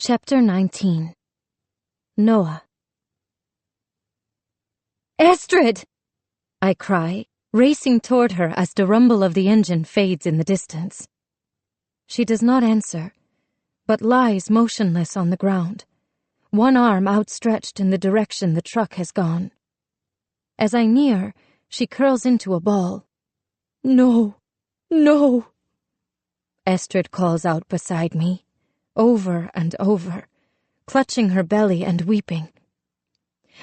Chapter 19. Noah. Astrid! I cry, racing toward her as the rumble of the engine fades in the distance. She does not answer, but lies motionless on the ground, one arm outstretched in the direction the truck has gone. As I near, she curls into a ball. No, no! Astrid calls out beside me, over and over, clutching her belly and weeping.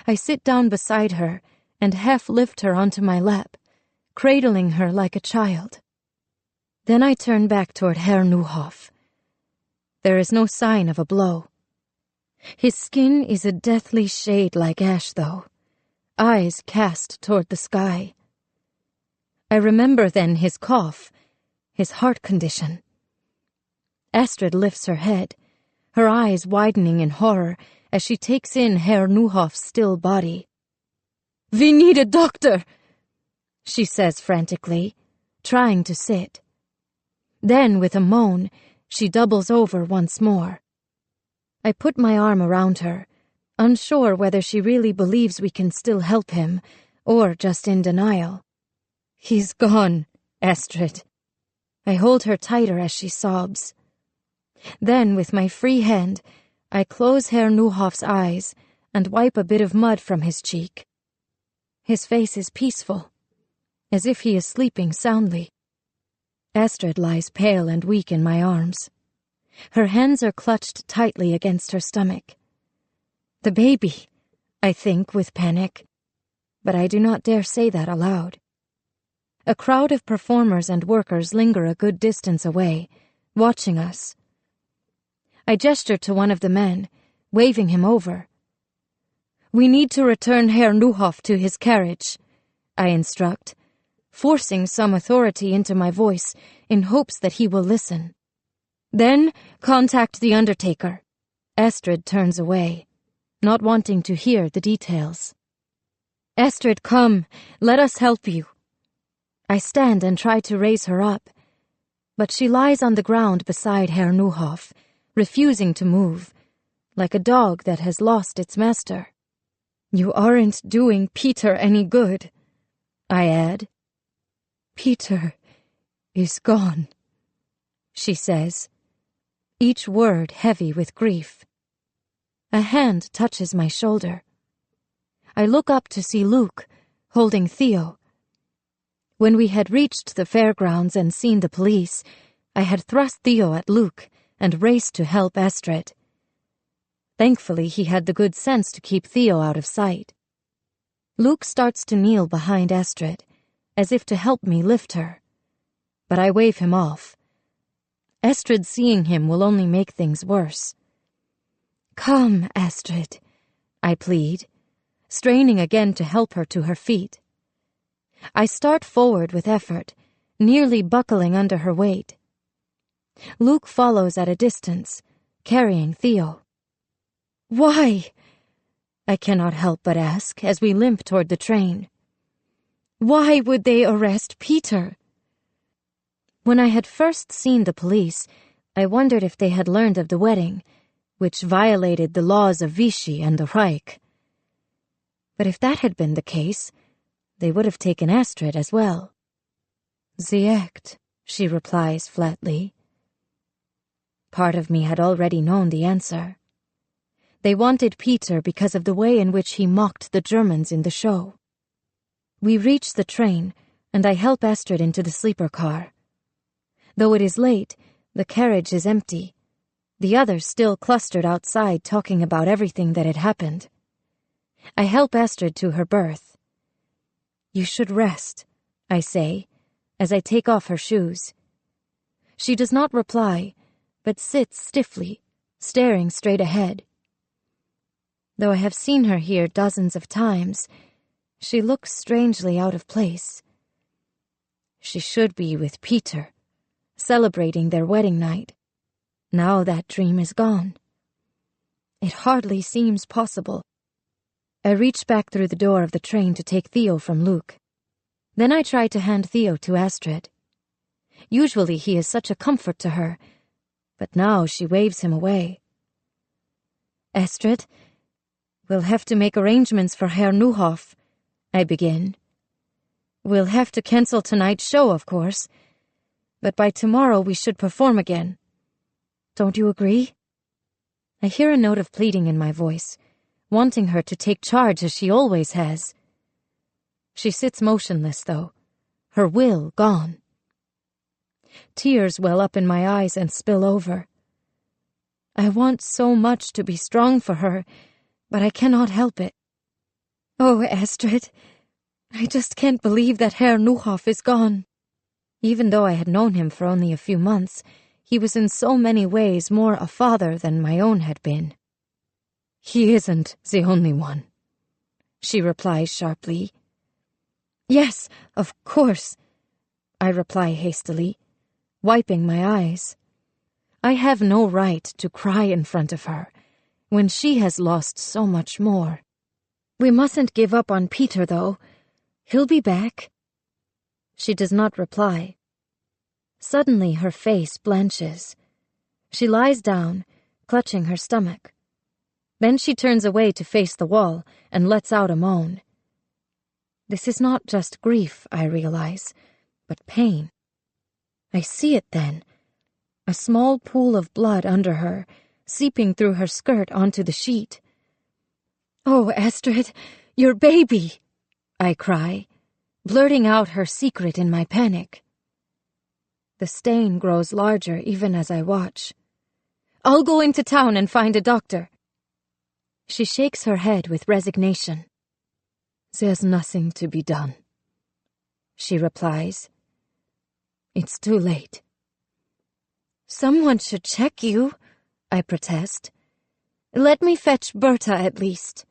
I sit down beside her and half lift her onto my lap, cradling her like a child. Then I turn back toward Herr Neuhoff. There is no sign of a blow. His skin is a deathly shade like ash, though, eyes cast toward the sky. I remember then his cough, his heart condition. Astrid lifts her head, her eyes widening in horror as she takes in Herr Neuhoff's still body. "We need a doctor," she says frantically, trying to sit. Then, with a moan, she doubles over once more. I put my arm around her, unsure whether she really believes we can still help him, or just in denial. "He's gone, Astrid." I hold her tighter as she sobs. Then, with my free hand, I close Herr Neuhoff's eyes and wipe a bit of mud from his cheek. His face is peaceful, as if he is sleeping soundly. Astrid lies pale and weak in my arms. Her hands are clutched tightly against her stomach. The baby, I think, with panic, but I do not dare say that aloud. A crowd of performers and workers linger a good distance away, watching us. I gesture to one of the men, waving him over. "We need to return Herr Neuhoff to his carriage," I instruct, forcing some authority into my voice in hopes that he will listen. "Then contact the undertaker." Astrid turns away, not wanting to hear the details. "Astrid, come, let us help you." I stand and try to raise her up, but she lies on the ground beside Herr Neuhoff, refusing to move, like a dog that has lost its master. "You aren't doing Peter any good," I add. "Peter is gone," she says, each word heavy with grief. A hand touches my shoulder. I look up to see Luke, holding Theo. When we had reached the fairgrounds and seen the police, I had thrust Theo at Luke and raced to help Astrid. Thankfully, he had the good sense to keep Theo out of sight. Luke starts to kneel behind Astrid, as if to help me lift her. But I wave him off. Astrid seeing him will only make things worse. "Come, Astrid," I plead, straining again to help her to her feet. I start forward with effort, nearly buckling under her weight. Luke follows at a distance, carrying Theo. "Why?" I cannot help but ask as we limp toward the train. "Why would they arrest Peter?" When I had first seen the police, I wondered if they had learned of the wedding, which violated the laws of Vichy and the Reich. But if that had been the case, they would have taken Astrid as well. "The act," she replies flatly. Part of me had already known the answer. They wanted Peter because of the way in which he mocked the Germans in the show. We reach the train, and I help Astrid into the sleeper car. Though it is late, the carriage is empty, the others still clustered outside talking about everything that had happened. I help Astrid to her berth. "You should rest," I say, as I take off her shoes. She does not reply, but sits stiffly, staring straight ahead. Though I have seen her here dozens of times, she looks strangely out of place. She should be with Peter, celebrating their wedding night. Now that dream is gone. It hardly seems possible. I reach back through the door of the train to take Theo from Luke. Then I try to hand Theo to Astrid. Usually he is such a comfort to her, but now she waves him away. Astrid, we'll have to make arrangements for Herr Neuhoff, I begin. We'll have to cancel tonight's show, of course, but by tomorrow we should perform again. Don't you agree? I hear a note of pleading in my voice, wanting her to take charge as she always has. She sits motionless, though, her will gone. Tears well up in my eyes and spill over. I want so much to be strong for her, but I cannot help it. Oh, Astrid, I just can't believe that Herr Neuhoff is gone. Even though I had known him for only a few months, he was in so many ways more a father than my own had been. He isn't the only one, she replies sharply. Yes, of course, I reply hastily, wiping my eyes. I have no right to cry in front of her, when she has lost so much more. We mustn't give up on Peter, though. He'll be back. She does not reply. Suddenly her face blanches. She lies down, clutching her stomach. Then she turns away to face the wall and lets out a moan. This is not just grief, I realize, but pain. I see it then. A small pool of blood under her, seeping through her skirt onto the sheet. Oh, Astrid, your baby, I cry, blurting out her secret in my panic. The stain grows larger even as I watch. I'll go into town and find a doctor. She shakes her head with resignation. There's nothing to be done, she replies. It's too late. Someone should check you, I protest. Let me fetch Berta at least.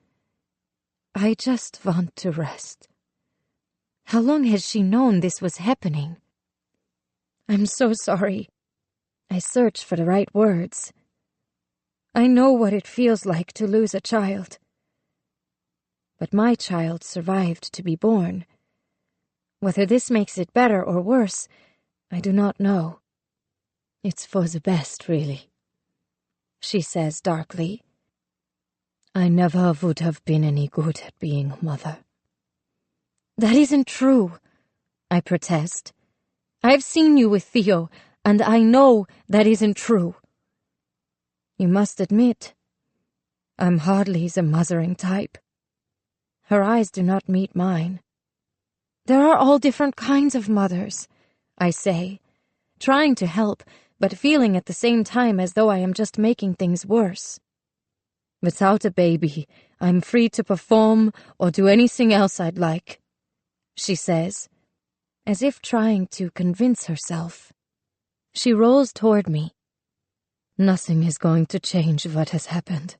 I just want to rest. How long has she known this was happening? I'm so sorry. I search for the right words. I know what it feels like to lose a child. But my child survived to be born. Whether this makes it better or worse, I do not know. It's for the best, really, she says darkly. I never would have been any good at being a mother. That isn't true, I protest. I've seen you with Theo, and I know that isn't true. You must admit, I'm hardly the mothering type. Her eyes do not meet mine. There are all different kinds of mothers, I say, trying to help, but feeling at the same time as though I am just making things worse. Without a baby, I'm free to perform or do anything else I'd like, she says, as if trying to convince herself. She rolls toward me. Nothing is going to change what has happened.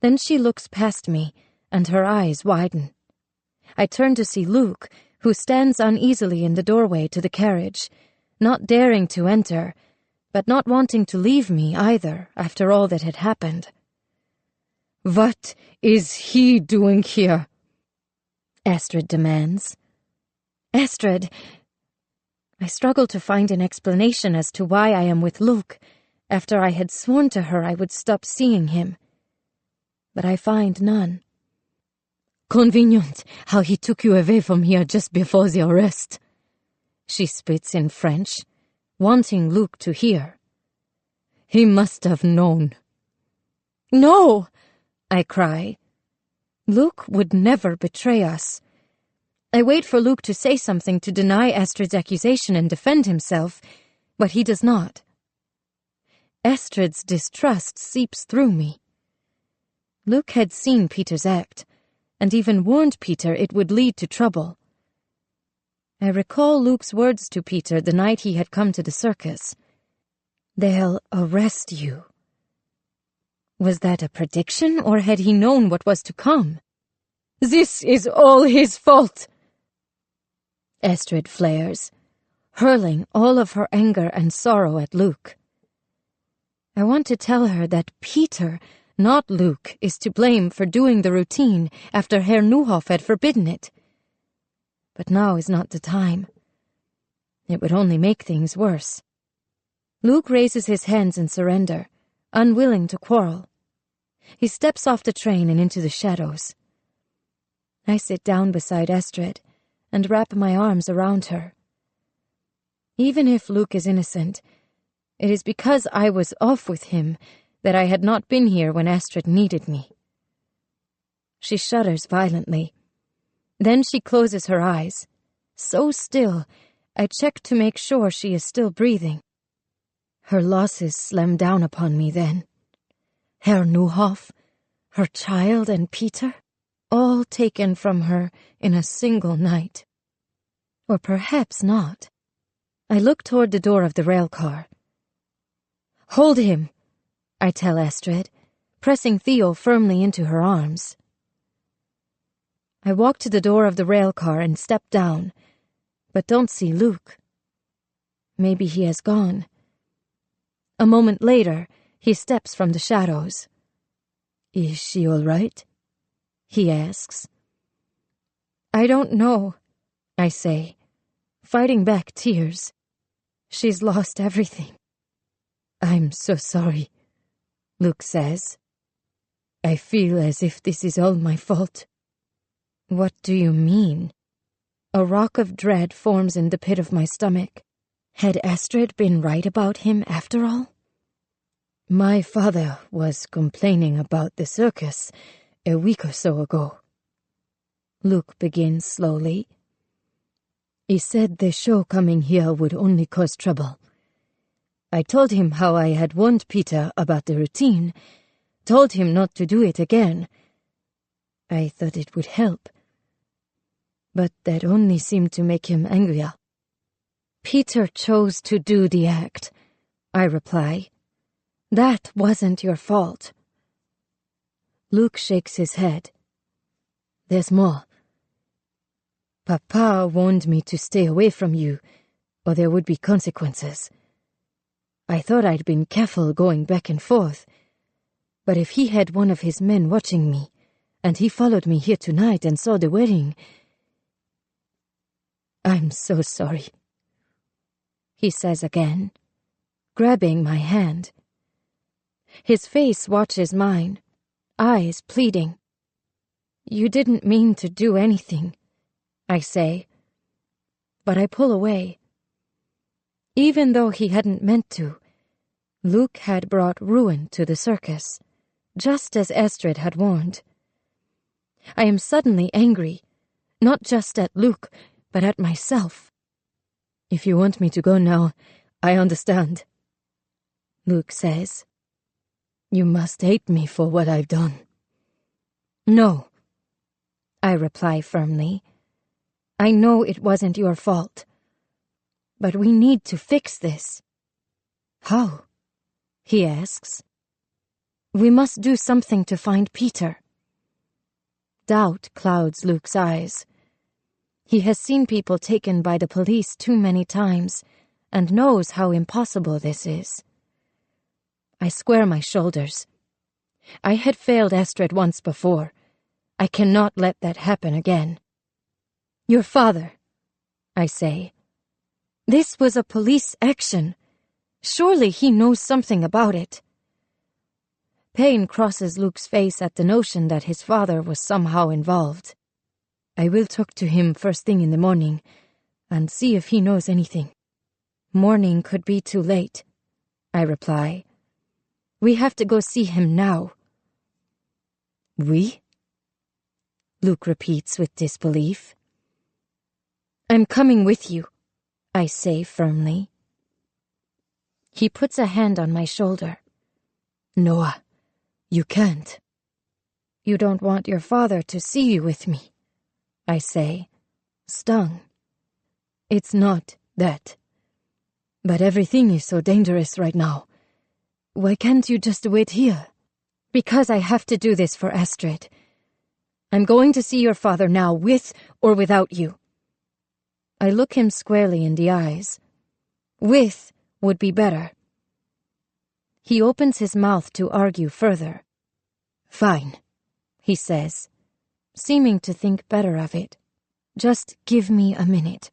Then she looks past me, and her eyes widen. I turn to see Luke, who stands uneasily in the doorway to the carriage, not daring to enter, but not wanting to leave me either after all that had happened. What is he doing here? Astrid demands. Astrid! I struggle to find an explanation as to why I am with Luke, after I had sworn to her I would stop seeing him. But I find none. Convenient how he took you away from here just before the arrest, she spits in French, wanting Luke to hear. He must have known. No, I cry. Luke would never betray us. I wait for Luke to say something to deny Astrid's accusation and defend himself, but he does not. Astrid's distrust seeps through me. Luke had seen Peter's act, and even warned Peter it would lead to trouble. I recall Luke's words to Peter the night he had come to the circus. They'll arrest you. Was that a prediction, or had he known what was to come? This is all his fault! Astrid flares, hurling all of her anger and sorrow at Luke. I want to tell her that Peter, not Luke, is to blame for doing the routine after Herr Neuhoff had forbidden it. But now is not the time. It would only make things worse. Luke raises his hands in surrender, unwilling to quarrel. He steps off the train and into the shadows. I sit down beside Estrid and wrap my arms around her. Even if Luke is innocent, it is because I was off with him that I had not been here when Estrid needed me. She shudders violently. Then she closes her eyes. So still, I check to make sure she is still breathing. Her losses slam down upon me then. Herr Neuhoff, her child and Peter, all taken from her in a single night. Or perhaps not. I look toward the door of the railcar. "Hold him," I tell Estrid, pressing Theo firmly into her arms. I walk to the door of the railcar and step down, but don't see Luke. Maybe he has gone. A moment later, he steps from the shadows. "Is she all right?" he asks. "I don't know," I say, fighting back tears. "She's lost everything." "I'm so sorry," Luke says. "I feel as if this is all my fault." "What do you mean?" A rock of dread forms in the pit of my stomach. Had Estrid been right about him after all? "My father was complaining about the circus a week or so ago," Luke begins slowly. "He said the show coming here would only cause trouble. I told him how I had warned Peter about the routine, told him not to do it again. I thought it would help. But that only seemed to make him angrier." "Peter chose to do the act," I reply. "That wasn't your fault." Luke shakes his head. "There's more. Papa warned me to stay away from you, or there would be consequences. I thought I'd been careful going back and forth, but if he had one of his men watching me, and he followed me here tonight and saw the wedding... I'm so sorry," he says again, grabbing my hand. His face watches mine, eyes pleading. "You didn't mean to do anything," I say, but I pull away. Even though he hadn't meant to, Luke had brought ruin to the circus, just as Estrid had warned. I am suddenly angry, not just at Luke, but at myself. "If you want me to go now, I understand," Luke says. "You must hate me for what I've done." "No," I reply firmly. "I know it wasn't your fault. But we need to fix this." "How?" he asks. "We must do something to find Peter." Doubt clouds Luke's eyes. He has seen people taken by the police too many times and knows how impossible this is. I square my shoulders. I had failed Estrid once before. I cannot let that happen again. "Your father," I say. "This was a police action. Surely he knows something about it." Pain crosses Luke's face at the notion that his father was somehow involved. "I will talk to him first thing in the morning and see if he knows anything." "Morning could be too late," I reply. "We have to go see him now." "We?" Luke repeats with disbelief. "I'm coming with you," I say firmly. He puts a hand on my shoulder. "Noah, you can't." "You don't want your father to see you with me," I say, stung. "It's not that. But everything is so dangerous right now. Why can't you just wait here?" "Because I have to do this for Estrid. I'm going to see your father now, with or without you." I look him squarely in the eyes. "With would be better." He opens his mouth to argue further. "Fine," he says, seeming to think better of it. "Just give me a minute."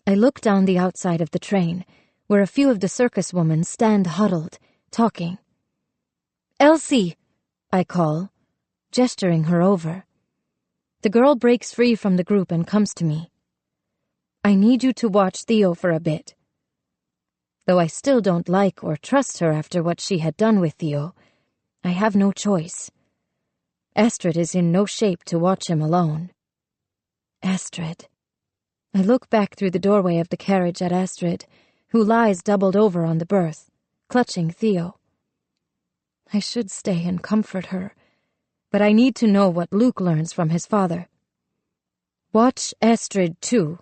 I look down the outside of the train, where a few of the circus women stand huddled, talking. "Elsie!" I call, gesturing her over. The girl breaks free from the group and comes to me. I need you to watch Theo for a bit. Though I still don't like or trust her after what she had done with Theo, I have no choice. Astrid is in no shape to watch him alone. Astrid. I look back through the doorway of the carriage at Astrid, who lies doubled over on the berth, clutching Theo. I should stay and comfort her, but I need to know what Luke learns from his father. Watch Astrid, too,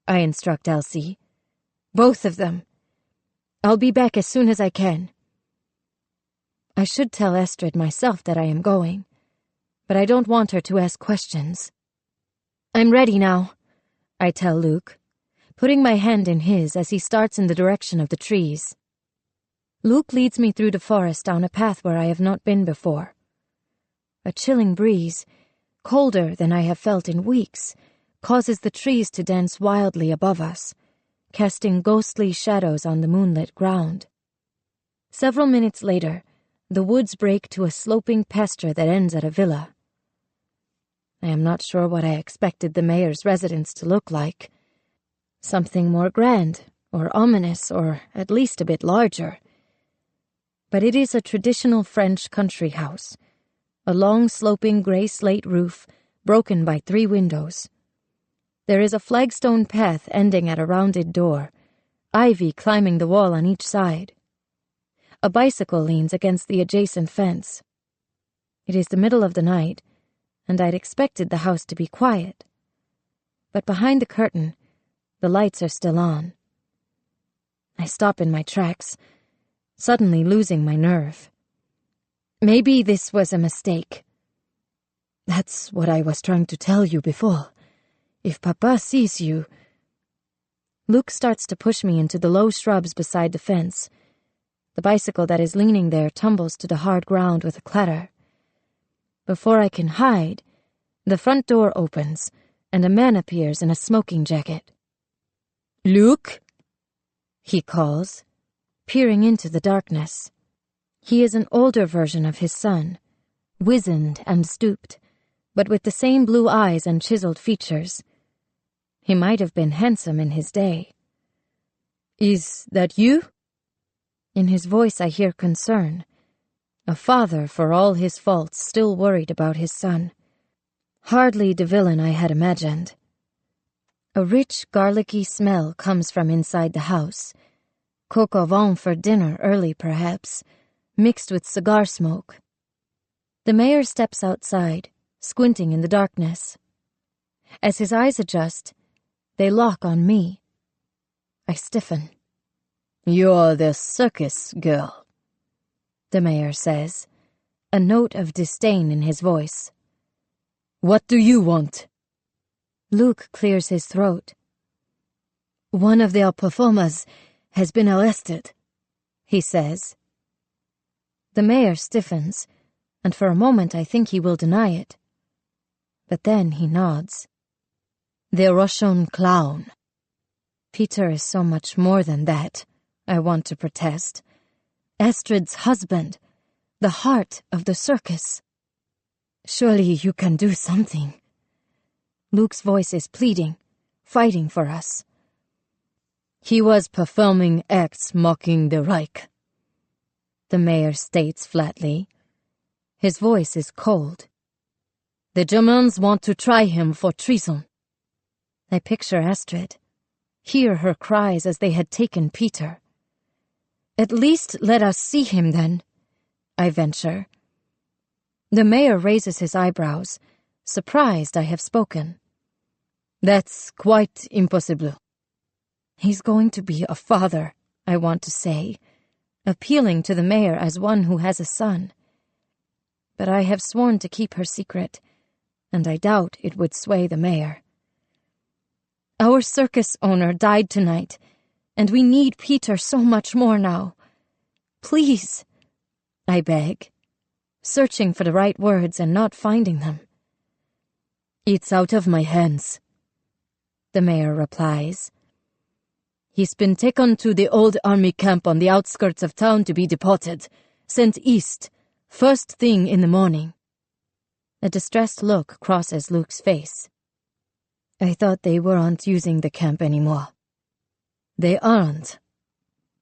I instruct Elsie. Both of them. I'll be back as soon as I can. I should tell Astrid myself that I am going, but I don't want her to ask questions. I'm ready now, I tell Luke, putting my hand in his as he starts in the direction of the trees. Luke leads me through the forest down a path where I have not been before. A chilling breeze, colder than I have felt in weeks, causes the trees to dance wildly above us, casting ghostly shadows on the moonlit ground. Several minutes later, the woods break to a sloping pasture that ends at a villa. I am not sure what I expected the mayor's residence to look like. Something more grand, or ominous, or at least a bit larger. But it is a traditional French country house, a long sloping gray slate roof broken by 3 windows. There is a flagstone path ending at a rounded door, ivy climbing the wall on each side. A bicycle leans against the adjacent fence. It is the middle of the night, and I'd expected the house to be quiet. But behind the curtain, the lights are still on. I stop in my tracks, suddenly losing my nerve. Maybe this was a mistake. That's what I was trying to tell you before. If Papa sees you... Luke starts to push me into the low shrubs beside the fence. The bicycle that is leaning there tumbles to the hard ground with a clatter. Before I can hide, the front door opens, and a man appears in a smoking jacket. "Luke?" he calls, peering into the darkness. He is an older version of his son, wizened and stooped, but with the same blue eyes and chiseled features. He might have been handsome in his day. "Is that you?" In his voice I hear concern. A father, for all his faults, still worried about his son. Hardly the villain I had imagined. A rich, garlicky smell comes from inside the house. Coq au vin for dinner early, perhaps, mixed with cigar smoke. The mayor steps outside, squinting in the darkness. As his eyes adjust, they lock on me. I stiffen. "You're the circus girl," the mayor says, a note of disdain in his voice. "What do you want?" Luke clears his throat. "One of their performers has been arrested," he says. The mayor stiffens, and for a moment I think he will deny it. But then he nods. "The Russian clown." Peter is so much more than that, I want to protest. Astrid's husband, the heart of the circus. "Surely you can do something." Luke's voice is pleading, fighting for us. "He was performing acts mocking the Reich," the mayor states flatly. His voice is cold. "The Germans want to try him for treason." I picture Astrid, hear her cries as they had taken Peter. "At least let us see him then," I venture. The mayor raises his eyebrows, surprised I have spoken. "That's quite impossible." He's going to be a father, I want to say, appealing to the mayor as one who has a son. But I have sworn to keep her secret, and I doubt it would sway the mayor. Our circus owner died tonight, and we need Peter so much more now. Please, I beg, searching for the right words and not finding them. "It's out of my hands," the mayor replies. "He's been taken to the old army camp on the outskirts of town to be deported, sent east, First thing in the morning." A distressed look crosses Luke's face. "I thought they weren't using the camp anymore." "They aren't,"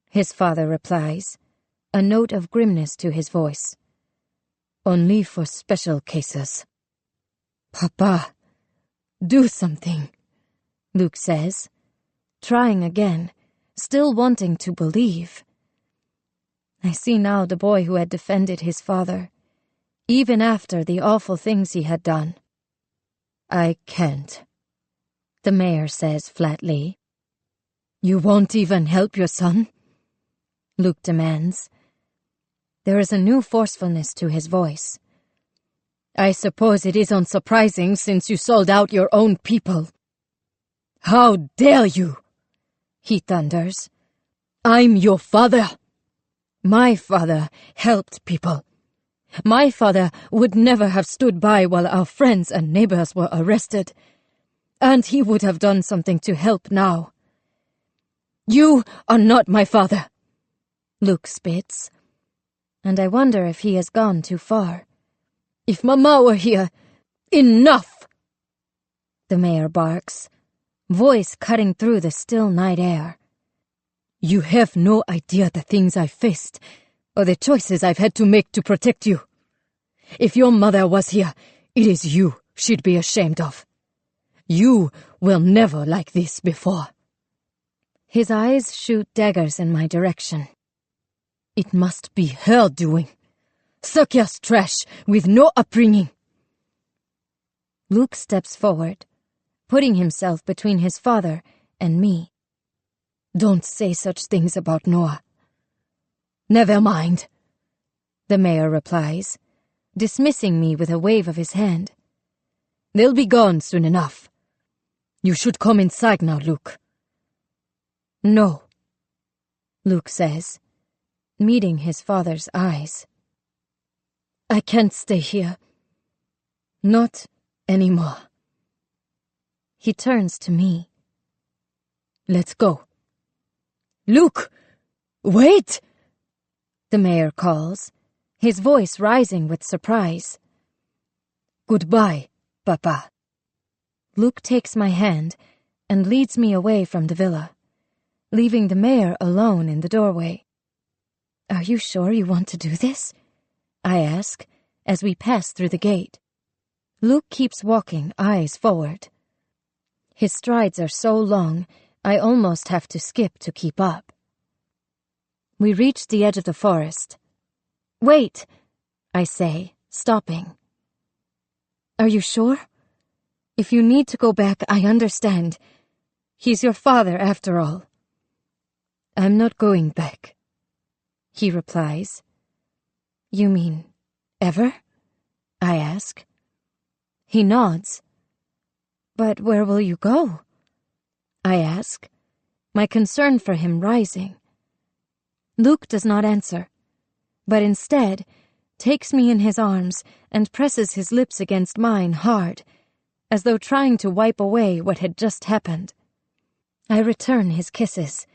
his father replies, a note of grimness to his voice. "Only for special cases." "Papa, do something," Luke says, trying again, still wanting to believe. I see now the boy who had defended his father, even after the awful things he had done. "I can't," the mayor says flatly. "You won't even help your son?" Luke demands. There is a new forcefulness to his voice. "I suppose it isn't surprising since you sold out your own people." "How dare you!" he thunders. "I'm your father. My father helped people. My father would never have stood by while our friends and neighbors were arrested. And he would have done something to help now. You are not my father," Luke spits. And I wonder if he has gone too far. "If Mama were here, enough!" the mayor barks, voice cutting through the still night air. "You have no idea the things I've faced, or the choices I've had to make to protect you. If your mother was here, it is you she'd be ashamed of. You were never like this before." His eyes shoot daggers in my direction. "It must be her doing. Circus trash with no upbringing." Luke steps forward, putting himself between his father and me. "Don't say such things about Noah." "Never mind," the mayor replies, dismissing me with a wave of his hand. "They'll be gone soon enough. You should come inside now, Luke." "No," Luke says, meeting his father's eyes. "I can't stay here. Not anymore." He turns to me. "Let's go." "Luke! Wait!" the mayor calls, his voice rising with surprise. "Goodbye, Papa." Luke takes my hand and leads me away from the villa, leaving the mayor alone in the doorway. "Are you sure you want to do this?" I ask, as we pass through the gate. Luke keeps walking, eyes forward. His strides are so long, I almost have to skip to keep up. We reach the edge of the forest. "Wait," I say, stopping. "Are you sure? If you need to go back, I understand. He's your father, after all." "I'm not going back," he replies. "You mean, ever?" I ask. He nods. "But where will you go?" I ask, my concern for him rising. Luke does not answer, but instead takes me in his arms and presses his lips against mine hard, as though trying to wipe away what had just happened. I return his kisses,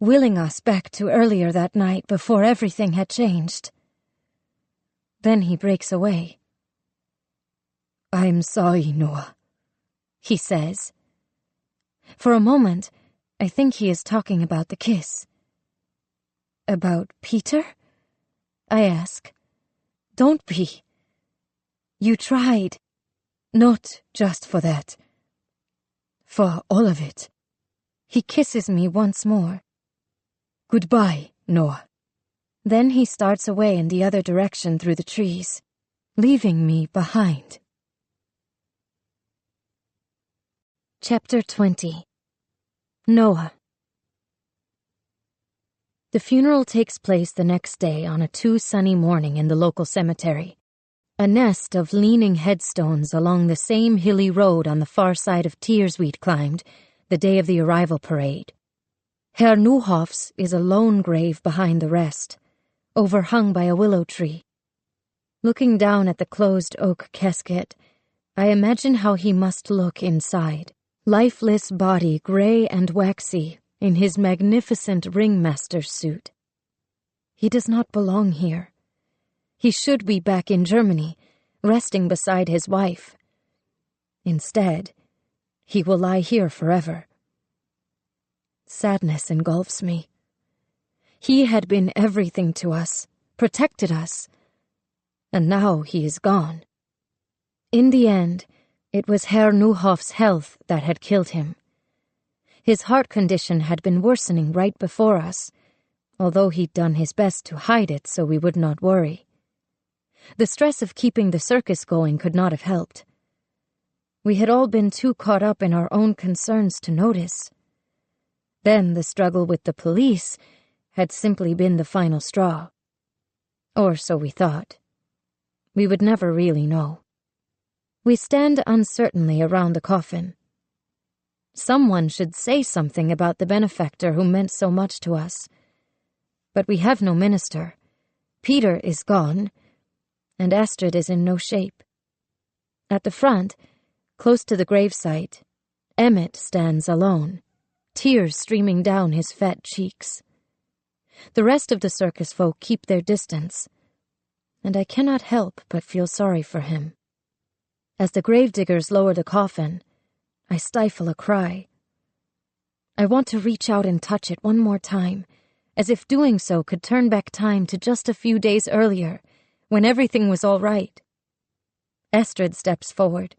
willing us back to earlier that night before everything had changed. Then he breaks away. "I'm sorry, Noah," he says. For a moment, I think he is talking about the kiss. "About Peter?" I ask. "Don't be. You tried. Not just for that. For all of it." He kisses me once more. "Goodbye, Noah." Then he starts away in the other direction through the trees, leaving me behind. Chapter 20. Noah. The funeral takes place the next day on a too-sunny morning in the local cemetery, a nest of leaning headstones along the same hilly road on the far side of Tiers we'd climbed the day of the arrival parade. Herr Neuhoff's is a lone grave behind the rest, overhung by a willow tree. Looking down at the closed oak casket, I imagine how he must look inside, lifeless body gray and waxy, in his magnificent ringmaster's suit. He does not belong here. He should be back in Germany, resting beside his wife. Instead, he will lie here forever. Sadness engulfs me. He had been everything to us, protected us, and now he is gone. In the end, it was Herr Neuhoff's health that had killed him. His heart condition had been worsening right before us, although he'd done his best to hide it so we would not worry. The stress of keeping the circus going could not have helped. We had all been too caught up in our own concerns to notice. Then the struggle with the police had simply been the final straw. Or so we thought. We would never really know. We stand uncertainly around the coffin. Someone should say something about the benefactor who meant so much to us. But we have no minister. Peter is gone, and Astrid is in no shape. At the front, close to the gravesite, Emmett stands alone, tears streaming down his fat cheeks. The rest of the circus folk keep their distance, and I cannot help but feel sorry for him. As the gravediggers lower the coffin, I stifle a cry. I want to reach out and touch it one more time, as if doing so could turn back time to just a few days earlier, when everything was all right. Astrid steps forward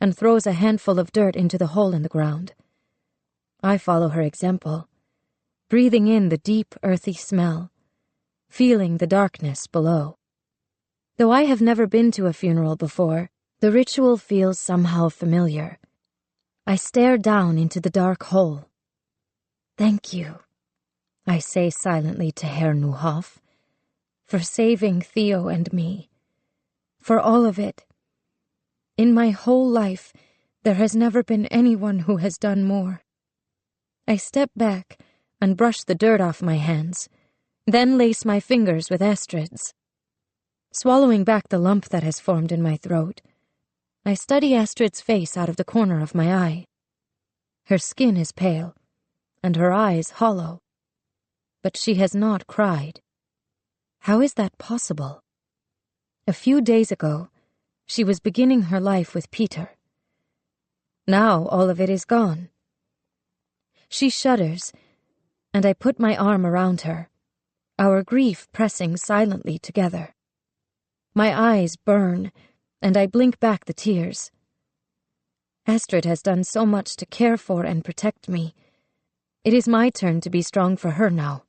and throws a handful of dirt into the hole in the ground. I follow her example, breathing in the deep, earthy smell, feeling the darkness below. Though I have never been to a funeral before, the ritual feels somehow familiar. I stare down into the dark hole. Thank you, I say silently to Herr Neuhoff, for saving Theo and me, for all of it. In my whole life, there has never been anyone who has done more. I step back and brush the dirt off my hands, then lace my fingers with Astrid's. Swallowing back the lump that has formed in my throat, I study Astrid's face out of the corner of my eye. Her skin is pale, and her eyes hollow. But she has not cried. How is that possible? A few days ago, she was beginning her life with Peter. Now all of it is gone. She shudders, and I put my arm around her, our grief pressing silently together. My eyes burn, and I blink back the tears. Astrid has done so much to care for and protect me. It is my turn to be strong for her now.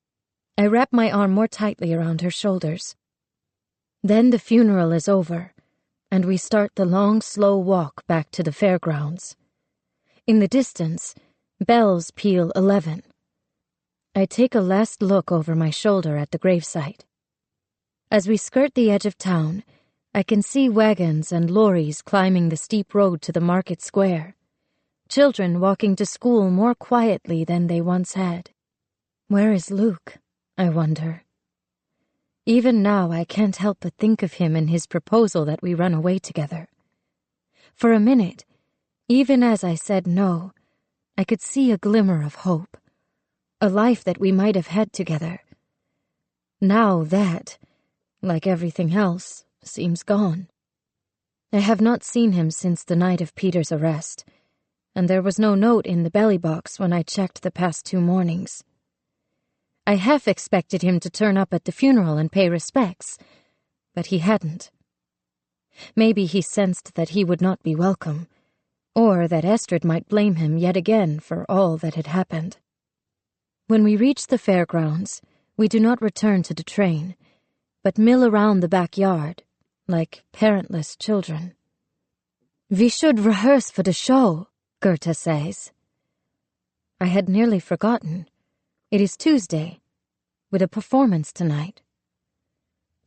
I wrap my arm more tightly around her shoulders. Then the funeral is over, and we start the long, slow walk back to the fairgrounds. In the distance, bells peal 11. I take a last look over my shoulder at the gravesite. As we skirt the edge of town, I can see wagons and lorries climbing the steep road to the market square. Children walking to school more quietly than they once had. Where is Luke, I wonder? Even now I can't help but think of him and his proposal that we run away together. For a minute, even as I said no, I could see a glimmer of hope. A life that we might have had together. Now that, like everything else, seems gone. I have not seen him since the night of Peter's arrest, and there was no note in the belly box when I checked the past 2 mornings. I half expected him to turn up at the funeral and pay respects, but he hadn't. Maybe he sensed that he would not be welcome, or that Astrid might blame him yet again for all that had happened. When we reach the fairgrounds, we do not return to the train, but mill around the backyard, like parentless children. We should rehearse for the show, Goethe says. I had nearly forgotten. It is Tuesday, with a performance tonight.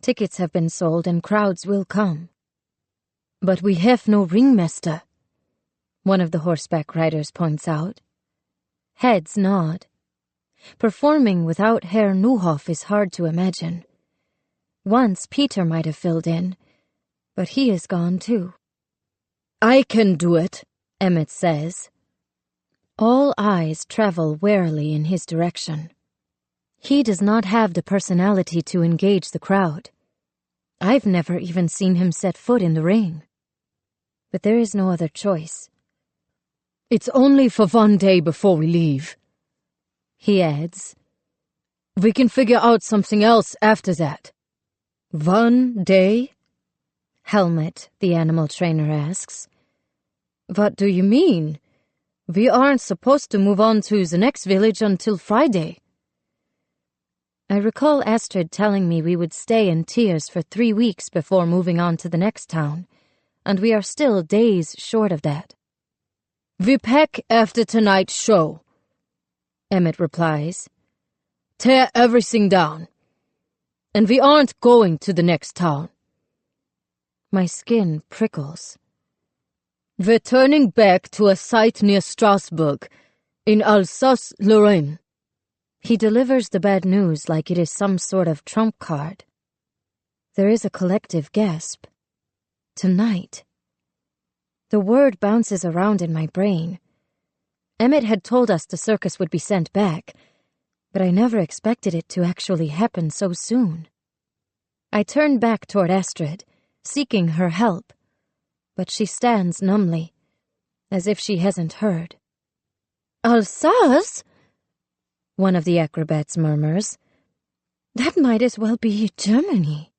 Tickets have been sold and crowds will come. But we have no ringmaster, one of the horseback riders points out. Heads nod. Performing without Herr Neuhoff is hard to imagine. Once Peter might have filled in, but he is gone too. I can do it, Emmett says. All eyes travel warily in his direction. He does not have the personality to engage the crowd. I've never even seen him set foot in the ring. But there is no other choice. It's only for one day before we leave, he adds. We can figure out something else after that. 1 day? Helmet, the animal trainer, asks. What do you mean? We aren't supposed to move on to the next village until Friday. I recall Astrid telling me we would stay in Tiers for 3 weeks before moving on to the next town, and we are still days short of that. We pack after tonight's show, Emmett replies. Tear everything down. And we aren't going to the next town. My skin prickles. We're turning back to a site near Strasbourg, in Alsace-Lorraine. He delivers the bad news like it is some sort of trump card. There is a collective gasp. Tonight. The word bounces around in my brain. Emmett had told us the circus would be sent back, but I never expected it to actually happen so soon. I turn back toward Astrid, seeking her help, but she stands numbly, as if she hasn't heard. Alsace? One of the acrobats murmurs. That might as well be Germany.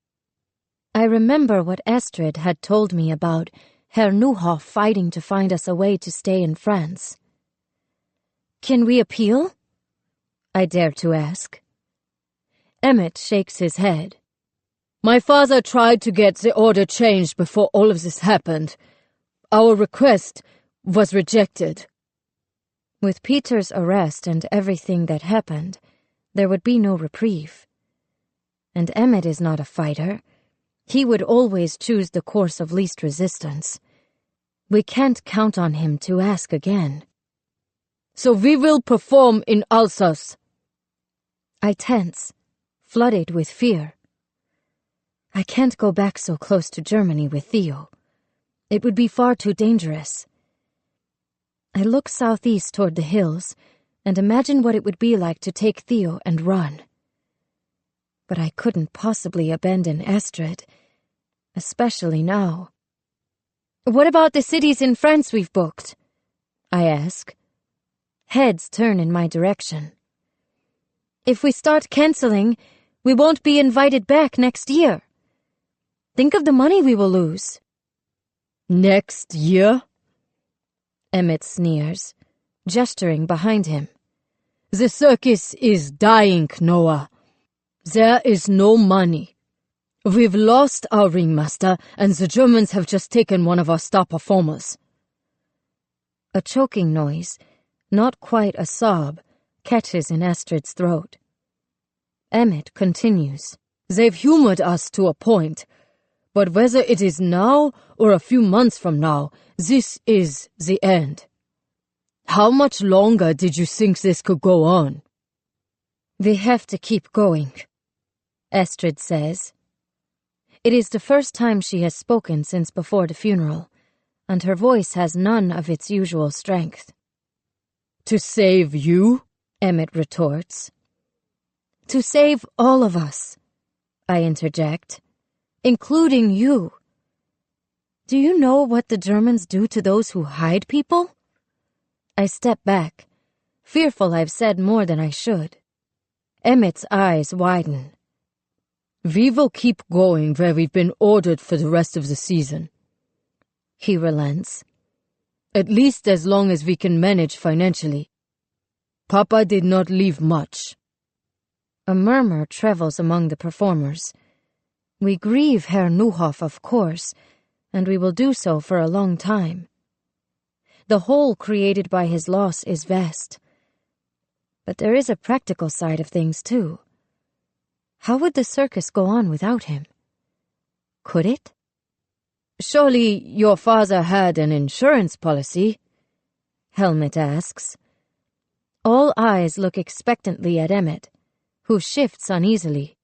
I remember what Astrid had told me about Herr Neuhoff fighting to find us a way to stay in France. Can we appeal? I dare to ask. Emmett shakes his head. My father tried to get the order changed before all of this happened. Our request was rejected. With Peter's arrest and everything that happened, there would be no reprieve. And Emmett is not a fighter. He would always choose the course of least resistance. We can't count on him to ask again. So we will perform in Alsace. I tense, flooded with fear. I can't go back so close to Germany with Theo. It would be far too dangerous. I look southeast toward the hills and imagine what it would be like to take Theo and run. But I couldn't possibly abandon Astrid, especially now. What about the cities in France we've booked? I ask. Heads turn in my direction. If we start canceling, we won't be invited back next year. Think of the money we will lose. Next year? Emmett sneers, gesturing behind him. The circus is dying, Noah. There is no money. We've lost our ringmaster, and the Germans have just taken one of our star performers. A choking noise, not quite a sob, catches in Astrid's throat. Emmett continues. They've humored us to a point, but whether it is now or a few months from now, this is the end. How much longer did you think this could go on? We have to keep going, Astrid says. It is the first time she has spoken since before the funeral, and her voice has none of its usual strength. To save you? Emmett retorts. To save all of us, I interject, including you. Do you know what the Germans do to those who hide people? I step back, fearful I've said more than I should. Emmett's eyes widen. We will keep going where we've been ordered for the rest of the season. He relents. At least as long as we can manage financially. Papa did not leave much. A murmur travels among the performers. We grieve Herr Neuhoff, of course, and we will do so for a long time. The hole created by his loss is vast. But there is a practical side of things, too. How would the circus go on without him? Could it? Surely your father had an insurance policy? Helmet asks. All eyes look expectantly at Emmett, who shifts uneasily.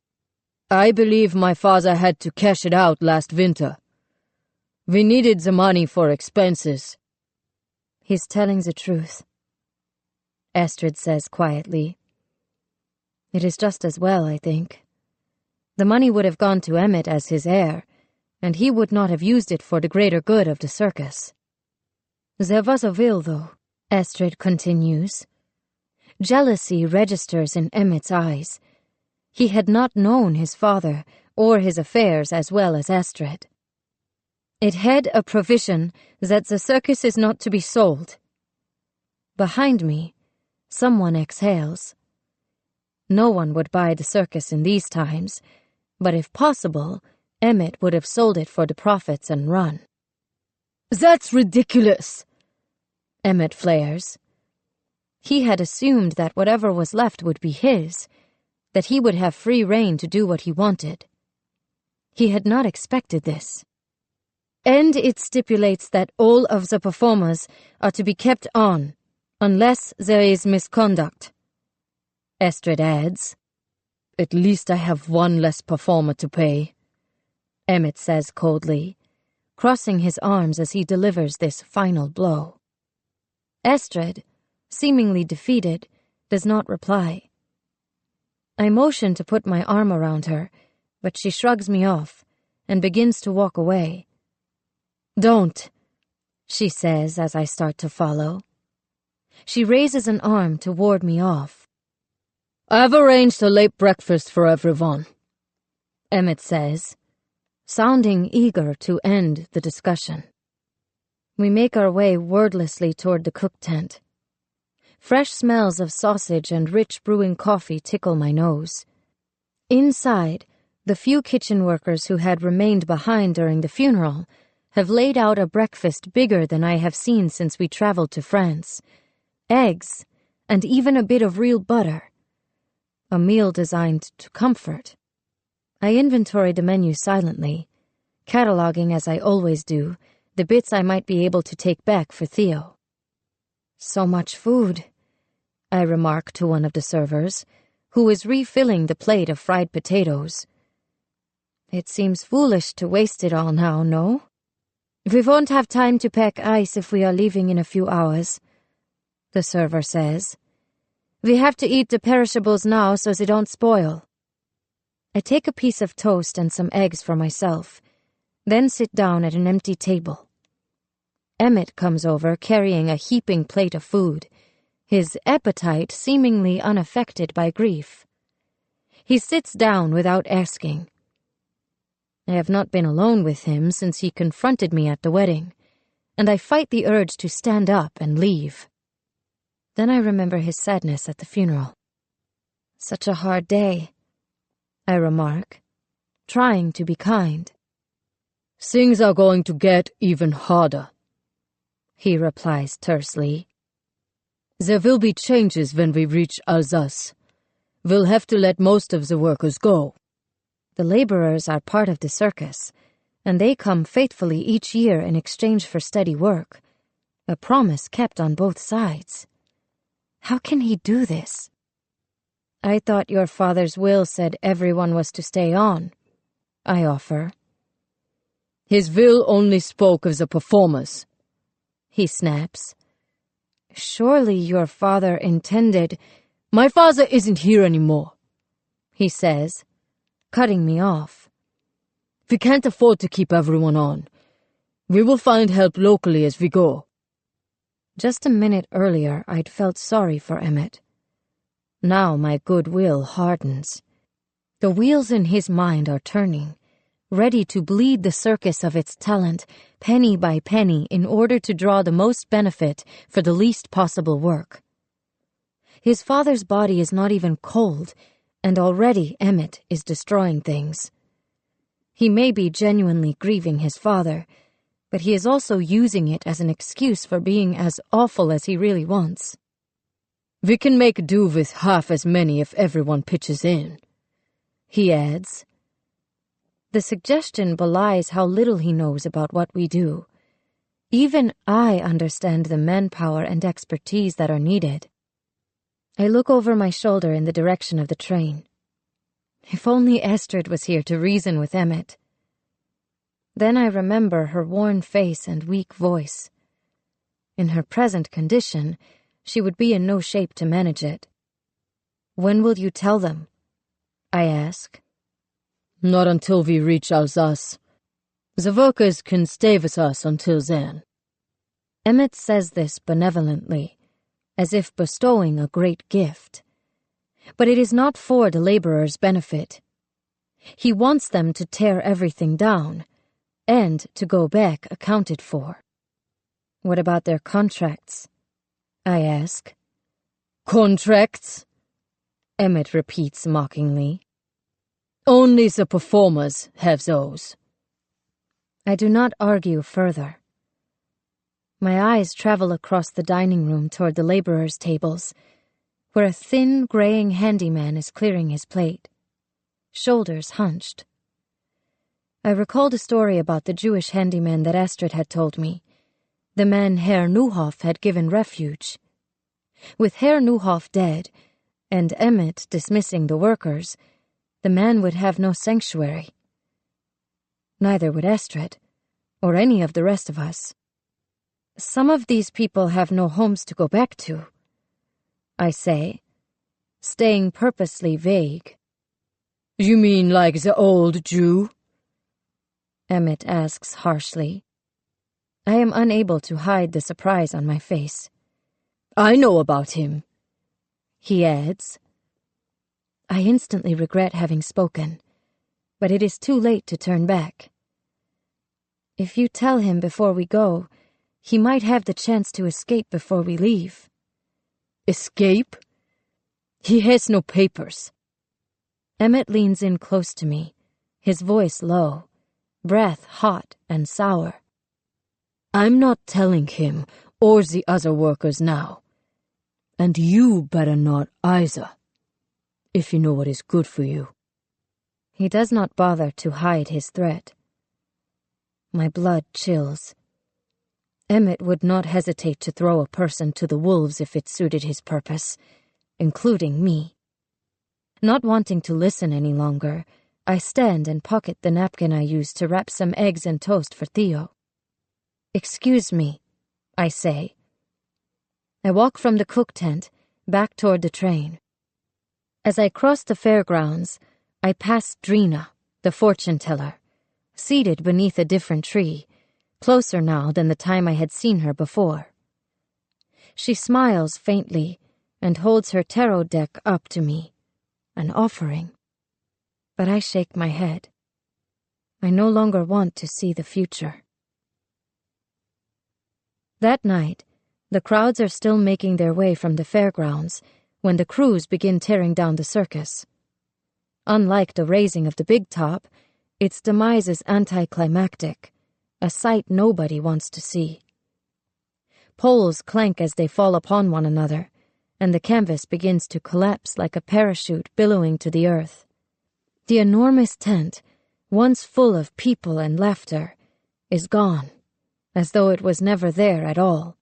I believe my father had to cash it out last winter. We needed the money for expenses. He's telling the truth, Astrid says quietly. It is just as well, I think. The money would have gone to Emmett as his heir, and he would not have used it for the greater good of the circus. There was a will, though, Astrid continues. Jealousy registers in Emmett's eyes. He had not known his father or his affairs as well as Astrid. It had a provision that the circus is not to be sold. Behind me, someone exhales. No one would buy the circus in these times, but if possible, Emmett would have sold it for the profits and run. That's ridiculous, Emmett flares. He had assumed that whatever was left would be his, that he would have free rein to do what he wanted. He had not expected this. And it stipulates that all of the performers are to be kept on, unless there is misconduct. Astrid adds. At least I have one less performer to pay, Emmett says coldly, crossing his arms as he delivers this final blow. Astrid, seemingly defeated, does not reply. I motion to put my arm around her, but she shrugs me off and begins to walk away. Don't, she says as I start to follow. She raises an arm to ward me off. I've arranged a late breakfast for everyone, Emmett says, sounding eager to end the discussion. We make our way wordlessly toward the cook tent. Fresh smells of sausage and rich brewing coffee tickle my nose. Inside, the few kitchen workers who had remained behind during the funeral have laid out a breakfast bigger than I have seen since we traveled to France. Eggs, and even a bit of real butter. A meal designed to comfort. I inventory the menu silently, cataloging as I always do, the bits I might be able to take back for Theo. So much food, I remark to one of the servers, who is refilling the plate of fried potatoes. It seems foolish to waste it all now, no? We won't have time to pack ice if we are leaving in a few hours, the server says. We have to eat the perishables now so they don't spoil. I take a piece of toast and some eggs for myself, then sit down at an empty table. Emmett comes over carrying a heaping plate of food, his appetite seemingly unaffected by grief. He sits down without asking. I have not been alone with him since he confronted me at the wedding, and I fight the urge to stand up and leave. Then I remember his sadness at the funeral. Such a hard day, I remark, trying to be kind. Things are going to get even harder, he replies tersely. There will be changes when we reach Alsace. We'll have to let most of the workers go. The laborers are part of the circus, and they come faithfully each year in exchange for steady work, a promise kept on both sides. How can he do this? I thought your father's will said everyone was to stay on, I offer. His will only spoke of the performers, he snaps. Surely your father intended— My father isn't here anymore, he says, cutting me off. We can't afford to keep everyone on. We will find help locally as we go. Just a minute earlier, I'd felt sorry for Emmett. Now my goodwill hardens. The wheels in his mind are turning, ready to bleed the circus of its talent, penny by penny, in order to draw the most benefit for the least possible work. His father's body is not even cold, and already Emmett is destroying things. He may be genuinely grieving his father, but he is also using it as an excuse for being as awful as he really wants. We can make do with half as many if everyone pitches in, he adds. The suggestion belies how little he knows about what we do. Even I understand the manpower and expertise that are needed. I look over my shoulder in the direction of the train. If only Astrid was here to reason with Emmett. Then I remember her worn face and weak voice. In her present condition, she would be in no shape to manage it. When will you tell them? I ask. Not until we reach Alsace. The workers can stay with us until then. Emmett says this benevolently, as if bestowing a great gift. But it is not for the laborers' benefit. He wants them to tear everything down, and to go back accounted for. What about their contracts? I ask. Contracts? Emmett repeats mockingly. Only the performers have those. I do not argue further. My eyes travel across the dining room toward the laborers' tables, where a thin, graying handyman is clearing his plate, shoulders hunched. I recalled a story about the Jewish handyman that Astrid had told me, the man Herr Neuhoff had given refuge. With Herr Neuhoff dead, and Emmett dismissing the workers, the man would have no sanctuary. Neither would Astrid, or any of the rest of us. Some of these people have no homes to go back to, I say, staying purposely vague. You mean like the old Jew? Emmett asks harshly. I am unable to hide the surprise on my face. I know about him, he adds. I instantly regret having spoken, but it is too late to turn back. If you tell him before we go, he might have the chance to escape before we leave. Escape? He has no papers. Emmett leans in close to me, his voice low, breath hot and sour. I'm not telling him or the other workers now. And you better not either, if you know what is good for you. He does not bother to hide his threat. My blood chills. Emmett would not hesitate to throw a person to the wolves if it suited his purpose, including me. Not wanting to listen any longer, I stand and pocket the napkin I used to wrap some eggs and toast for Theo. Excuse me, I say. I walk from the cook tent, back toward the train. As I cross the fairgrounds, I pass Drina, the fortune-teller, seated beneath a different tree, closer now than the time I had seen her before. She smiles faintly and holds her tarot deck up to me, an offering. But I shake my head. I no longer want to see the future. That night, the crowds are still making their way from the fairgrounds when the crews begin tearing down the circus. Unlike the raising of the big top, its demise is anticlimactic, a sight nobody wants to see. Poles clank as they fall upon one another, and the canvas begins to collapse like a parachute billowing to the earth. The enormous tent, once full of people and laughter, is gone, as though it was never there at all.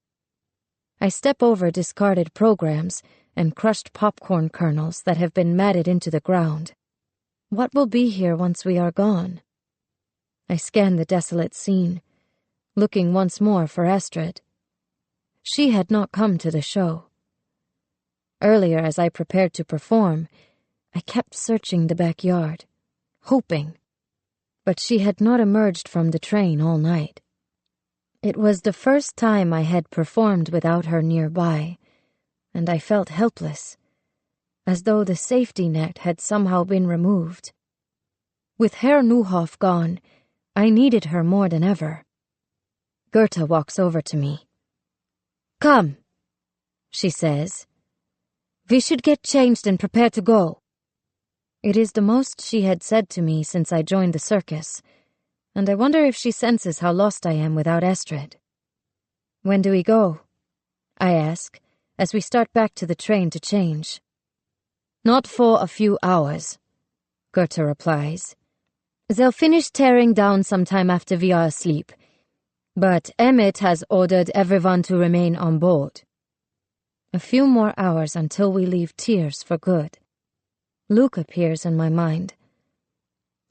I step over discarded programs and crushed popcorn kernels that have been matted into the ground. What will be here once we are gone? I scan the desolate scene, looking once more for Astrid. She had not come to the show. Earlier, as I prepared to perform, I kept searching the backyard, hoping, but she had not emerged from the train all night. It was the first time I had performed without her nearby, and I felt helpless, as though the safety net had somehow been removed. With Herr Neuhoff gone, I needed her more than ever. Goethe walks over to me. "Come," she says. "We should get changed and prepare to go." It is the most she had said to me since I joined the circus, and I wonder if she senses how lost I am without Astrid. "When do we go?" I ask, as we start back to the train to change. "Not for a few hours," Goethe replies. "They'll finish tearing down sometime after we are asleep, but Emmett has ordered everyone to remain on board." A few more hours until we leave Tears for good. Luke appears in my mind.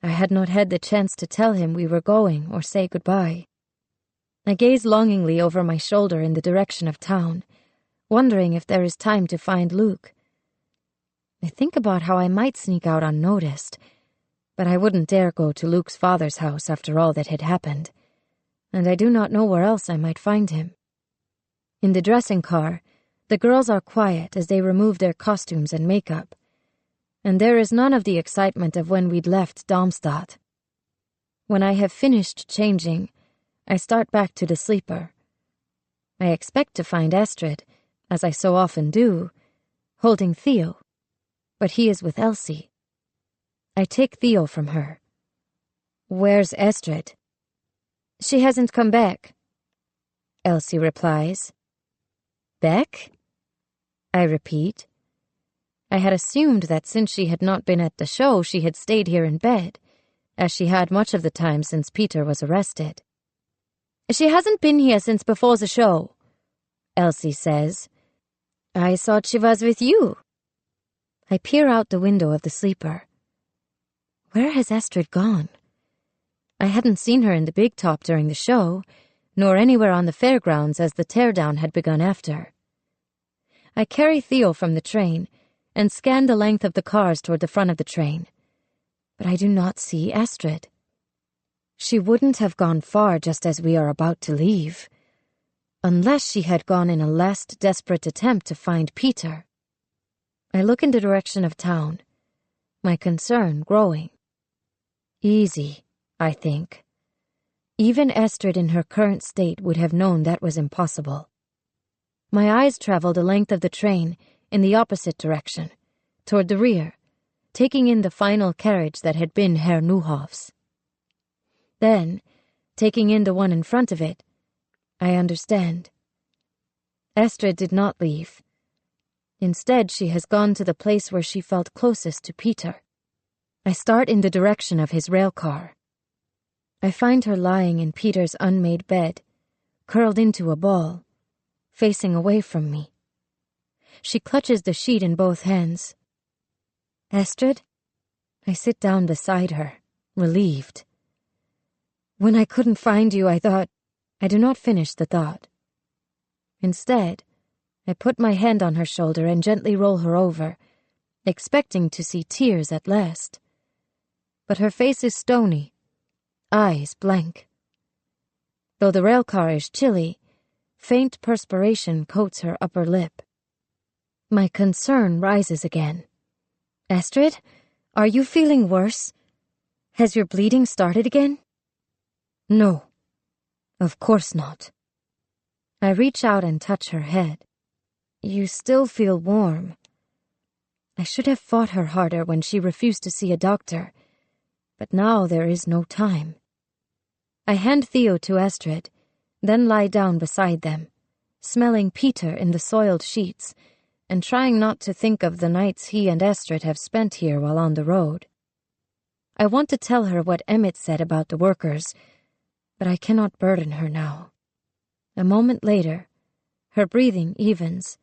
I had not had the chance to tell him we were going or say goodbye. I gaze longingly over my shoulder in the direction of town, wondering if there is time to find Luke. I think about how I might sneak out unnoticed, But I wouldn't dare go to Luke's father's house after all that had happened, and I do not know where else I might find him. In the dressing car, the girls are quiet as they remove their costumes and makeup, and there is none of the excitement of when we'd left Darmstadt. When I have finished changing, I start back to the sleeper. I expect to find Astrid, as I so often do, holding Theo, but he is with Elsie. I take Theo from her. "Where's Astrid?" "She hasn't come back," Elsie replies. "Back?" I repeat. I had assumed that since she had not been at the show, she had stayed here in bed, as she had much of the time since Peter was arrested. "She hasn't been here since before the show," Elsie says. "I thought she was with you." I peer out the window of the sleeper. Where has Astrid gone? I hadn't seen her in the big top during the show, nor anywhere on the fairgrounds as the teardown had begun after. I carry Theo from the train and scan the length of the cars toward the front of the train, but I do not see Astrid. She wouldn't have gone far just as we are about to leave, unless she had gone in a last desperate attempt to find Peter. I look in the direction of town, my concern growing. Easy, I think. Even Astrid in her current state would have known that was impossible. My eyes travel the length of the train in the opposite direction, toward the rear, taking in the final carriage that had been Herr Neuhoff's. Then, taking in the one in front of it, I understand. Astrid did not leave. Instead, she has gone to the place where she felt closest to Peter. I start in the direction of his railcar. I find her lying in Peter's unmade bed, curled into a ball, facing away from me. She clutches the sheet in both hands. "Astrid?" I sit down beside her, relieved. "When I couldn't find you, I thought—" I do not finish the thought. Instead, I put my hand on her shoulder and gently roll her over, expecting to see tears at last. But her face is stony, eyes blank. Though the railcar is chilly, faint perspiration coats her upper lip. My concern rises again. "Astrid, are you feeling worse? Has your bleeding started again?" "No, of course not." I reach out and touch her head. "You still feel warm." I should have fought her harder when she refused to see a doctor, but now there is no time. I hand Theo to Astrid, then lie down beside them, smelling Peter in the soiled sheets, and trying not to think of the nights he and Astrid have spent here while on the road. I want to tell her what Emmett said about the workers, but I cannot burden her now. A moment later, her breathing evens,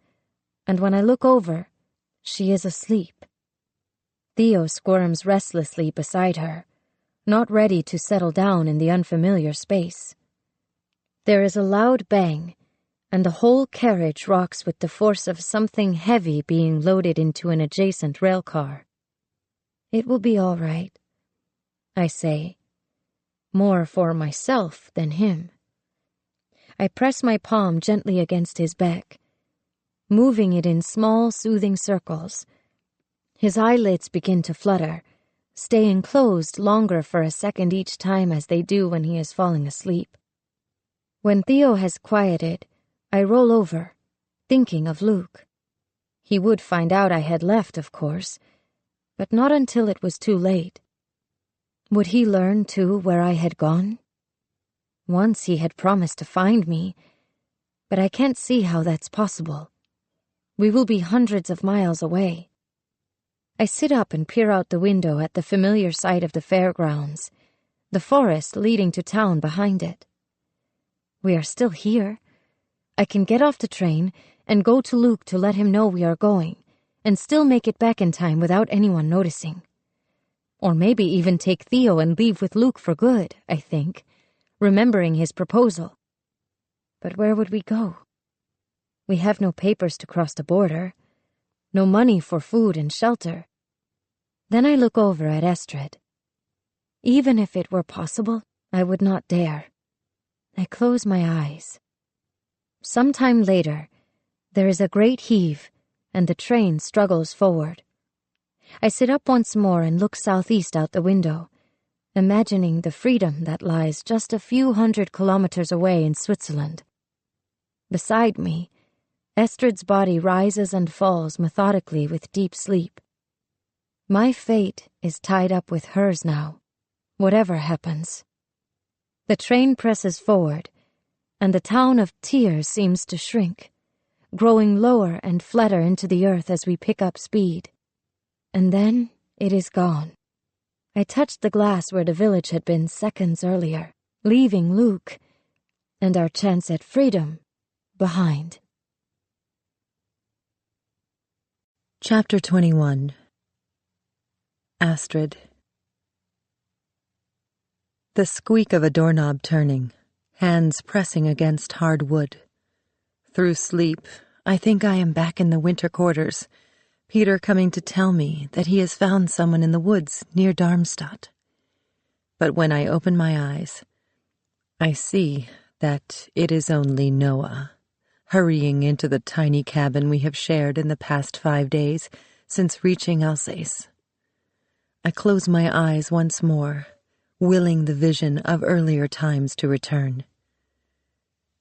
and when I look over, she is asleep. Theo squirms restlessly beside her, not ready to settle down in the unfamiliar space. There is a loud bang, and the whole carriage rocks with the force of something heavy being loaded into an adjacent railcar. "It will be all right," I say, more for myself than him. I press my palm gently against his back, moving it in small, soothing circles. His eyelids begin to flutter, staying closed longer for a second each time as they do when he is falling asleep. When Theo has quieted, I roll over, thinking of Luke. He would find out I had left, of course, but not until it was too late. Would he learn, too, where I had gone? Once he had promised to find me, but I can't see how that's possible. We will be hundreds of miles away. I sit up and peer out the window at the familiar sight of the fairgrounds, the forest leading to town behind it. We are still here. I can get off the train and go to Luke to let him know we are going, and still make it back in time without anyone noticing. Or maybe even take Theo and leave with Luke for good, I think, remembering his proposal. But where would we go? We have no papers to cross the border, no money for food and shelter. Then I look over at Astrid. Even if it were possible, I would not dare. I close my eyes. Some time later, there is a great heave, and the train struggles forward. I sit up once more and look southeast out the window, imagining the freedom that lies just a few 100 kilometers away in Switzerland. Beside me, Estrid's body rises and falls methodically with deep sleep. My fate is tied up with hers now, whatever happens. The train presses forward, and the town of Tears seems to shrink, growing lower and flatter into the earth as we pick up speed. And then it is gone. I touched the glass where the village had been seconds earlier, leaving Luke and our chance at freedom behind. Chapter 21. Astrid. The squeak of a doorknob turning, hands pressing against hard wood. Through sleep, I think I am back in the winter quarters, Peter coming to tell me that he has found someone in the woods near Darmstadt. But when I open my eyes, I see that it is only Noah, hurrying into the tiny cabin we have shared in the past 5 days since reaching Alsace. I close my eyes once more, willing the vision of earlier times to return.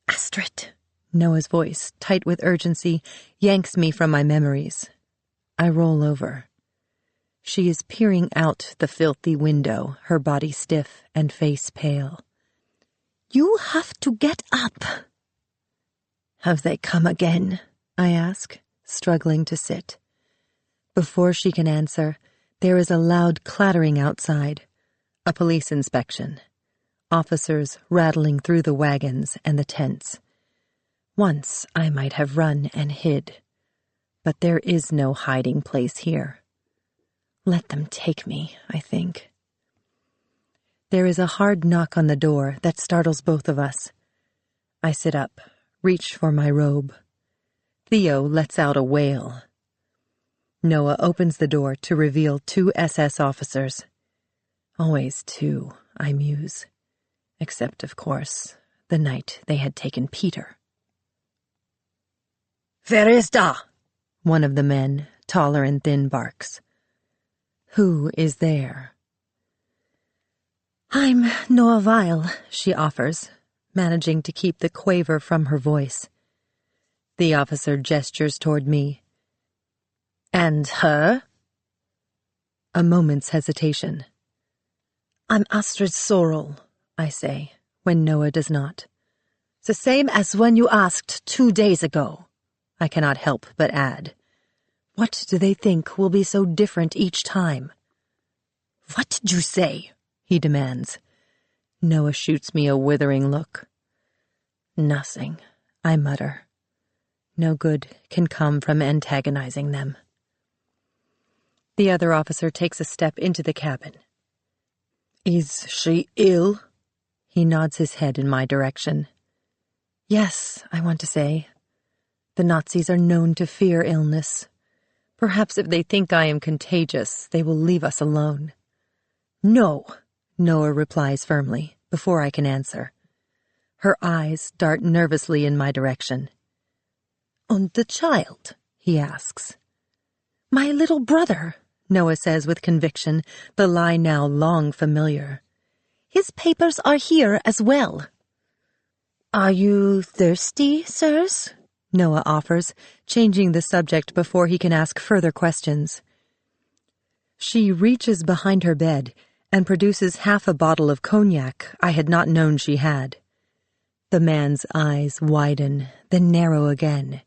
Astrid! Noah's voice, tight with urgency, yanks me from my memories. I roll over. She is peering out the filthy window, her body stiff and face pale. You have to get up. Have they come again? I ask, struggling to sit. Before she can answer, there is a loud clattering outside. A police inspection. Officers rattling through the wagons and the tents. Once I might have run and hid, but there is no hiding place here. Let them take me, I think. There is a hard knock on the door that startles both of us. I sit up, reach for my robe. Theo lets out a wail. Noah opens the door to reveal 2 SS officers. Always 2, I muse. Except, of course, the night they had taken Peter. Wer ist da? One of the men, taller and thin, barks. Who is there? I'm Noah Weil, she offers, managing to keep the quaver from her voice. The officer gestures toward me. And her? A moment's hesitation. I'm Astrid Sorrel, I say, when Noah does not. The same as when you asked 2 days ago, I cannot help but add. What do they think will be so different each time? What did you say? He demands. Noah shoots me a withering look. Nothing, I mutter. No good can come from antagonizing them. The other officer takes a step into the cabin. Is she ill? He nods his head in my direction. Yes, I want to say. The Nazis are known to fear illness. Perhaps if they think I am contagious, they will leave us alone. No, Noah replies firmly, before I can answer. Her eyes dart nervously in my direction. And the child? He asks. My little brother, Noah says with conviction, the lie now long familiar. His papers are here as well. Are you thirsty, sirs? Noah offers, changing the subject before he can ask further questions. She reaches behind her bed and produces half a bottle of cognac I had not known she had. The man's eyes widen, then narrow again.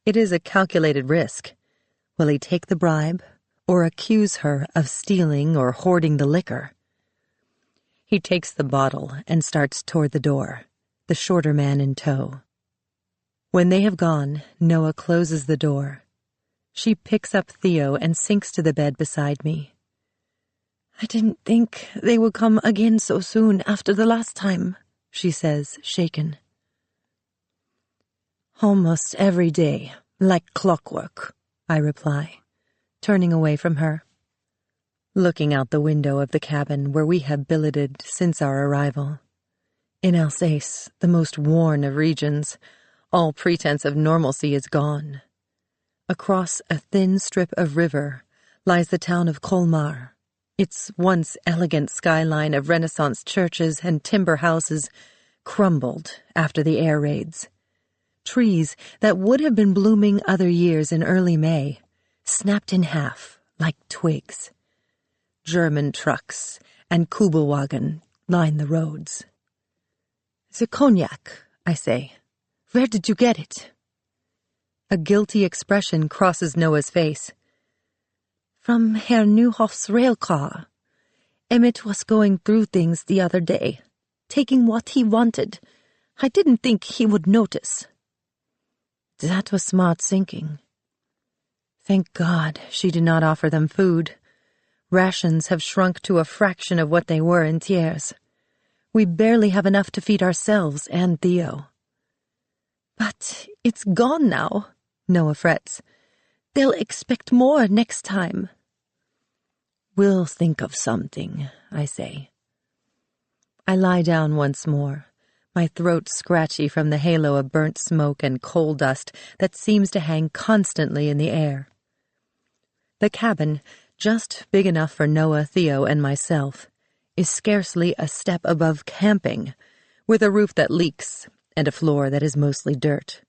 It is a calculated risk. Will he take the bribe, or accuse her of stealing or hoarding the liquor? He takes the bottle and starts toward the door, the shorter man in tow. When they have gone, Noah closes the door. She picks up Theo and sinks to the bed beside me. I didn't think they would come again so soon after the last time, she says, shaken. Almost every day, like clockwork, I reply, turning away from her. looking out the window of the cabin where we have billeted since our arrival. In Alsace, the most worn of regions, all pretense of normalcy is gone. Across a thin strip of river lies the town of Colmar, its once elegant skyline of Renaissance churches and timber houses crumbled after the air raids. Trees that would have been blooming other years in early May snapped in half like twigs. German trucks and Kubelwagen line the roads. "The cognac," I say. "Where did you get it?" A guilty expression crosses Noah's face. "From Herr Neuhoff's rail car. Emmett was going through things the other day, taking what he wanted. I didn't think he would notice." That was smart thinking. Thank God she did not offer them food. Rations have shrunk to a fraction of what they were in Thiers. We barely have enough to feed ourselves and Theo. "But it's gone now," Noah frets. "They'll expect more next time." "We'll think of something," I say. I lie down once more, my throat scratchy from the halo of burnt smoke and coal dust that seems to hang constantly in the air. The cabin, just big enough for Noah, Theo, and myself, is scarcely a step above camping, with a roof that leaks and a floor that is mostly dirt.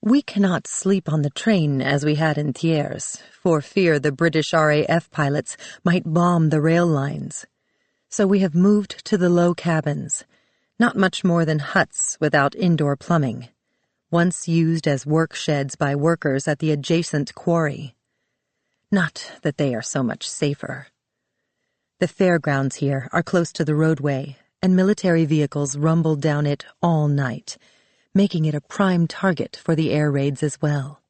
We cannot sleep on the train as we had in Thiers, for fear the British RAF pilots might bomb the rail lines. So we have moved to the low cabins, not much more than huts without indoor plumbing, once used as work sheds by workers at the adjacent quarry. Not that they are so much safer. The fairgrounds here are close to the roadway, and military vehicles rumble down it all night, making it a prime target for the air raids as well.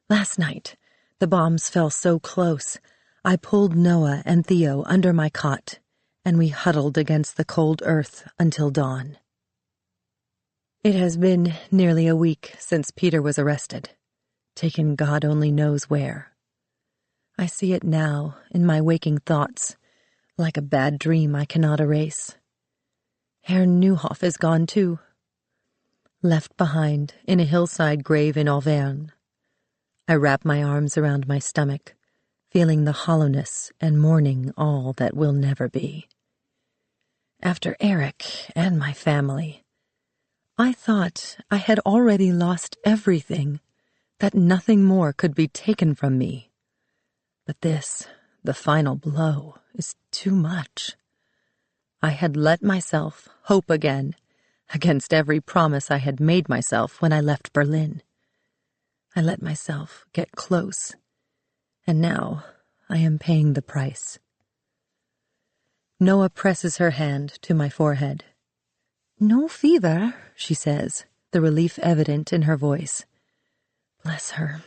Last night, the bombs fell so close, I pulled Noah and Theo under my cot, and we huddled against the cold earth until dawn. It has been nearly a week since Peter was arrested, taken God only knows where. I see it now in my waking thoughts, like a bad dream I cannot erase. Herr Neuhoff is gone too, left behind in a hillside grave in Auvergne. I wrap my arms around my stomach, feeling the hollowness and mourning all that will never be. After Eric and my family, I thought I had already lost everything, that nothing more could be taken from me. But this, the final blow, is too much. I had let myself hope again, against every promise I had made myself when I left Berlin. I let myself get close, and now I am paying the price. Noah presses her hand to my forehead. "No fever," she says, the relief evident in her voice. Bless her.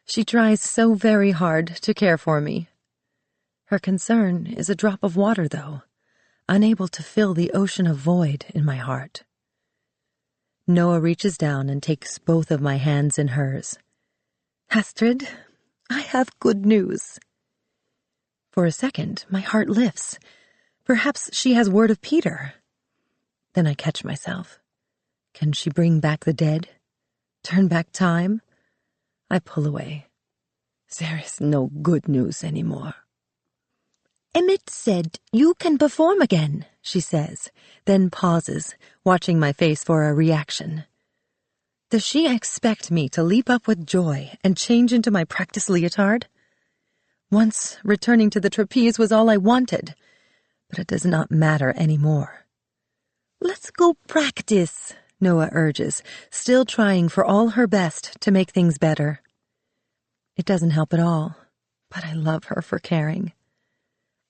She tries so very hard to care for me. Her concern is a drop of water, though, unable to fill the ocean of void in my heart. Noah reaches down and takes both of my hands in hers. "Astrid, I have good news." For a second, my heart lifts. Perhaps she has word of Peter. Then I catch myself. Can she bring back the dead? Turn back time? I pull away. There is no good news anymore. "Emmett said you can perform again," she says, then pauses, watching my face for a reaction. Does she expect me to leap up with joy and change into my practice leotard? Once, returning to the trapeze was all I wanted, but it does not matter anymore. "Let's go practice," Noah urges, still trying for all her best to make things better. It doesn't help at all, but I love her for caring.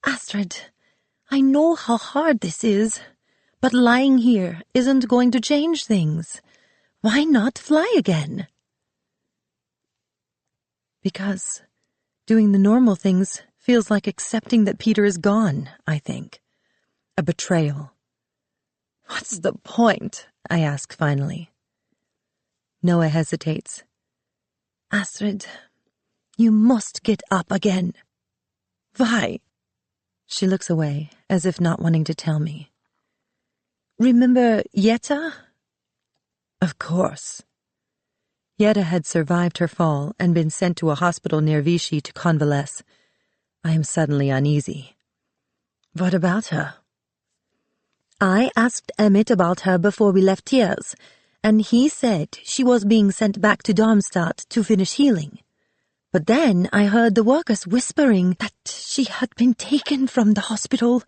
"Astrid, I know how hard this is, but lying here isn't going to change things. Why not fly again?" Because doing the normal things feels like accepting that Peter is gone, I think. A betrayal. "What's the point?" I ask finally. Noah hesitates. "Astrid, you must get up again." Why? She looks away, as if not wanting to tell me. Remember Yetta? Of course. Yetta had survived her fall and been sent to a hospital near Vichy to convalesce. I am suddenly uneasy. What about her? I asked Emmett about her before we left Thiers, and he said she was being sent back to Darmstadt to finish healing. But then I heard the workers whispering that she had been taken from the hospital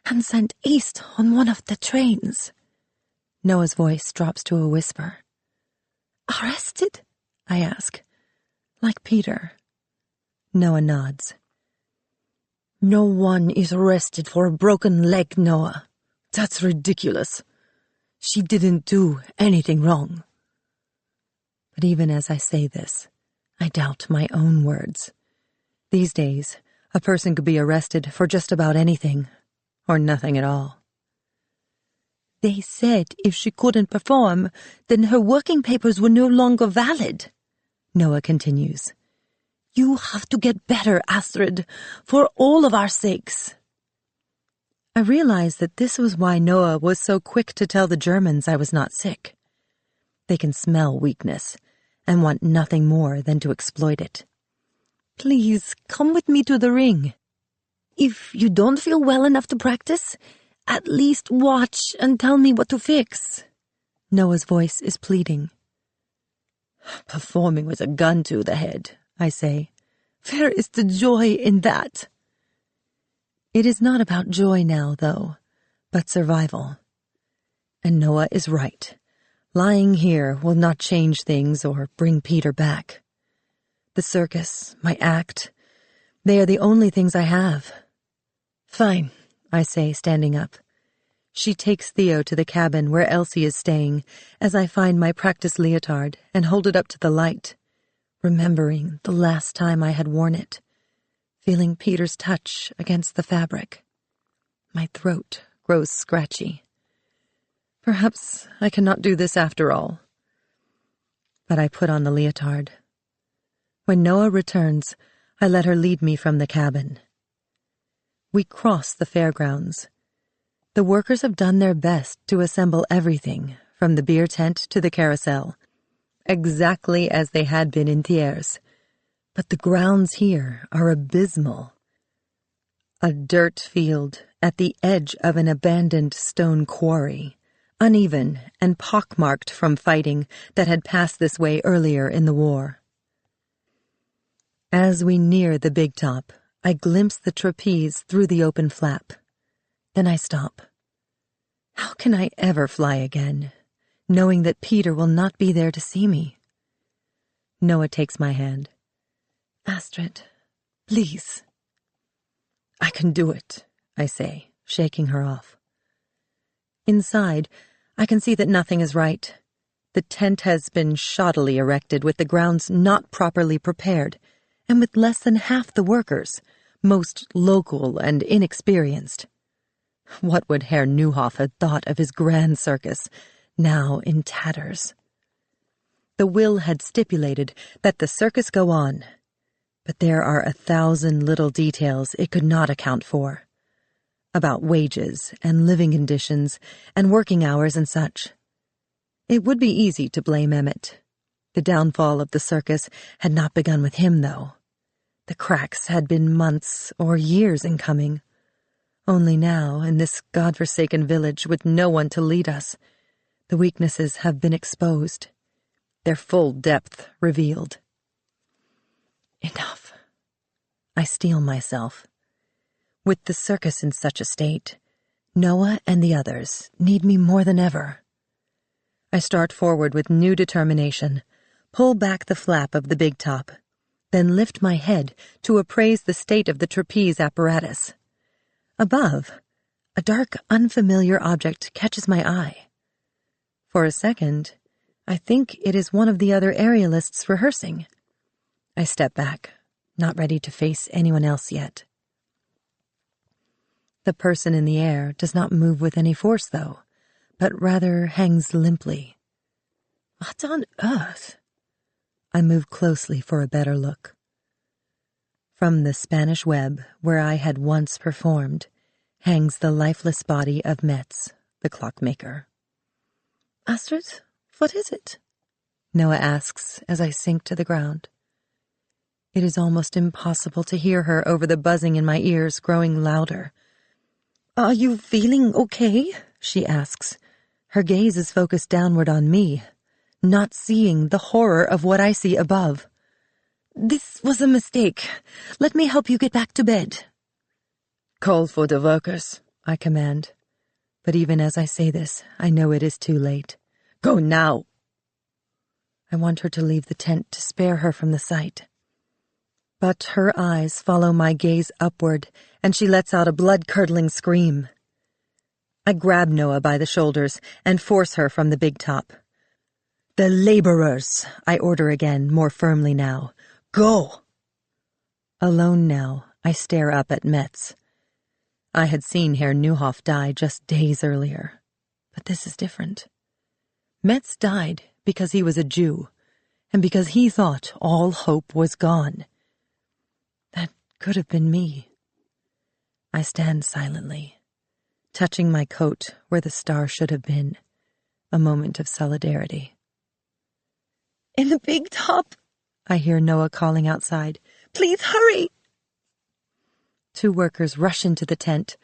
and sent east on one of the trains. Noah's voice drops to a whisper. Arrested? I ask. Like Peter. Noah nods. No one is arrested for a broken leg, Noah. That's ridiculous. She didn't do anything wrong. But even as I say this, I doubt my own words. These days, a person could be arrested for just about anything, or nothing at all. They said if she couldn't perform, then her working papers were no longer valid, Noah continues. You have to get better, Astrid, for all of our sakes. I realized that this was why Noah was so quick to tell the Germans I was not sick. They can smell weakness and want nothing more than to exploit it. Please, come with me to the ring. If you don't feel well enough to practice, at least watch and tell me what to fix. Noah's voice is pleading. Performing with a gun to the head, I say. Where is the joy in that? It is not about joy now, though, but survival. And Noah is right. Lying here will not change things or bring Peter back. The circus, my act, they are the only things I have. Fine, I say, standing up. She takes Theo to the cabin where Elsie is staying as I find my practice leotard and hold it up to the light, remembering the last time I had worn it, feeling Peter's touch against the fabric. My throat grows scratchy. Perhaps I cannot do this after all. But I put on the leotard. When Noah returns, I let her lead me from the cabin. We cross the fairgrounds. The workers have done their best to assemble everything, from the beer tent to the carousel, exactly as they had been in Thiers. But the grounds here are abysmal. A dirt field at the edge of an abandoned stone quarry, uneven and pockmarked from fighting that had passed this way earlier in the war. As we near the big top, I glimpse the trapeze through the open flap. Then I stop. How can I ever fly again, knowing that Peter will not be there to see me? Noah takes my hand. Astrid, please. I can do it, I say, shaking her off. Inside, I can see that nothing is right. The tent has been shoddily erected with the grounds not properly prepared, and with less than half the workers, most local and inexperienced. What would Herr Neuhoff have thought of his grand circus, now in tatters? The will had stipulated that the circus go on, but there are 1,000 little details it could not account for. About wages and living conditions and working hours and such. It would be easy to blame Emmett. The downfall of the circus had not begun with him, though. The cracks had been months or years in coming. Only now, in this godforsaken village with no one to lead us, the weaknesses have been exposed, their full depth revealed. Enough. I steel myself. With the circus in such a state, Noah and the others need me more than ever. I start forward with new determination, pull back the flap of the big top, then lift my head to appraise the state of the trapeze apparatus. Above, a dark, unfamiliar object catches my eye. For a second, I think it is one of the other aerialists rehearsing. I step back, not ready to face anyone else yet. The person in the air does not move with any force, though, but rather hangs limply. What on earth? I move closely for a better look. From the Spanish web, where I had once performed, hangs the lifeless body of Metz, the clockmaker. "Astrid, what is it?" Noah asks as I sink to the ground. It is almost impossible to hear her over the buzzing in my ears growing louder. "Are you feeling okay?" she asks. Her gaze is focused downward on me, not seeing the horror of what I see above. "This was a mistake. Let me help you get back to bed." "Call for the workers," I command. But even as I say this, I know it is too late. "Go now." I want her to leave the tent to spare her from the sight. But her eyes follow my gaze upward, and she lets out a blood-curdling scream. I grab Noah by the shoulders and force her from the big top. "The laborers," I order again, more firmly now. "Go!" Alone now, I stare up at Metz. I had seen Herr Neuhoff die just days earlier, but this is different. Metz died because he was a Jew, and because he thought all hope was gone. That could have been me. I stand silently, touching my coat where the star should have been, a moment of solidarity. "In the big top," I hear Noah calling outside. "Please hurry!" 2 workers rush into the tent.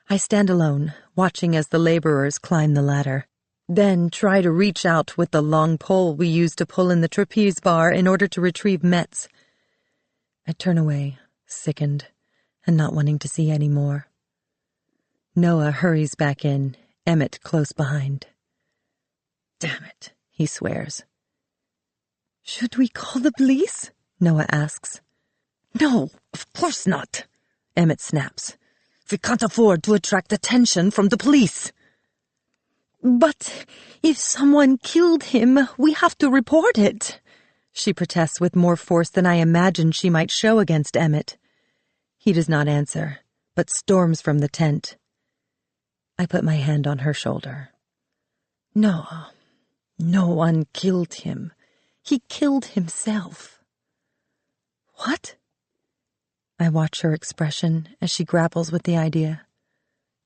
I stand alone, watching as the laborers climb the ladder, then try to reach out with the long pole we used to pull in the trapeze bar in order to retrieve Metz. I turn away, sickened, and not wanting to see any more. Noah hurries back in, Emmett close behind. "Damn it," he swears. "Should we call the police?" Noah asks. "No, of course not," Emmett snaps. "We can't afford to attract attention from the police." "But if someone killed him, we have to report it," she protests with more force than I imagined she might show against Emmett. He does not answer, but storms from the tent. I put my hand on her shoulder. "No, no one killed him. He killed himself." "What?" I watch her expression as she grapples with the idea.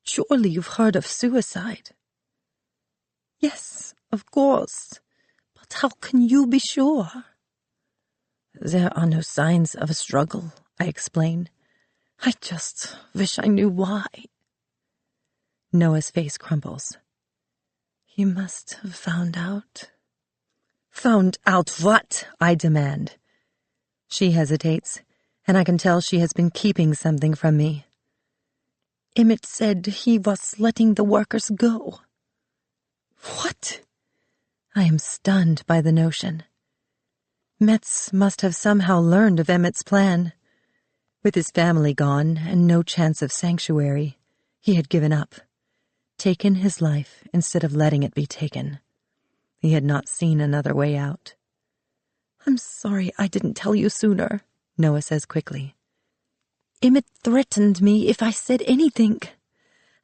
"Surely you've heard of suicide." "Yes, of course. But how can you be sure?" "There are no signs of a struggle," I explain. "I just wish I knew why." Noah's face crumples. "He must have found out." "Found out what?" I demand. She hesitates, and I can tell she has been keeping something from me. "Emmett said he was letting the workers go." "What?" I am stunned by the notion. Metz must have somehow learned of Emmett's plan. With his family gone and no chance of sanctuary, he had given up, taken his life instead of letting it be taken. He had not seen another way out. "I'm sorry I didn't tell you sooner," Noah says quickly. "Emmett threatened me if I said anything,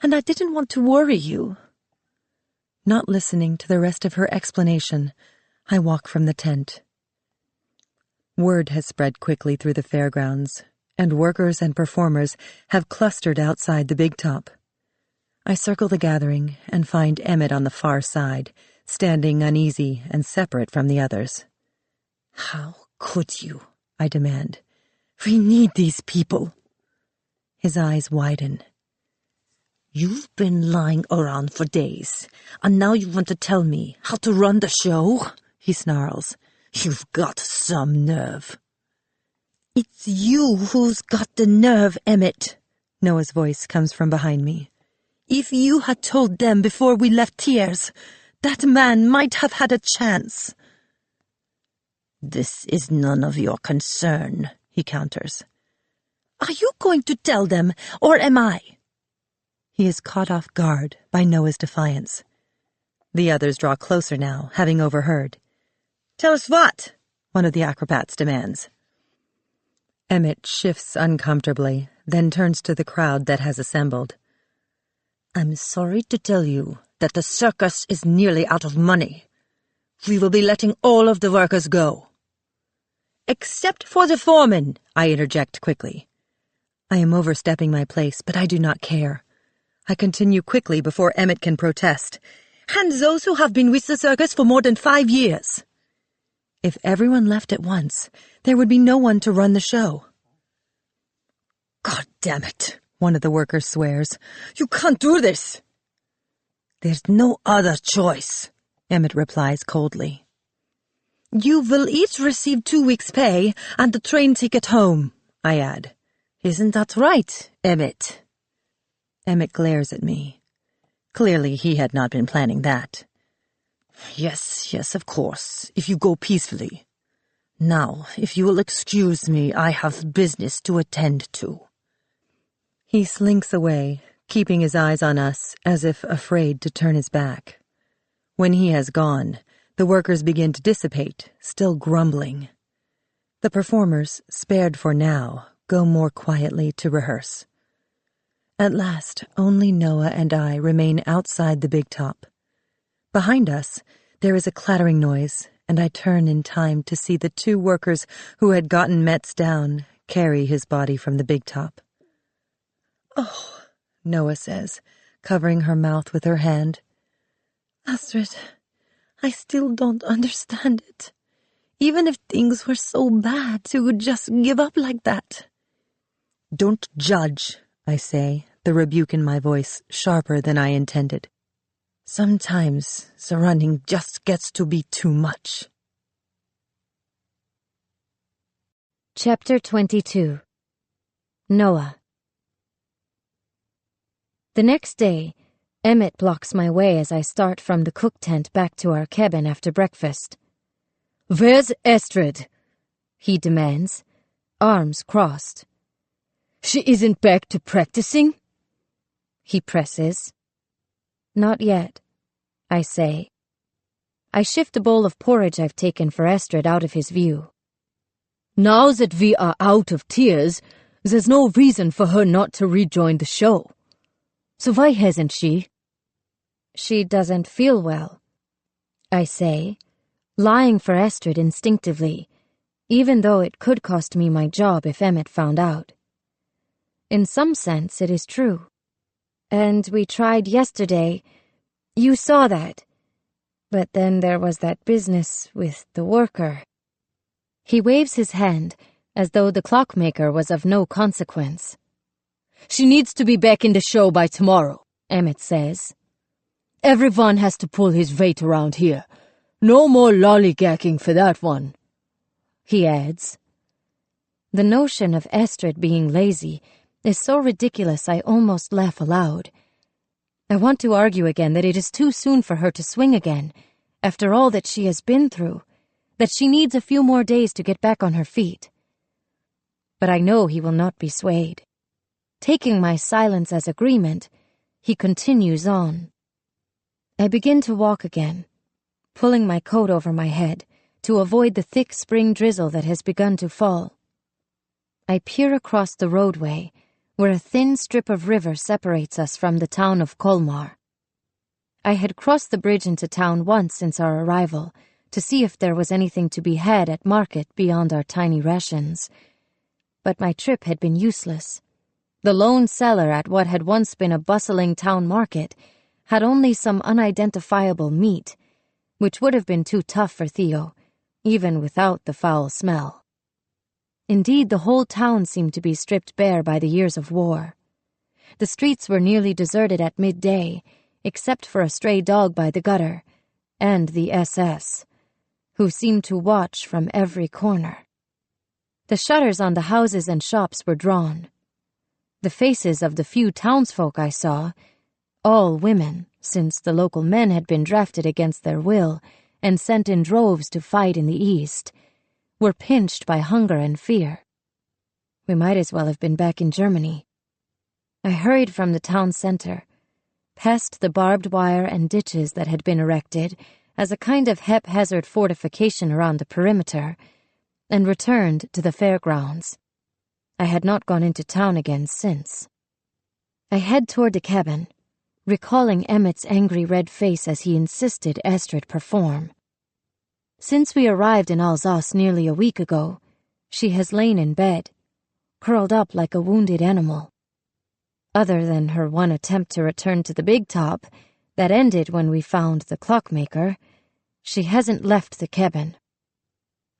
and I didn't want to worry you." Not listening to the rest of her explanation, I walk from the tent. Word has spread quickly through the fairgrounds, and workers and performers have clustered outside the big top. I circle the gathering and find Emmett on the far side, standing uneasy and separate from the others. "How could you?" I demand. "We need these people." His eyes widen. "You've been lying around for days, and now you want to tell me how to run the show?" he snarls. "You've got some nerve." "It's you who's got the nerve, Emmett," Noah's voice comes from behind me. "If you had told them before we left Thiers, that man might have had a chance." "This is none of your concern," he counters. "Are you going to tell them, or am I?" He is caught off guard by Noah's defiance. The others draw closer now, having overheard. "Tell us what?" one of the acrobats demands. Emmett shifts uncomfortably, then turns to the crowd that has assembled. "I'm sorry to tell you that the circus is nearly out of money. We will be letting all of the workers go." Except for the foreman, I interject quickly. I am overstepping my place, but I do not care. I continue quickly before Emmett can protest. And those who have been with the circus for more than 5 years. If everyone left at once, there would be no one to run the show. God damn it, one of the workers swears. You can't do this. There's no other choice, Emmett replies coldly. You will each receive 2 weeks' pay and the train ticket home, I add. Isn't that right, Emmett? Emmett glares at me. Clearly he had not been planning that. Yes, of course, if you go peacefully. Now, if you will excuse me, I have business to attend to. He slinks away, keeping his eyes on us as if afraid to turn his back. When he has gone, the workers begin to dissipate, still grumbling. The performers, spared for now, go more quietly to rehearse. At last, only Noah and I remain outside the big top. Behind us, there is a clattering noise, and I turn in time to see the 2 workers who had gotten Metz down carry his body from the big top. Oh, Noah says, covering her mouth with her hand. Astrid, I still don't understand it. Even if things were so bad, you would just give up like that. Don't judge, I say, the rebuke in my voice sharper than I intended. Sometimes the running just gets to be too much. Chapter 22. Noah. The next day, Emmett blocks my way as I start from the cook tent back to our cabin after breakfast. Where's Astrid? He demands, arms crossed. She isn't back to practicing? He presses. Not yet, I say. I shift a bowl of porridge I've taken for Astrid out of his view. Now that we are out of tears, there's no reason for her not to rejoin the show. So why hasn't she? She doesn't feel well, I say, lying for Astrid instinctively, even though it could cost me my job if Emmett found out. In some sense, it is true. And we tried yesterday. You saw that. But then there was that business with the worker. He waves his hand, as though the clockmaker was of no consequence. She needs to be back in the show by tomorrow, Emmett says. Everyone has to pull his weight around here. No more lollygagging for that one. He adds. The notion of Astrid being lazy is so ridiculous I almost laugh aloud. I want to argue again that it is too soon for her to swing again, after all that she has been through, that she needs a few more days to get back on her feet. But I know he will not be swayed. Taking my silence as agreement, he continues on. I begin to walk again, pulling my coat over my head to avoid the thick spring drizzle that has begun to fall. I peer across the roadway, where a thin strip of river separates us from the town of Colmar. I had crossed the bridge into town once since our arrival, to see if there was anything to be had at market beyond our tiny rations. But my trip had been useless. The lone seller at what had once been a bustling town market had only some unidentifiable meat, which would have been too tough for Theo, even without the foul smell. Indeed, the whole town seemed to be stripped bare by the years of war. The streets were nearly deserted at midday, except for a stray dog by the gutter, and the SS, who seemed to watch from every corner. The shutters on the houses and shops were drawn. The faces of the few townsfolk I saw, all women, since the local men had been drafted against their will and sent in droves to fight in the east, were pinched by hunger and fear. We might as well have been back in Germany. I hurried from the town center, past the barbed wire and ditches that had been erected as a kind of haphazard fortification around the perimeter, and returned to the fairgrounds. I had not gone into town again since. I head toward the cabin, recalling Emmett's angry red face as he insisted Astrid perform. Since we arrived in Alsace nearly a week ago, She has lain in bed, curled up like a wounded animal. Other than her one attempt to return to the big top, that ended when we found the clockmaker, she hasn't left the cabin.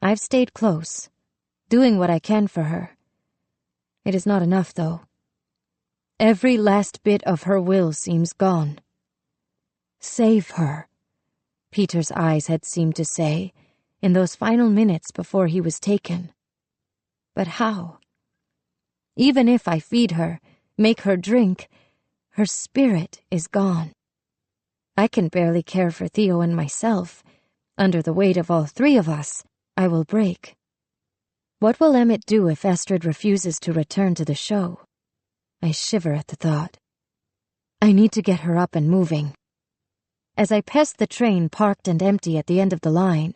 I've stayed close, doing what I can for her. It is not enough, though. Every last bit of her will seems gone. Save her, Peter's eyes had seemed to say in those final minutes before he was taken. But how? Even if I feed her, make her drink, her spirit is gone. I can barely care for Theo and myself. Under the weight of all three of us, I will break. What will Emmett do if Astrid refuses to return to the show? I shiver at the thought. I need to get her up and moving. As I pass the train parked and empty at the end of the line,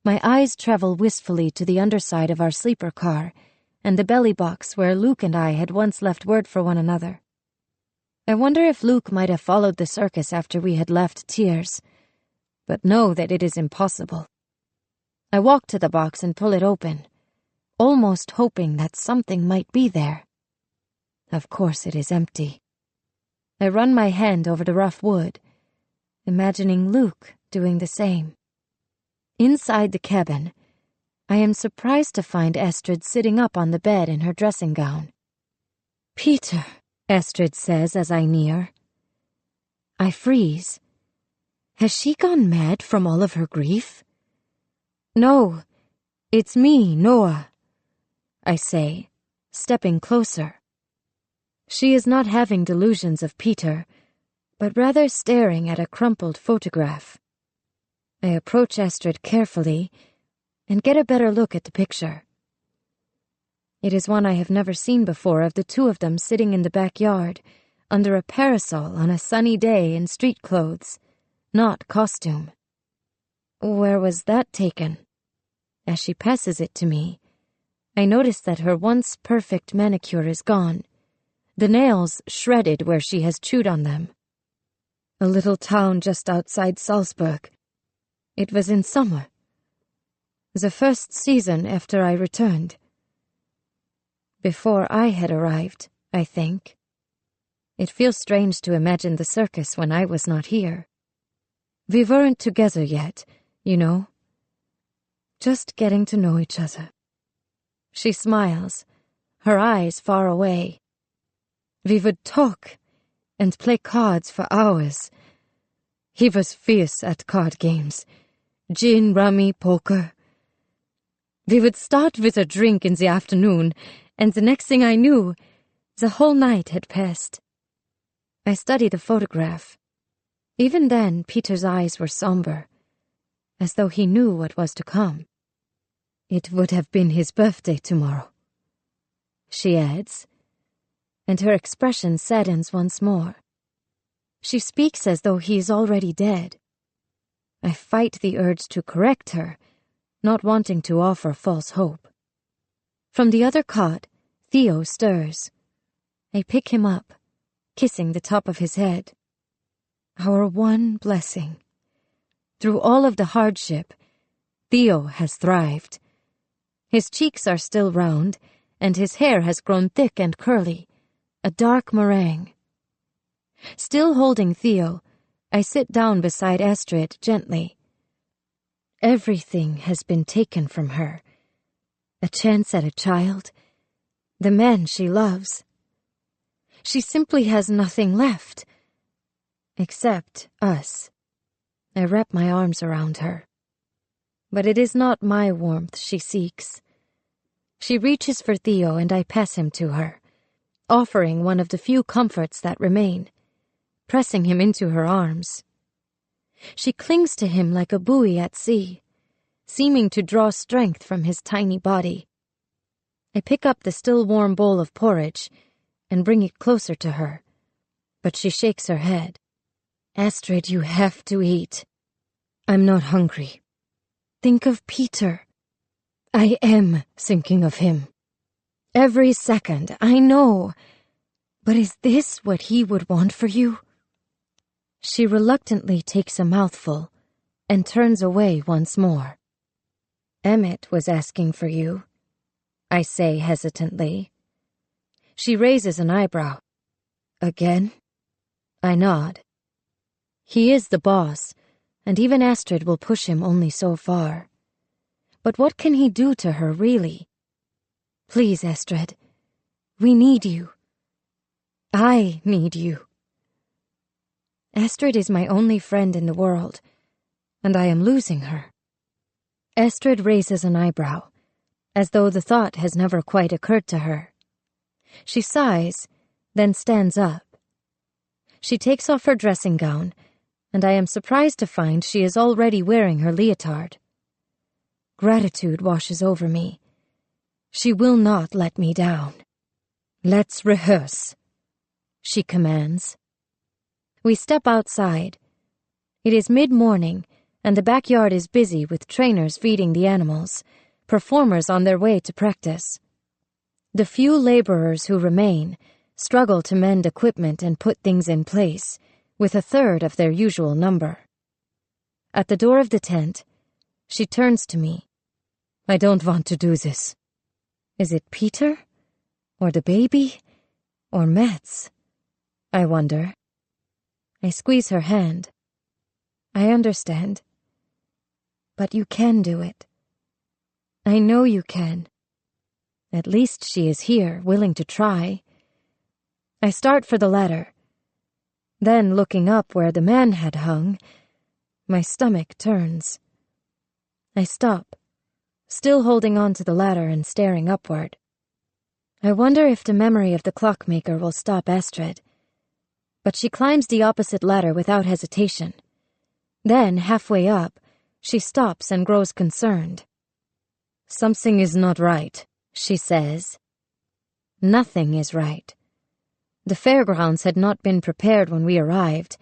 my eyes travel wistfully to the underside of our sleeper car and the belly box where Luke and I had once left word for one another. I wonder if Luke might have followed the circus after we had left Tears, but know that it is impossible. I walk to the box and pull it open, almost hoping that something might be there. Of course it is empty. I run my hand over the rough wood, imagining Luke doing the same. Inside the cabin, I am surprised to find Astrid sitting up on the bed in her dressing gown. "Peter," Astrid says as I near. I freeze. Has she gone mad from all of her grief? "No, it's me, Noah," I say, stepping closer. She is not having delusions of Peter, but rather staring at a crumpled photograph. I approach Astrid carefully and get a better look at the picture. It is one I have never seen before of the two of them sitting in the backyard, under a parasol on a sunny day in street clothes, not costume. Where was that taken? As she passes it to me, I notice that her once perfect manicure is gone, the nails shredded where she has chewed on them. A little town just outside Salzburg. It was in summer. The first season after I returned. Before I had arrived, I think. It feels strange to imagine the circus when I was not here. We weren't together yet, you know. Just getting to know each other. She smiles, her eyes far away. We would talk and play cards for hours. He was fierce at card games. Gin, rummy, poker. We would start with a drink in the afternoon, and the next thing I knew, the whole night had passed. I studied the photograph. Even then, Peter's eyes were somber, as though he knew what was to come. It would have been his birthday tomorrow, she adds, and her expression saddens once more. She speaks as though he is already dead. I fight the urge to correct her, not wanting to offer false hope. From the other cot, Theo stirs. I pick him up, kissing the top of his head. Our one blessing. Through all of the hardship, Theo has thrived. His cheeks are still round, and his hair has grown thick and curly, a dark meringue. Still holding Theo, I sit down beside Astrid gently. Everything has been taken from her. A chance at a child, the man she loves. She simply has nothing left. Except us. I wrap my arms around her. But it is not my warmth she seeks. She reaches for Theo and I pass him to her, offering one of the few comforts that remain, pressing him into her arms. She clings to him like a buoy at sea, seeming to draw strength from his tiny body. I pick up the still warm bowl of porridge and bring it closer to her, but she shakes her head. Astrid, you have to eat. I'm not hungry. Think of Peter. I am thinking of him. Every second, I know. But is this what he would want for you? She reluctantly takes a mouthful and turns away once more. Emmett was asking for you. I say hesitantly. She raises an eyebrow. Again? I nod. He is the boss, and even Astrid will push him only so far. But what can he do to her, really? Please, Astrid. We need you. I need you. Astrid is my only friend in the world, and I am losing her. Astrid raises an eyebrow, as though the thought has never quite occurred to her. She sighs, then stands up. She takes off her dressing gown, and I am surprised to find she is already wearing her leotard. Gratitude washes over me. She will not let me down. Let's rehearse, she commands. We step outside. It is mid-morning, and the backyard is busy with trainers feeding the animals, performers on their way to practice. The few laborers who remain struggle to mend equipment and put things in place, with a third of their usual number. At the door of the tent, she turns to me. I don't want to do this. Is it Peter? Or the baby? Or Mets? I wonder. I squeeze her hand. I understand. But you can do it. I know you can. At least she is here, willing to try. I start for the ladder. Then, looking up where the man had hung, my stomach turns. I stop, still holding on to the ladder and staring upward. I wonder if the memory of the clockmaker will stop Astrid. But she climbs the opposite ladder without hesitation. Then, halfway up, she stops and grows concerned. Something is not right, she says. Nothing is right. The fairgrounds had not been prepared when we arrived,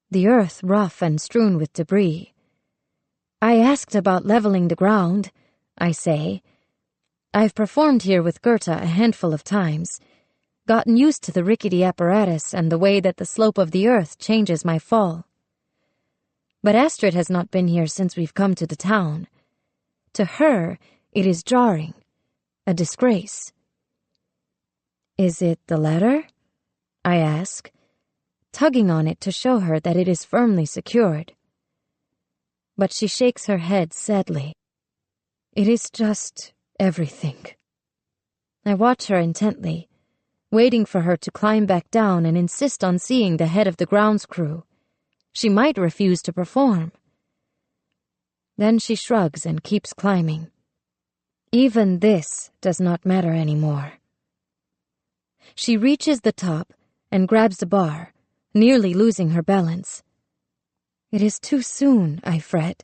the earth rough and strewn with debris. I asked about leveling the ground, I say. I've performed here with Goethe a handful of times, gotten used to the rickety apparatus and the way that the slope of the earth changes my fall. But Astrid has not been here since we've come to the town. To her, it is jarring, a disgrace. Is it the ladder? I ask, tugging on it to show her that it is firmly secured. But she shakes her head sadly. It is just everything. I watch her intently, waiting for her to climb back down and insist on seeing the head of the grounds crew. She might refuse to perform. Then she shrugs and keeps climbing. Even this does not matter anymore. She reaches the top and grabs the bar, nearly losing her balance. It is too soon, I fret.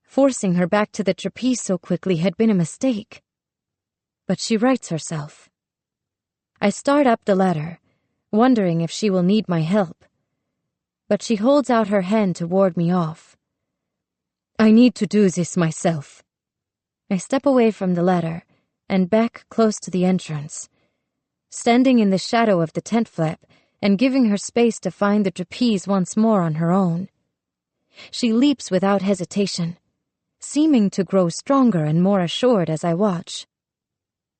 Forcing her back to the trapeze so quickly had been a mistake. But she rights herself. I start up the ladder, wondering if she will need my help. But she holds out her hand to ward me off. I need to do this myself. I step away from the ladder and back close to the entrance, standing in the shadow of the tent flap and giving her space to find the trapeze once more on her own. She leaps without hesitation, seeming to grow stronger and more assured as I watch.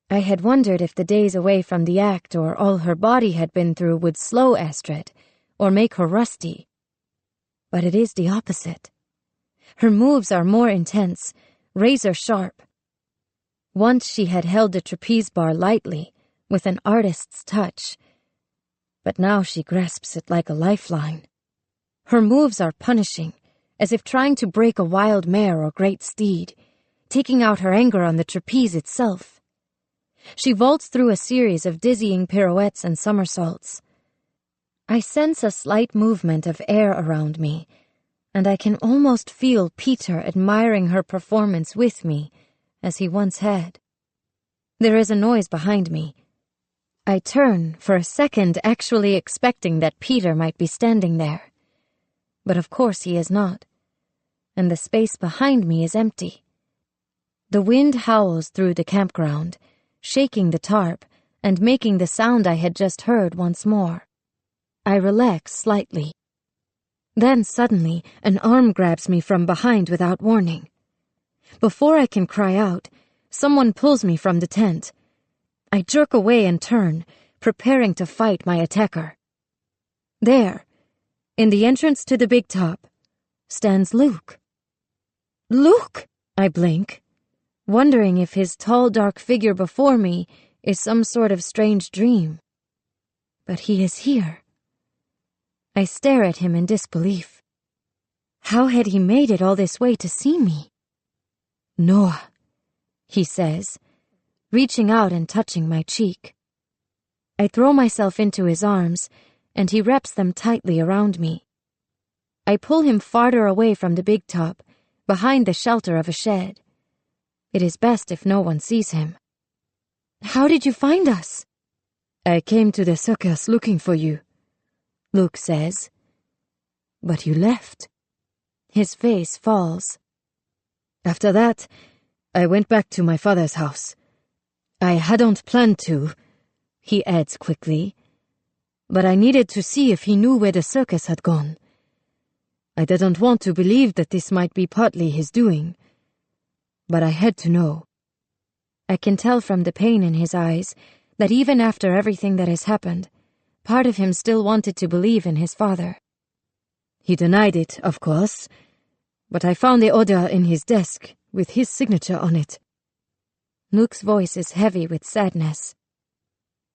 I had wondered if the days away from the act or all her body had been through would slow Astrid or make her rusty. But it is the opposite. Her moves are more intense, razor sharp. Once she had held the trapeze bar lightly, with an artist's touch, but now she grasps it like a lifeline. Her moves are punishing, as if trying to break a wild mare or great steed, taking out her anger on the trapeze itself. She vaults through a series of dizzying pirouettes and somersaults. I sense a slight movement of air around me, and I can almost feel Peter admiring her performance with me, as he once had. There is a noise behind me. I turn, for a second actually expecting that Peter might be standing there. But of course he is not, and the space behind me is empty. The wind howls through the campground, shaking the tarp and making the sound I had just heard once more. I relax slightly. Then suddenly an arm grabs me from behind without warning. Before I can cry out, someone pulls me from the tent, I jerk away and turn, preparing to fight my attacker. There, in the entrance to the big top, stands Luke. Luke! I blink, wondering if his tall, dark figure before me is some sort of strange dream. But he is here. I stare at him in disbelief. How had he made it all this way to see me? Noah, he says, reaching out and touching my cheek. I throw myself into his arms, and he wraps them tightly around me. I pull him farther away from the big top, behind the shelter of a shed. It is best if no one sees him. How did you find us? I came to the circus looking for you, Luke says. But you left. His face falls. After that, I went back to my father's house. I hadn't planned to, he adds quickly, but I needed to see if he knew where the circus had gone. I didn't want to believe that this might be partly his doing, but I had to know. I can tell from the pain in his eyes that even after everything that has happened, part of him still wanted to believe in his father. He denied it, of course, but I found the order in his desk with his signature on it. Luke's voice is heavy with sadness.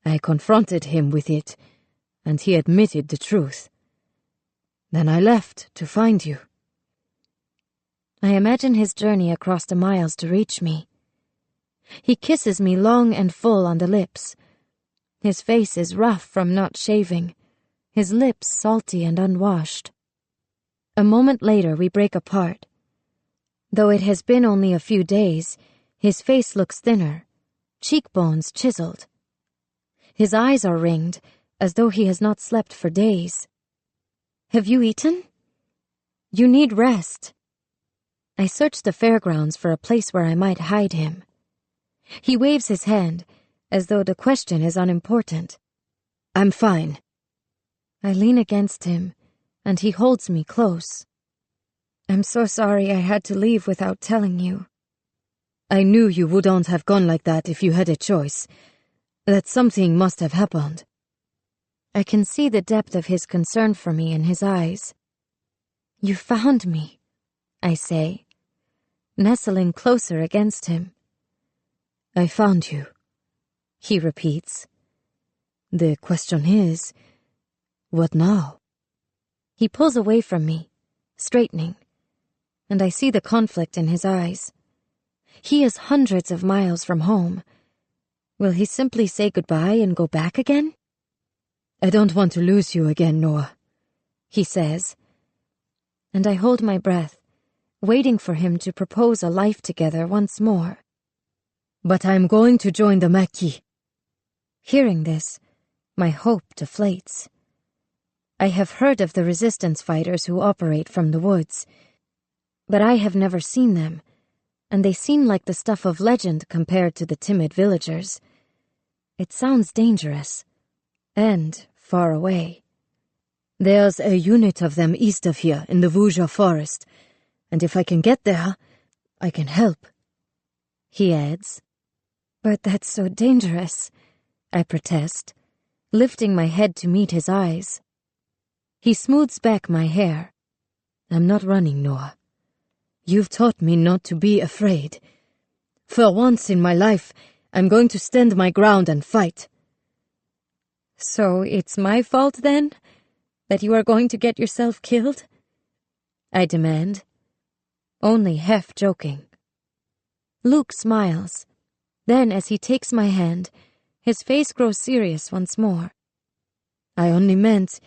I confronted him with it, and he admitted the truth. Then I left to find you. I imagine his journey across the miles to reach me. He kisses me long and full on the lips. His face is rough from not shaving, his lips salty and unwashed. A moment later we break apart. Though it has been only a few days, his face looks thinner, cheekbones chiseled. His eyes are ringed, as though he has not slept for days. Have you eaten? You need rest. I search the fairgrounds for a place where I might hide him. He waves his hand, as though the question is unimportant. I'm fine. I lean against him, and he holds me close. I'm so sorry I had to leave without telling you. I knew you wouldn't have gone like that if you had a choice. That something must have happened. I can see the depth of his concern for me in his eyes. You found me, I say, nestling closer against him. I found you, he repeats. The question is, what now? He pulls away from me, straightening, and I see the conflict in his eyes. He is hundreds of miles from home. Will he simply say goodbye and go back again? I don't want to lose you again, Noah, he says. And I hold my breath, waiting for him to propose a life together once more. But I'm going to join the Maquis. Hearing this, my hope deflates. I have heard of the resistance fighters who operate from the woods, but I have never seen them, and they seem like the stuff of legend compared to the timid villagers. It sounds dangerous, and far away. There's a unit of them east of here in the Vouja forest, and if I can get there, I can help, he adds. But that's so dangerous, I protest, lifting my head to meet his eyes. He smooths back my hair. I'm not running, Noah. You've taught me not to be afraid. For once in my life, I'm going to stand my ground and fight. So it's my fault, then, that you are going to get yourself killed? I demand, only half joking. Luke smiles. Then, as he takes my hand, his face grows serious once more. I only meant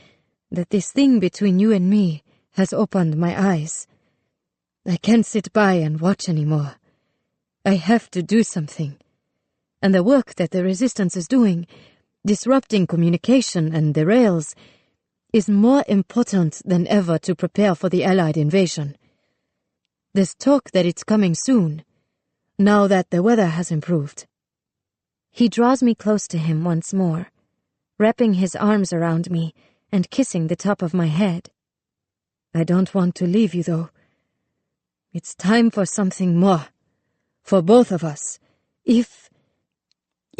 that this thing between you and me has opened my eyes. I can't sit by and watch anymore. I have to do something. And the work that the Resistance is doing, disrupting communication and the rails, is more important than ever to prepare for the Allied invasion. There's talk that it's coming soon, now that the weather has improved. He draws me close to him once more, wrapping his arms around me and kissing the top of my head. I don't want to leave you, though. It's time for something more. For both of us. If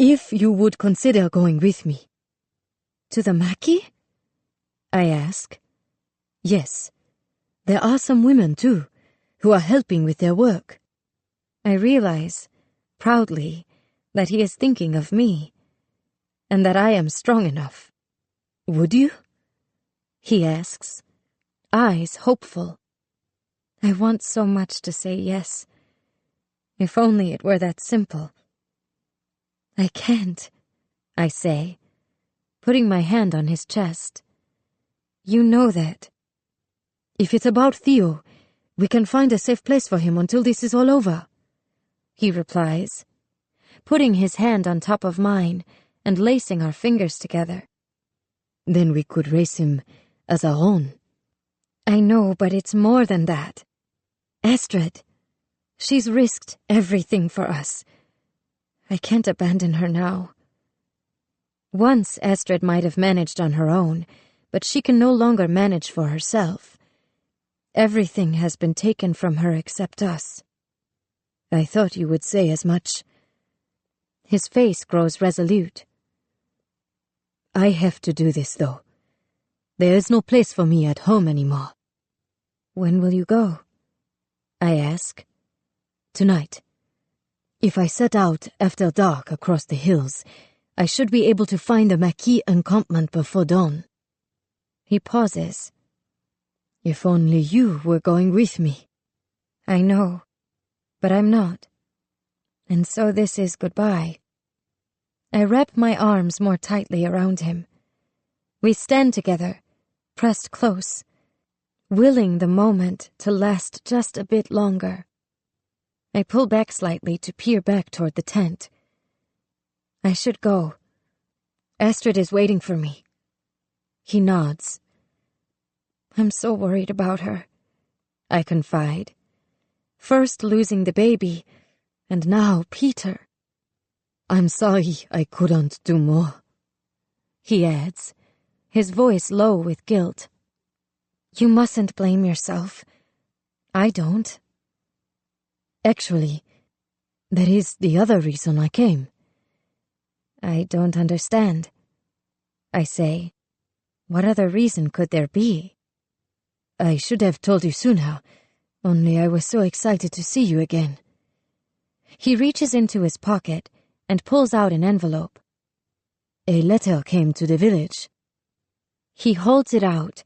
If you would consider going with me. To the Maki? I ask. Yes. There are some women, too, who are helping with their work. I realize, proudly, that he is thinking of me, and that I am strong enough. Would you? He asks, eyes hopeful. I want so much to say yes. If only it were that simple. I can't, I say, putting my hand on his chest. You know that. If it's about Theo, we can find a safe place for him until this is all over, he replies, putting his hand on top of mine and lacing our fingers together. Then we could raise him as our own. I know, but it's more than that. Astrid, she's risked everything for us. I can't abandon her now. Once Astrid might have managed on her own, but she can no longer manage for herself. Everything has been taken from her except us. I thought you would say as much. His face grows resolute. I have to do this, though. There is no place for me at home anymore. When will you go? I ask. Tonight. If I set out after dark across the hills, I should be able to find the Maquis encampment before dawn. He pauses. If only you were going with me. I know, but I'm not. And so this is goodbye. I wrap my arms more tightly around him. We stand together, pressed close, willing the moment to last just a bit longer. I pull back slightly to peer back toward the tent. I should go. Astrid is waiting for me. He nods. I'm so worried about her, I confide. First losing the baby, and now Peter. I'm sorry I couldn't do more, he adds, his voice low with guilt. You mustn't blame yourself. I don't. Actually, that is the other reason I came. I don't understand, I say. What other reason could there be? I should have told you sooner, only I was so excited to see you again. He reaches into his pocket and pulls out an envelope. A letter came to the village. He holds it out,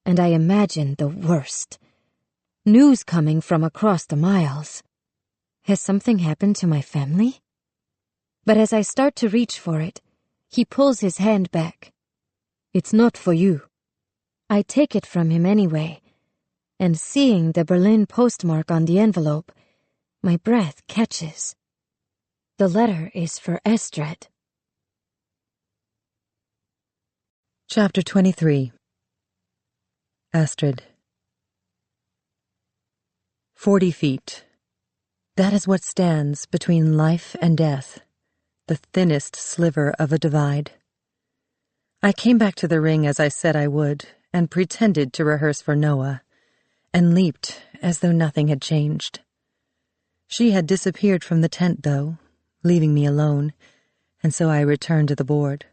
and I imagine the worst. News coming from across the miles. Has something happened to my family? But as I start to reach for it, he pulls his hand back. It's not for you. I take it from him anyway, and seeing the Berlin postmark on the envelope, my breath catches. The letter is for Astrid. Chapter 23. Astrid. 40 feet. That is what stands between life and death, the thinnest sliver of a divide. I came back to the ring as I said I would, and pretended to rehearse for Noah, and leaped as though nothing had changed. She had disappeared from the tent, though, leaving me alone, and so I returned to the board.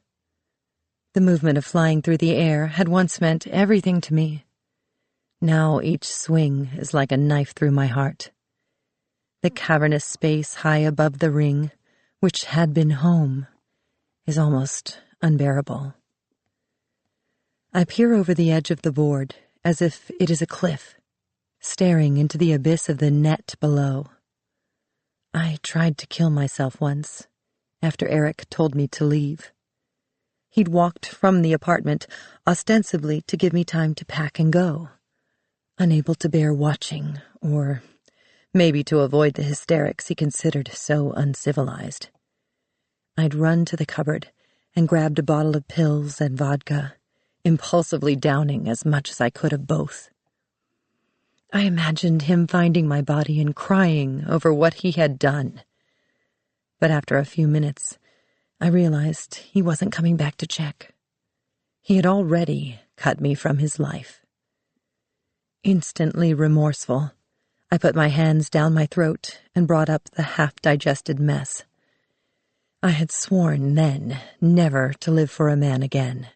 The movement of flying through the air had once meant everything to me. Now each swing is like a knife through my heart. The cavernous space high above the ring, which had been home, is almost unbearable. I peer over the edge of the board as if it is a cliff, staring into the abyss of the net below. I tried to kill myself once, after Eric told me to leave. He'd walked from the apartment, ostensibly to give me time to pack and go, unable to bear watching, or maybe to avoid the hysterics he considered so uncivilized. I'd run to the cupboard and grabbed a bottle of pills and vodka, impulsively downing as much as I could of both. I imagined him finding my body and crying over what he had done. But after a few minutes, I realized he wasn't coming back to check. He had already cut me from his life. Instantly remorseful, I put my hands down my throat and brought up the half-digested mess. I had sworn then never to live for a man again.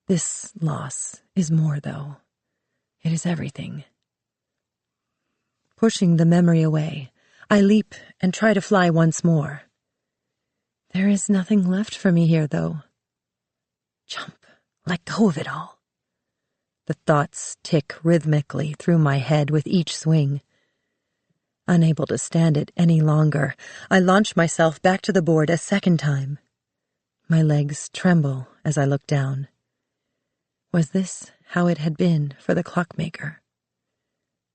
This loss is more, though. It is everything. Pushing the memory away, I leap and try to fly once more. There is nothing left for me here, though. Jump, let go of it all. The thoughts tick rhythmically through my head with each swing. Unable to stand it any longer, I launch myself back to the board a second time. My legs tremble as I look down. Was this how it had been for the clockmaker?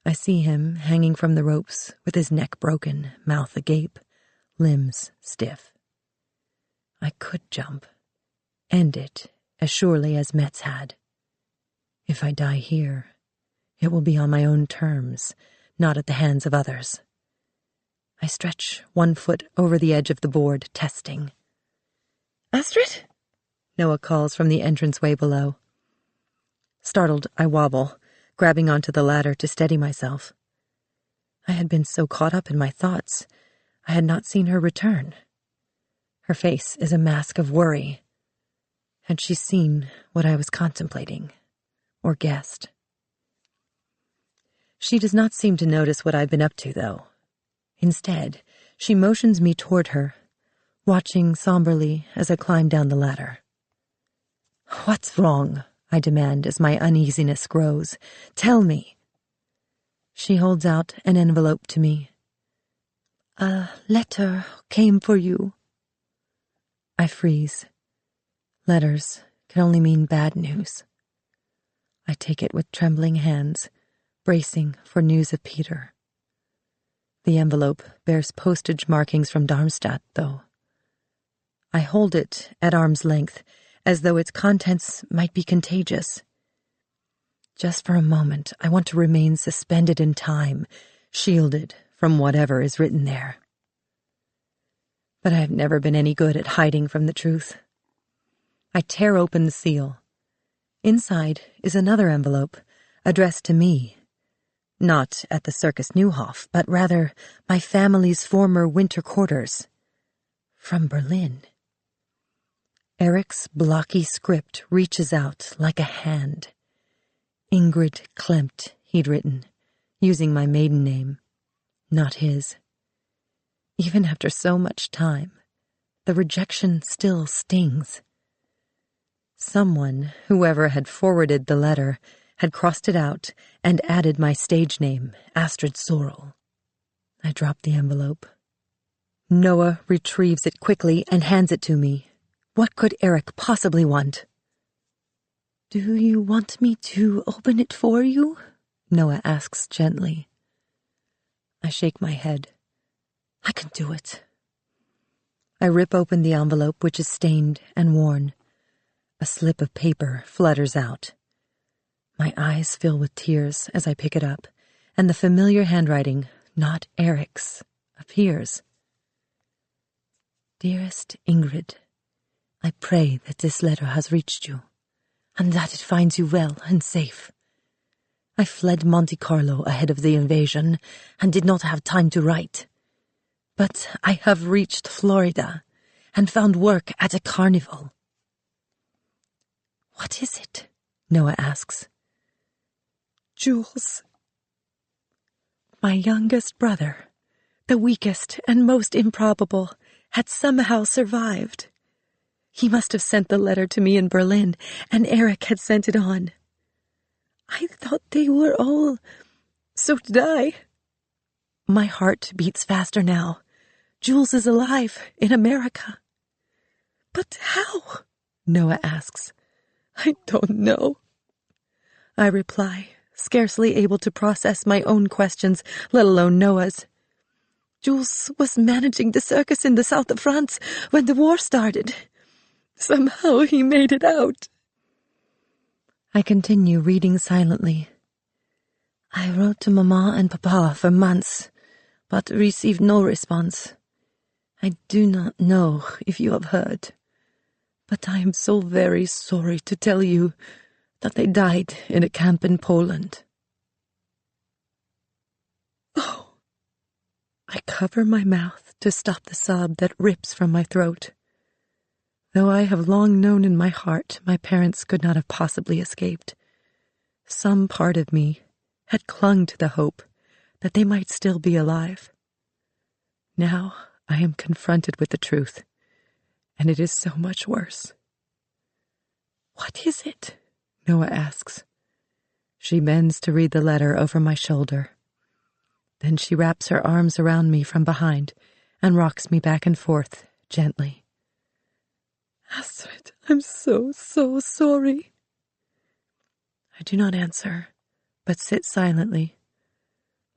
I see him hanging from the ropes with his neck broken, mouth agape, limbs stiff. I could jump, end it as surely as Metz had. If I die here, it will be on my own terms, not at the hands of others. I stretch one foot over the edge of the board, testing. "Astrid?" Noah calls from the entranceway below. Startled, I wobble, grabbing onto the ladder to steady myself. I had been so caught up in my thoughts, I had not seen her return. Her face is a mask of worry. Had she seen what I was contemplating, or guessed? She does not seem to notice what I've been up to, though. Instead, she motions me toward her, watching somberly as I climb down the ladder. "What's wrong?" I demand as my uneasiness grows. "Tell me." She holds out an envelope to me. "A letter came for you." I freeze. Letters can only mean bad news. I take it with trembling hands, bracing for news of Peter. The envelope bears postage markings from Darmstadt, though. I hold it at arm's length, as though its contents might be contagious. Just for a moment, I want to remain suspended in time, shielded from whatever is written there. But I have never been any good at hiding from the truth. I tear open the seal. Inside is another envelope, addressed to me. Not at the Circus Neuhof, but rather my family's former winter quarters. From Berlin. Eric's blocky script reaches out like a hand. Ingrid Klempt, he'd written, using my maiden name, not his. Even after so much time, the rejection still stings. Someone, whoever had forwarded the letter, had crossed it out and added my stage name, Astrid Sorrel. I drop the envelope. Noah retrieves it quickly and hands it to me. What could Eric possibly want? "Do you want me to open it for you?" Noah asks gently. I shake my head. I can do it. I rip open the envelope, which is stained and worn. A slip of paper flutters out. My eyes fill with tears as I pick it up, and the familiar handwriting, not Eric's, appears. "Dearest Ingrid, I pray that this letter has reached you, and that it finds you well and safe. I fled Monte Carlo ahead of the invasion, and did not have time to write. But I have reached Florida, and found work at a carnival." "What is it?" Noah asks. "Jules. My youngest brother, the weakest and most improbable, had somehow survived. He must have sent the letter to me in Berlin, and Eric had sent it on. I thought they were all... So did I. My heart beats faster now. Jules is alive in America." "But how?" Noah asks. "I don't know," I reply, scarcely able to process my own questions, let alone Noah's. "Jules was managing the circus in the south of France when the war started. Somehow he made it out." I continue reading silently. "I wrote to Mama and Papa for months, but received no response. I do not know if you have heard, but I am so very sorry to tell you that they died in a camp in Poland." Oh! I cover my mouth to stop the sob that rips from my throat. Though I have long known in my heart my parents could not have possibly escaped, some part of me had clung to the hope that they might still be alive. Now I am confronted with the truth, and it is so much worse. "What is it?" Noah asks. She bends to read the letter over my shoulder. Then she wraps her arms around me from behind and rocks me back and forth gently. "Astrid, I'm so sorry." I do not answer, but sit silently,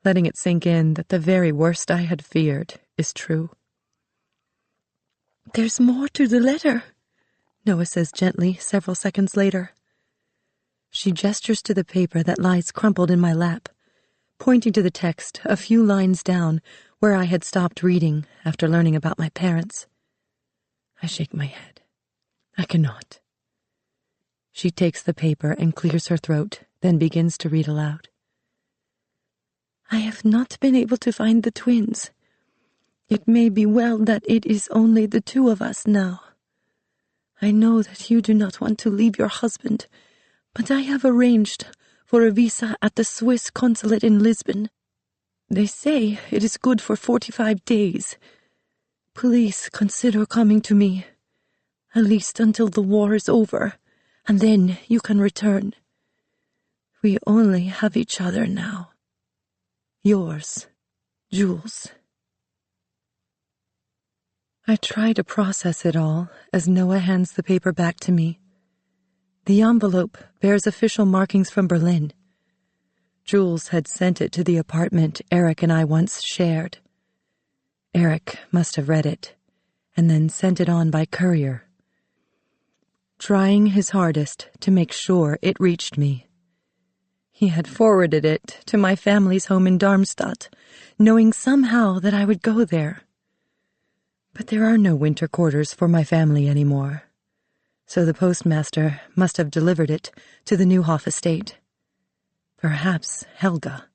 letting it sink in that the very worst I had feared is true. "There's more to the letter," Noah says gently several seconds later. She gestures to the paper that lies crumpled in my lap, pointing to the text a few lines down where I had stopped reading after learning about my parents. I shake my head. I cannot. She takes the paper and clears her throat, then begins to read aloud. "I have not been able to find the twins. It may be well that it is only the two of us now. I know that you do not want to leave your husband, but I have arranged for a visa at the Swiss consulate in Lisbon. They say it is good for 45 days. Please consider coming to me, at least until the war is over, and then you can return. We only have each other now. Yours, Jules." I try to process it all as Noah hands the paper back to me. The envelope bears official markings from Berlin. Jules had sent it to the apartment Eric and I once shared. Eric must have read it, and then sent it on by courier, trying his hardest to make sure it reached me. He had forwarded it to my family's home in Darmstadt, knowing somehow that I would go there. But there are no winter quarters for my family anymore, so the postmaster must have delivered it to the Neuhoff estate. Perhaps Helga,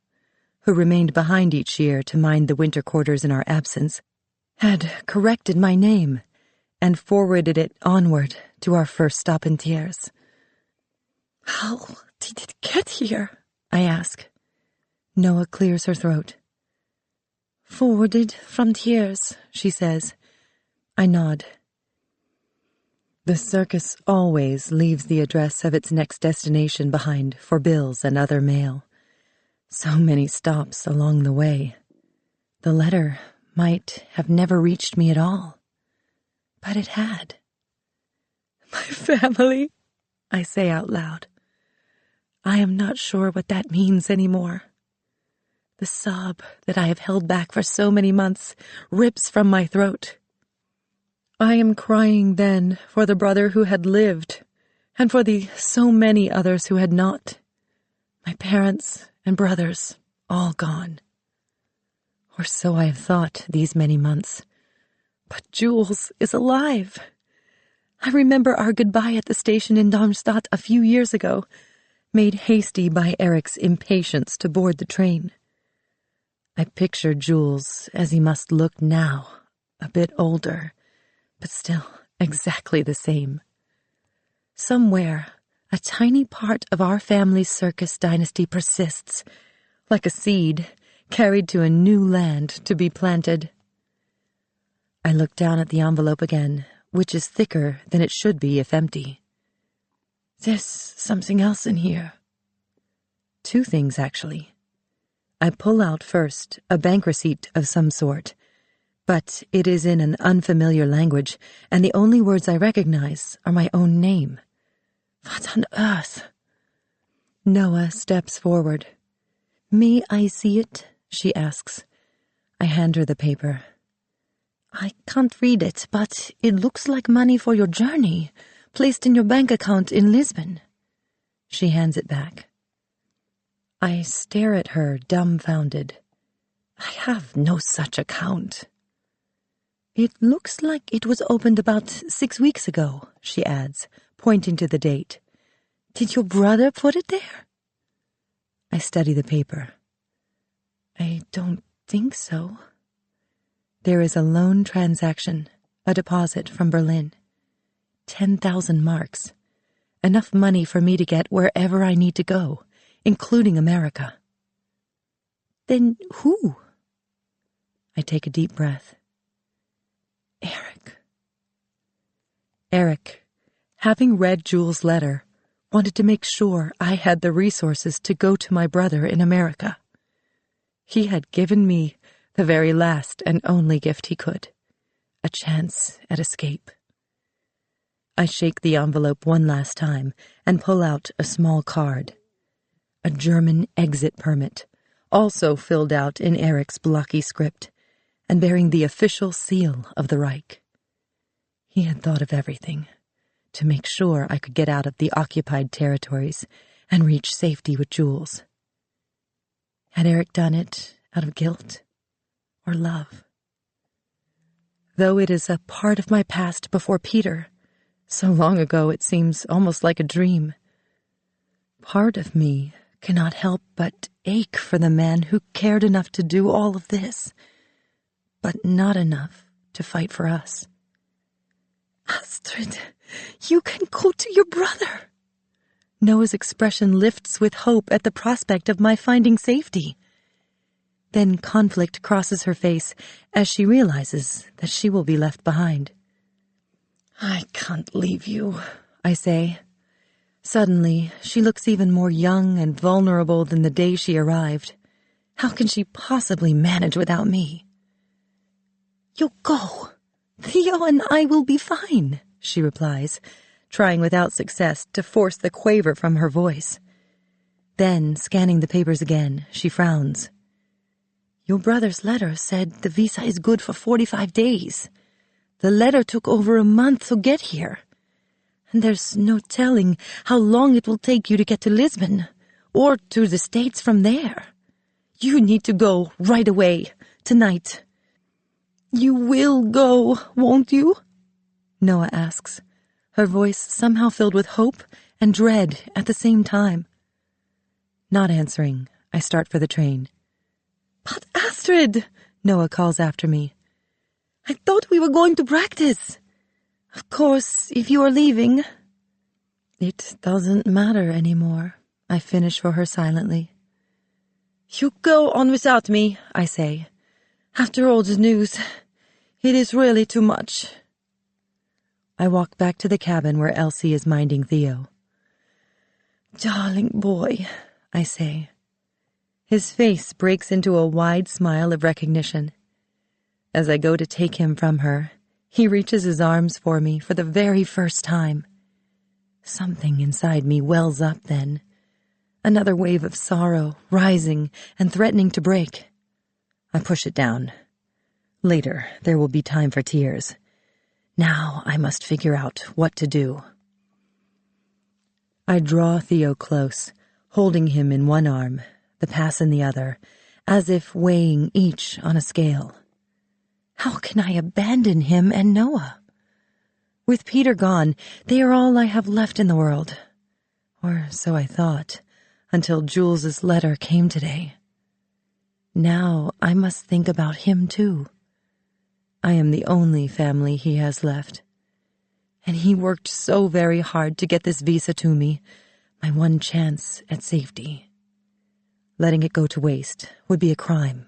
who remained behind each year to mind the winter quarters in our absence, had corrected my name and forwarded it onward to our first stop in Thiers. "How did it get here?" I ask. Noah clears her throat. "Forwarded from Thiers," she says. I nod. The circus always leaves the address of its next destination behind for bills and other mail. So many stops along the way. The letter might have never reached me at all. But it had. "My family," I say out loud. I am not sure what that means anymore. The sob that I have held back for so many months rips from my throat. I am crying then for the brother who had lived, and for the so many others who had not. My parents and brothers, all gone. Or so I have thought these many months. But Jules is alive. I remember our goodbye at the station in Darmstadt a few years ago, made hasty by Eric's impatience to board the train. I picture Jules as he must look now, a bit older, but still exactly the same. Somewhere, a tiny part of our family's circus dynasty persists, like a seed carried to a new land to be planted. I look down at the envelope again, which is thicker than it should be if empty. "There's something else in here." Two things, actually. I pull out first a bank receipt of some sort, but it is in an unfamiliar language, and the only words I recognize are my own name. What on earth? Noah steps forward. "May I see it?" she asks. I hand her the paper. "I can't read it, but it looks like money for your journey, placed in your bank account in Lisbon." She hands it back. I stare at her, dumbfounded. "I have no such account." "It looks like it was opened about 6 weeks ago," she adds, pointing to the date. "Did your brother put it there?" I study the paper. "I don't think so." There is a loan transaction, a deposit from Berlin. 10,000 marks. Enough money for me to get wherever I need to go, including America. Then who? I take a deep breath. Eric, having read Jules' letter, wanted to make sure I had the resources to go to my brother in America. He had given me the very last and only gift he could, a chance at escape. I shake the envelope one last time and pull out a small card. A German exit permit, also filled out in Eric's blocky script, and bearing the official seal of the Reich. He had thought of everything, to make sure I could get out of the occupied territories and reach safety with Jules. Had Eric done it out of guilt or love? Though it is a part of my past before Peter, so long ago it seems almost like a dream. Part of me cannot help but ache for the man who cared enough to do all of this, but not enough to fight for us. Astrid, you can go to your brother. Noah's expression lifts with hope at the prospect of my finding safety. Then conflict crosses her face as she realizes that she will be left behind. I can't leave you, I say. Suddenly, she looks even more young and vulnerable than the day she arrived. How can she possibly manage without me? You go. Theo and I will be fine, she replies, trying without success to force the quaver from her voice. Then, scanning the papers again, she frowns. Your brother's letter said the visa is good for 45 days. The letter took over a month to get here. And there's no telling how long it will take you to get to Lisbon, or to the States from there. You need to go right away, tonight. You will go, won't you? Noah asks, her voice somehow filled with hope and dread at the same time. Not answering, I start for the train. But Astrid, Noah calls after me. I thought we were going to practice. Of course, if you are leaving. It doesn't matter anymore, I finish for her silently. You go on without me, I say. After all the news, it is really too much. I walk back to the cabin where Elsie is minding Theo. Darling boy, I say. His face breaks into a wide smile of recognition. As I go to take him from her, he reaches his arms for me for the very first time. Something inside me wells up then. Another wave of sorrow, rising and threatening to break. I push it down. Later, there will be time for tears. Now I must figure out what to do. I draw Theo close, holding him in one arm, the pass in the other, as if weighing each on a scale. How can I abandon him and Noah? With Peter gone, they are all I have left in the world. Or so I thought, until Jules's letter came today. Now I must think about him too. I am the only family he has left. And he worked so very hard to get this visa to me, my one chance at safety. Letting it go to waste would be a crime.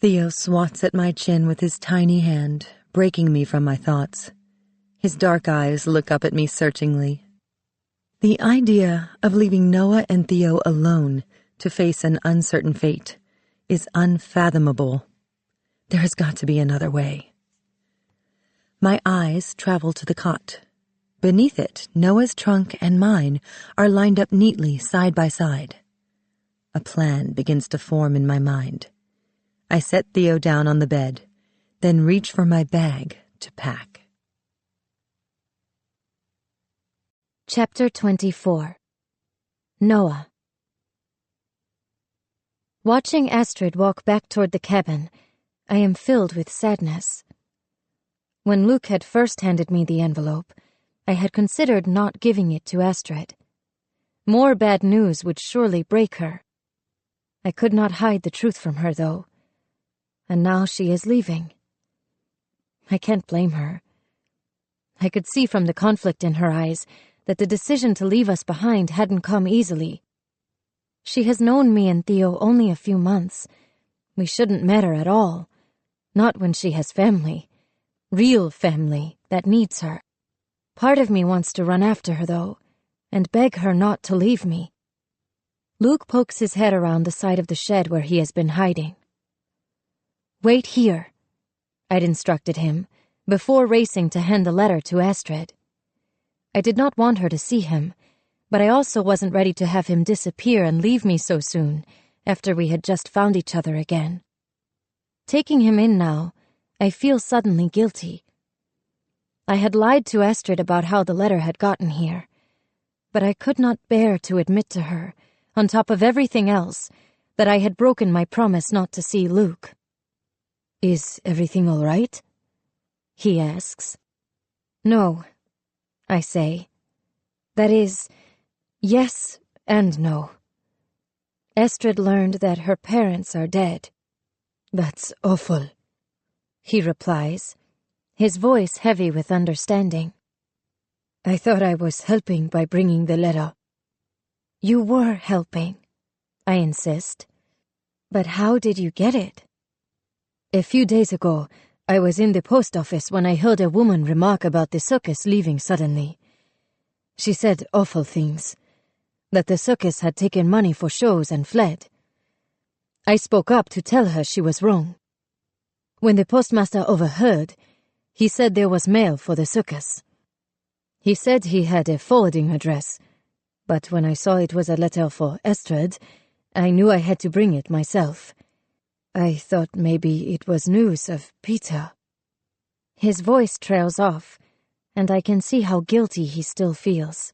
Theo swats at my chin with his tiny hand, breaking me from my thoughts. His dark eyes look up at me searchingly. The idea of leaving Noah and Theo alone to face an uncertain fate is unfathomable. There has got to be another way. My eyes travel to the cot. Beneath it, Noah's trunk and mine are lined up neatly side by side. A plan begins to form in my mind. I set Theo down on the bed, then reach for my bag to pack. Chapter 24. Noah. Watching Astrid walk back toward the cabin, I am filled with sadness. When Luke had first handed me the envelope, I had considered not giving it to Astrid. More bad news would surely break her. I could not hide the truth from her, though. and now she is leaving. I can't blame her. I could see from the conflict in her eyes that the decision to leave us behind hadn't come easily. She has known me and Theo only a few months. We shouldn't matter at all. Not when she has family. Real family that needs her. Part of me wants to run after her, though, and beg her not to leave me. Luke pokes his head around the side of the shed where he has been hiding. "Wait here," I'd instructed him, before racing to hand the letter to Astrid. I did not want her to see him, but I also wasn't ready to have him disappear and leave me so soon, after we had just found each other again. Taking him in now, I feel suddenly guilty. I had lied to Astrid about how the letter had gotten here, but I could not bear to admit to her, on top of everything else, that I had broken my promise not to see Luke. "Is everything all right?" he asks. "No," I say. "That is, yes and no. Astrid learned that her parents are dead." "That's awful," he replies, his voice heavy with understanding. "I thought I was helping by bringing the letter." "You were helping," I insist. "But how did you get it?" "A few days ago, I was in the post office when I heard a woman remark about the circus leaving suddenly. She said awful things, that the circus had taken money for shows and fled. I spoke up to tell her she was wrong. When the postmaster overheard, he said there was mail for the circus. He said he had a forwarding address, but when I saw it was a letter for Astrid, I knew I had to bring it myself. I thought maybe it was news of Peter." His voice trails off, and I can see how guilty he still feels.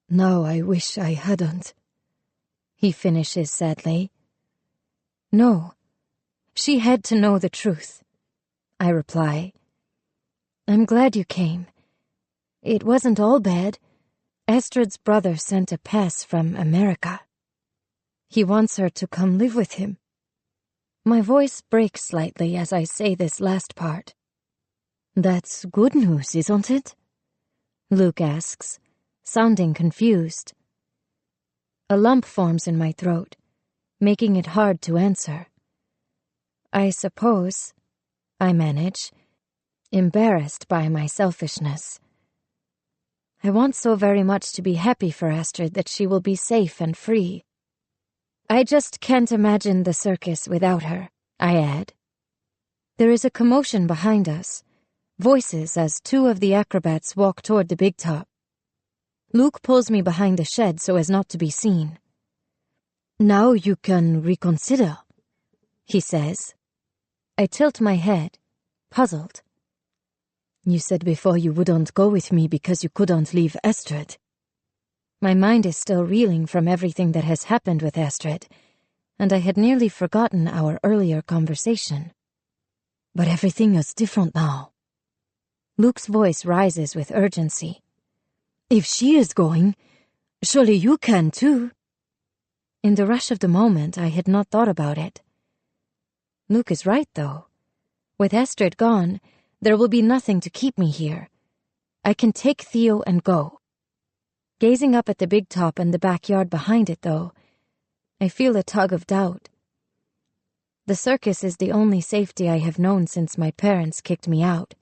"Now I wish I hadn't," he finishes sadly. "No, she had to know the truth," I reply. "I'm glad you came. It wasn't all bad. Astrid's brother sent a pass from America. He wants her to come live with him." My voice breaks slightly as I say this last part. "That's good news, isn't it?" Luke asks, sounding confused. A lump forms in my throat, making it hard to answer. "I suppose," I manage, embarrassed by my selfishness. I want so very much to be happy for Astrid that she will be safe and free. I just can't imagine the circus without her, I add. There is a commotion behind us, voices as two of the acrobats walk toward the big top. Luke pulls me behind the shed so as not to be seen. "Now you can reconsider," he says. I tilt my head, puzzled. "You said before you wouldn't go with me because you couldn't leave Astrid." My mind is still reeling from everything that has happened with Astrid, and I had nearly forgotten our earlier conversation. "But everything is different now." Luke's voice rises with urgency. "If she is going, surely you can too." In the rush of the moment, I had not thought about it. Luke is right, though. With Astrid gone, there will be nothing to keep me here. I can take Theo and go. Gazing up at the big top and the backyard behind it, though, I feel a tug of doubt. The circus is the only safety I have known since my parents kicked me out.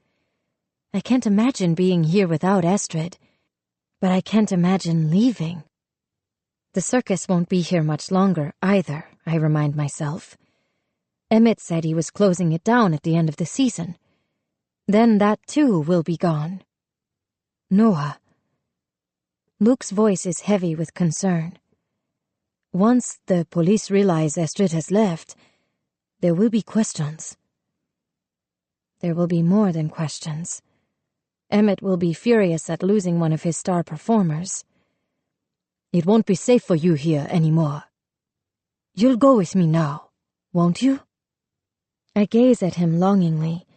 I can't imagine being here without Astrid, but I can't imagine leaving. The circus won't be here much longer, either, I remind myself. Emmett said he was closing it down at the end of the season. Then that too will be gone. "Noah." Luke's voice is heavy with concern. "Once the police realize Astrid has left, there will be questions." There will be more than questions. Emmett will be furious at losing one of his star performers. "It won't be safe for you here anymore. You'll go with me now, won't you?" I gaze at him longingly,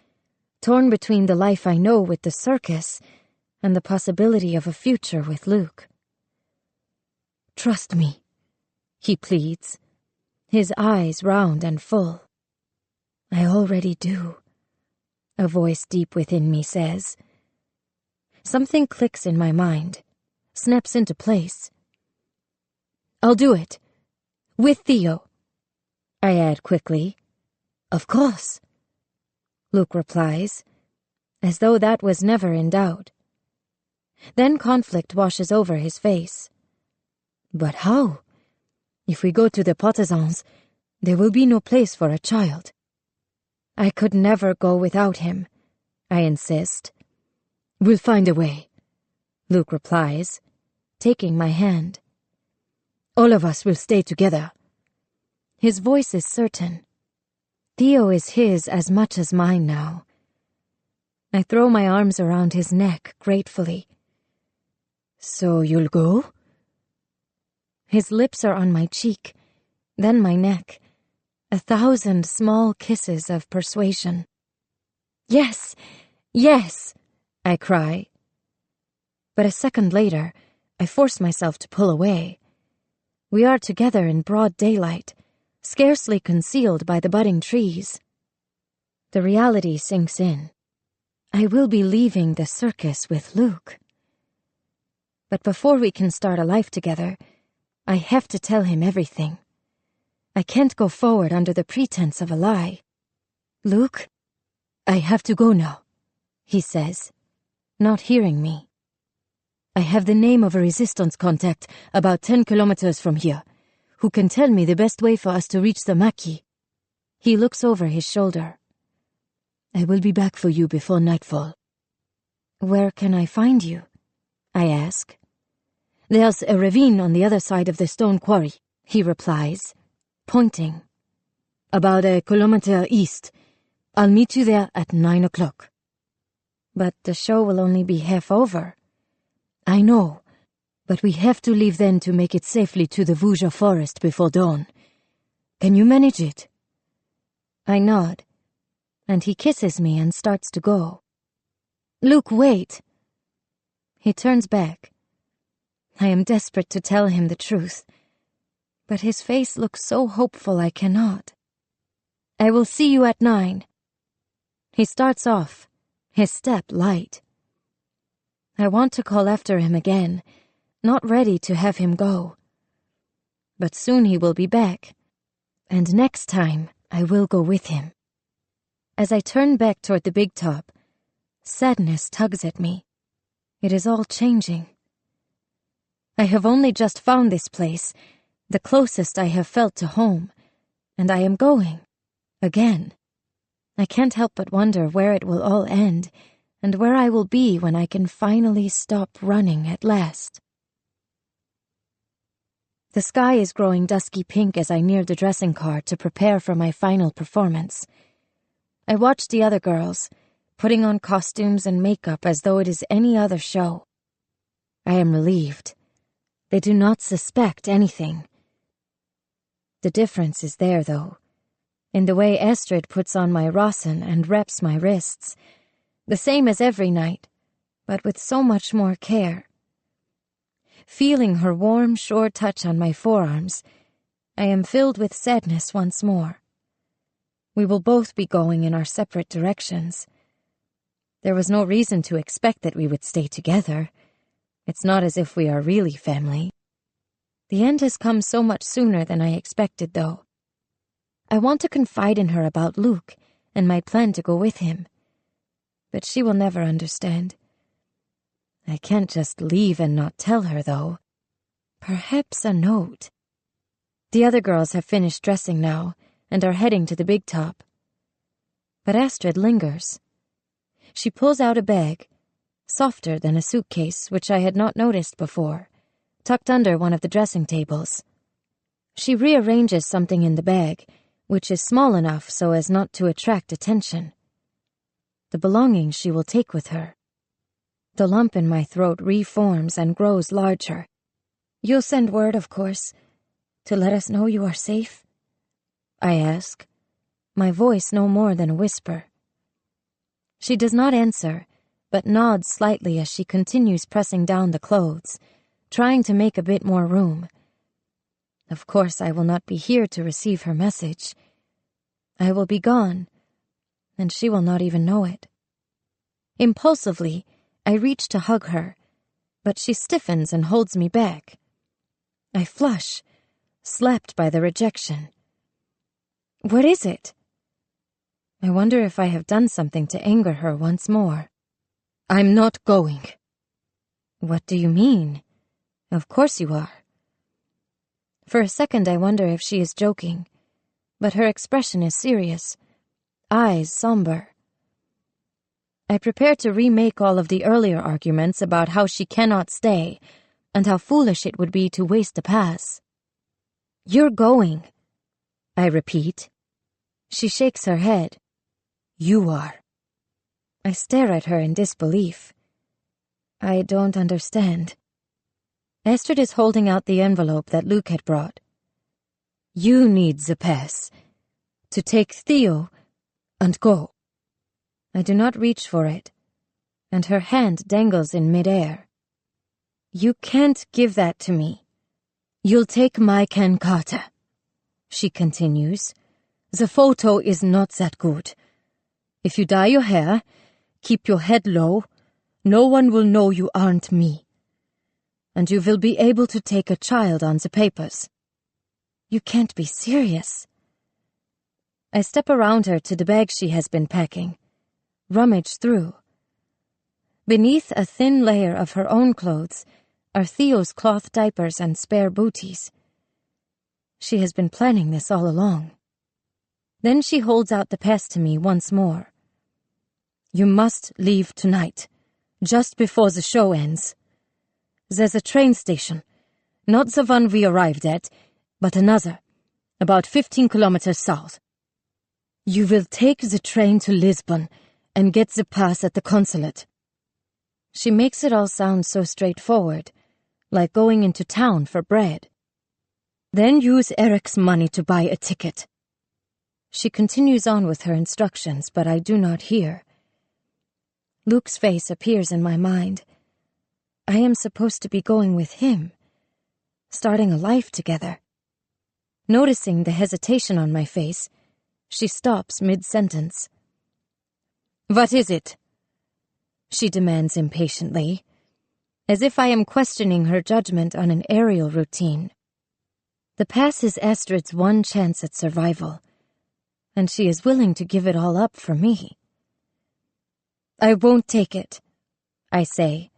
torn between the life I know with the circus and the possibility of a future with Luke. "Trust me," he pleads, his eyes round and full. I already do, a voice deep within me says. Something clicks in my mind, snaps into place. I'll do it. With Theo. I add quickly. Of course. Luke replies, as though that was never in doubt. Then conflict washes over his face. But how? If we go to the partisans, there will be no place for a child. I could never go without him, I insist. We'll find a way, Luke replies, taking my hand. All of us will stay together. His voice is certain. Theo is his as much as mine now. I throw my arms around his neck gratefully. So you'll go? His lips are on my cheek, then my neck. 1,000 small kisses of persuasion. Yes, yes, I cry. But a second later, I force myself to pull away. We are together in broad daylight, scarcely concealed by the budding trees. The reality sinks in. I will be leaving the circus with Luke. But before we can start a life together, I have to tell him everything. I can't go forward under the pretense of a lie. Luke, I have to go now, he says, not hearing me. I have the name of a resistance contact about 10 kilometers from here, who can tell me the best way for us to reach the maquis. He looks over his shoulder. I will be back for you before nightfall. Where can I find you? I ask. There's a ravine on the other side of the stone quarry, he replies, pointing. About 1 kilometer east. I'll meet you there at 9 o'clock. But the show will only be half over. I know, but we have to leave then to make it safely to the Vougeot forest before dawn. Can you manage it? I nod, and he kisses me and starts to go. Luke, wait. He turns back. I am desperate to tell him the truth, but his face looks so hopeful I cannot. I will see you at 9. He starts off, his step light. I want to call after him again, not ready to have him go. But soon he will be back, and next time I will go with him. As I turn back toward the big top, sadness tugs at me. It is all changing. I have only just found this place, the closest I have felt to home, and I am going, again. I can't help but wonder where it will all end, and where I will be when I can finally stop running at last. The sky is growing dusky pink as I near the dressing car to prepare for my final performance. I watch the other girls, putting on costumes and makeup as though it is any other show. I am relieved. They do not suspect anything. The difference is there, though, in the way Astrid puts on my rosin and wraps my wrists, the same as every night, but with so much more care. Feeling her warm, sure touch on my forearms, I am filled with sadness once more. We will both be going in our separate directions. There was no reason to expect that we would stay together. It's not as if we are really family. The end has come so much sooner than I expected, though. I want to confide in her about Luke and my plan to go with him. But she will never understand. I can't just leave and not tell her, though. Perhaps a note. The other girls have finished dressing now and are heading to the big top. But Astrid lingers. She pulls out a bag, softer than a suitcase, which I had not noticed before, tucked under one of the dressing tables. She rearranges something in the bag, which is small enough so as not to attract attention. The belongings she will take with her. The lump in my throat reforms and grows larger. You'll send word, of course, to let us know you are safe? I ask, my voice no more than a whisper. She does not answer, but nods slightly as she continues pressing down the clothes, trying to make a bit more room. Of course, I will not be here to receive her message. I will be gone, and she will not even know it. Impulsively, I reach to hug her, but she stiffens and holds me back. I flush, slapped by the rejection. What is it? I wonder if I have done something to anger her once more. I'm not going. What do you mean? Of course you are. For a second I wonder if she is joking, but her expression is serious, eyes somber. I prepare to remake all of the earlier arguments about how she cannot stay and how foolish it would be to waste a pass. You're going, I repeat. She shakes her head. You are. I stare at her in disbelief. I don't understand. Astrid is holding out the envelope that Luke had brought. You need the pass to take Theo and go. I do not reach for it, and her hand dangles in midair. You can't give that to me. You'll take my Kankata, she continues. The photo is not that good. If you dye your hair, keep your head low, no one will know you aren't me. And you will be able to take a child on the papers. You can't be serious. I step around her to the bag she has been packing, rummage through. Beneath a thin layer of her own clothes are Theo's cloth diapers and spare booties. She has been planning this all along. Then she holds out the pass to me once more. You must leave tonight, just before the show ends. There's a train station, not the one we arrived at, but another, about 15 kilometers south. You will take the train to Lisbon and get the pass at the consulate. She makes it all sound so straightforward, like going into town for bread. Then use Eric's money to buy a ticket. She continues on with her instructions, but I do not hear. Luke's face appears in my mind. I am supposed to be going with him, starting a life together. Noticing the hesitation on my face, she stops mid-sentence. What is it? She demands impatiently, as if I am questioning her judgment on an aerial routine. The pass is Astrid's one chance at survival, and she is willing to give it all up for me. I won't take it, I say.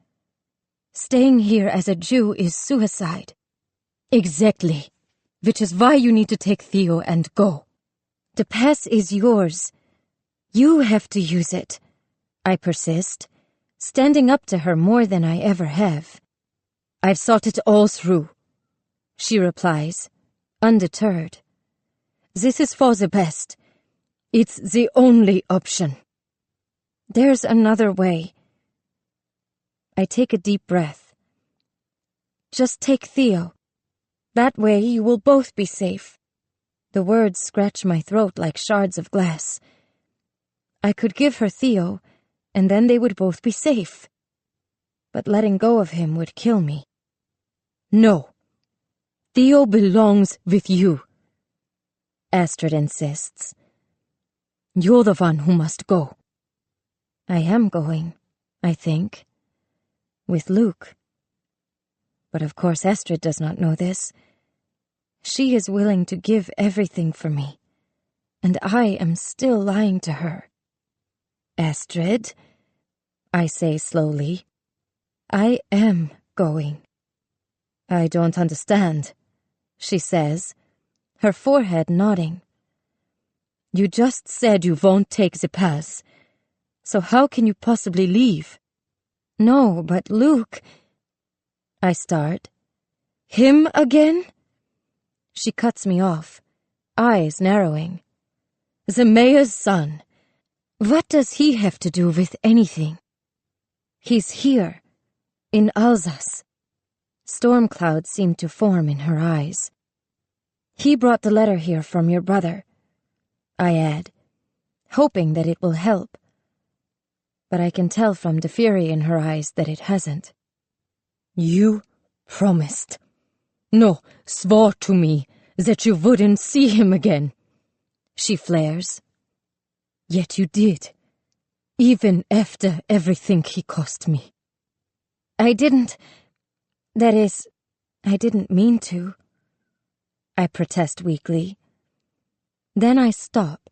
Staying here as a Jew is suicide. Exactly, which is why you need to take Theo and go. The pass is yours. You have to use it, I persist, standing up to her more than I ever have. I've thought it all through, she replies, undeterred. This is for the best. It's the only option. There's another way. I take a deep breath. Just take Theo. That way you will both be safe. The words scratch my throat like shards of glass. I could give her Theo, and then they would both be safe. But letting go of him would kill me. No. Theo belongs with you, Astrid insists. You're the one who must go. I am going, I think. With Luke. But of course Astrid does not know this. She is willing to give everything for me, and I am still lying to her. Astrid, I say slowly, I am going. I don't understand, she says, her forehead nodding. You just said you won't take the pass, so how can you possibly leave? No, but Luke... I start. Him again? She cuts me off, eyes narrowing. The mayor's son. What does he have to do with anything? He's here, in Alsace. Storm clouds seem to form in her eyes. He brought the letter here from your brother, I add, hoping that it will help. But I can tell from the fury in her eyes that it hasn't. You promised. No, swore to me that you wouldn't see him again, she flares. Yet you did, even after everything he cost me. I didn't mean to. I protest weakly. Then I stop,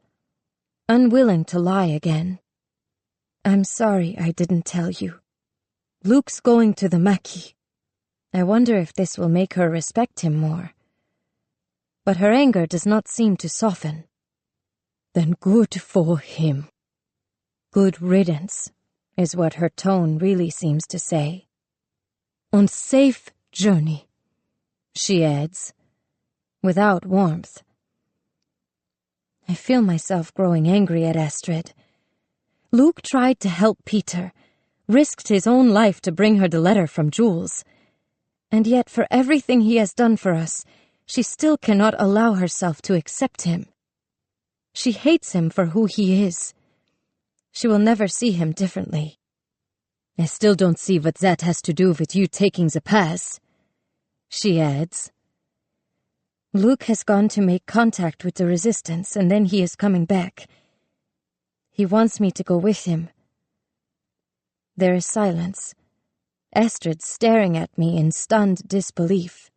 unwilling to lie again. I'm sorry I didn't tell you. Luke's going to the Maquis. I wonder if this will make her respect him more. But her anger does not seem to soften. Then good for him. Good riddance, is what her tone really seems to say. On safe journey, she adds, without warmth. I feel myself growing angry at Astrid. Luke tried to help Peter, risked his own life to bring her the letter from Jules. And yet for everything he has done for us, she still cannot allow herself to accept him. She hates him for who he is. She will never see him differently. I still don't see what that has to do with you taking the pass, she adds. Luke has gone to make contact with the resistance, and then he is coming back. He wants me to go with him. There is silence. Astrid staring at me in stunned disbelief.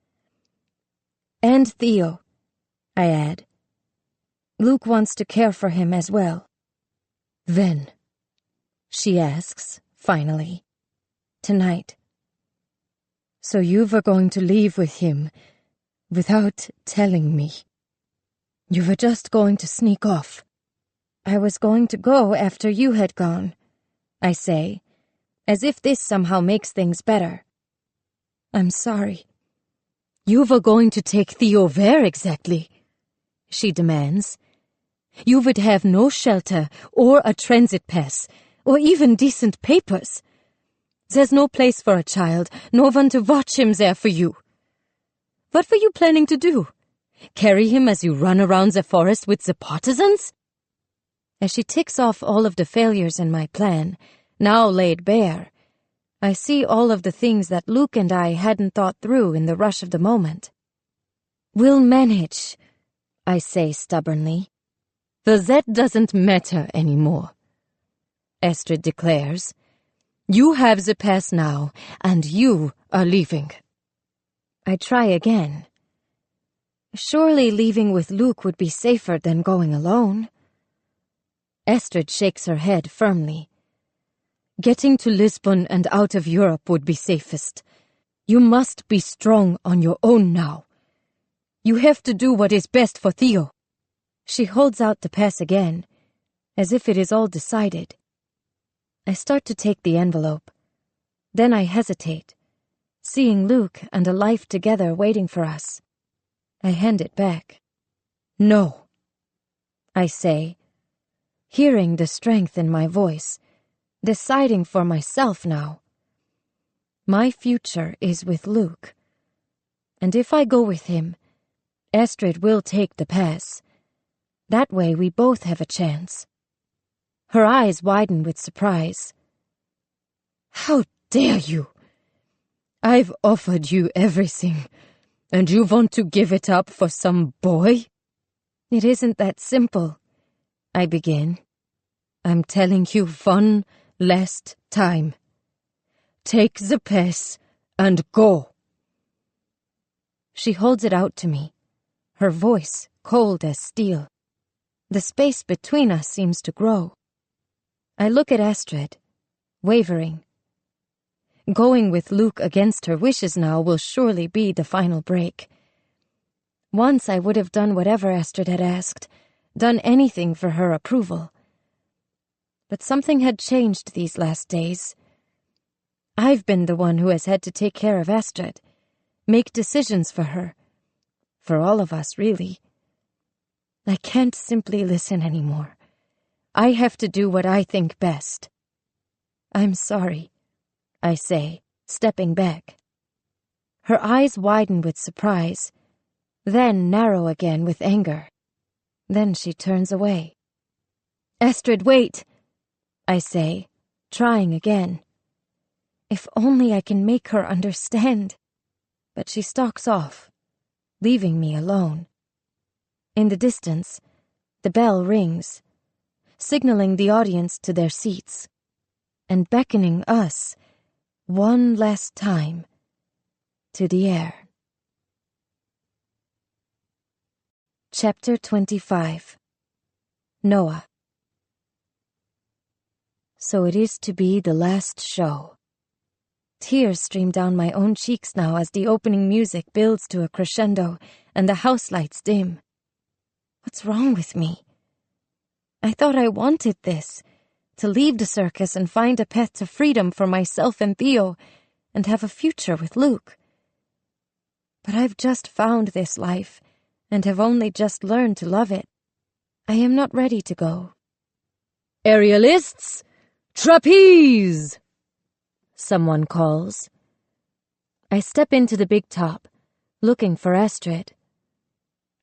And Theo, I add. Luke wants to care for him as well. When? She asks, finally. Tonight. So you were going to leave with him, without telling me. You were just going to sneak off. I was going to go after you had gone, I say, as if this somehow makes things better. I'm sorry. You were going to take Theo where exactly? She demands. You would have no shelter, or a transit pass, or even decent papers. There's no place for a child, no one to watch him there for you. What were you planning to do? Carry him as you run around the forest with the partisans? As she ticks off all of the failures in my plan, now laid bare, I see all of the things that Luke and I hadn't thought through in the rush of the moment. We'll manage, I say stubbornly. But that doesn't matter anymore, Astrid declares. You have the pass now, and you are leaving. I try again. Surely leaving with Luke would be safer than going alone. Astrid shakes her head firmly. Getting to Lisbon and out of Europe would be safest. You must be strong on your own now. You have to do what is best for Theo. She holds out the pass again, as if it is all decided. I start to take the envelope. Then I hesitate, seeing Luke and a life together waiting for us. I hand it back. No, I say, hearing the strength in my voice, deciding for myself now. My future is with Luke. And if I go with him, Astrid will take the pass. That way we both have a chance. Her eyes widen with surprise. How dare you? I've offered you everything, and you want to give it up for some boy? It isn't that simple, I begin. I'm telling you one last time. Take the pass and go. She holds it out to me, her voice cold as steel. The space between us seems to grow. I look at Astrid, wavering. Going with Luke against her wishes now will surely be the final break. Once I would have done whatever Astrid had asked, done anything for her approval. But something had changed these last days. I've been the one who has had to take care of Astrid, make decisions for her. For all of us, really. I can't simply listen anymore. I have to do what I think best. I'm sorry, I say, stepping back. Her eyes widen with surprise, then narrow again with anger. Then she turns away. Astrid, wait, I say, trying again. If only I can make her understand. But she stalks off, leaving me alone. In the distance, the bell rings. signaling the audience to their seats, and beckoning us, one last time, to the air. Chapter 25. Noah. So it is to be the last show. Tears stream down my own cheeks now as the opening music builds to a crescendo and the house lights dim. What's wrong with me? I thought I wanted this, to leave the circus and find a path to freedom for myself and Theo, and have a future with Luke. But I've just found this life, and have only just learned to love it. I am not ready to go. Aerialists, trapeze! Someone calls. I step into the big top, looking for Astrid.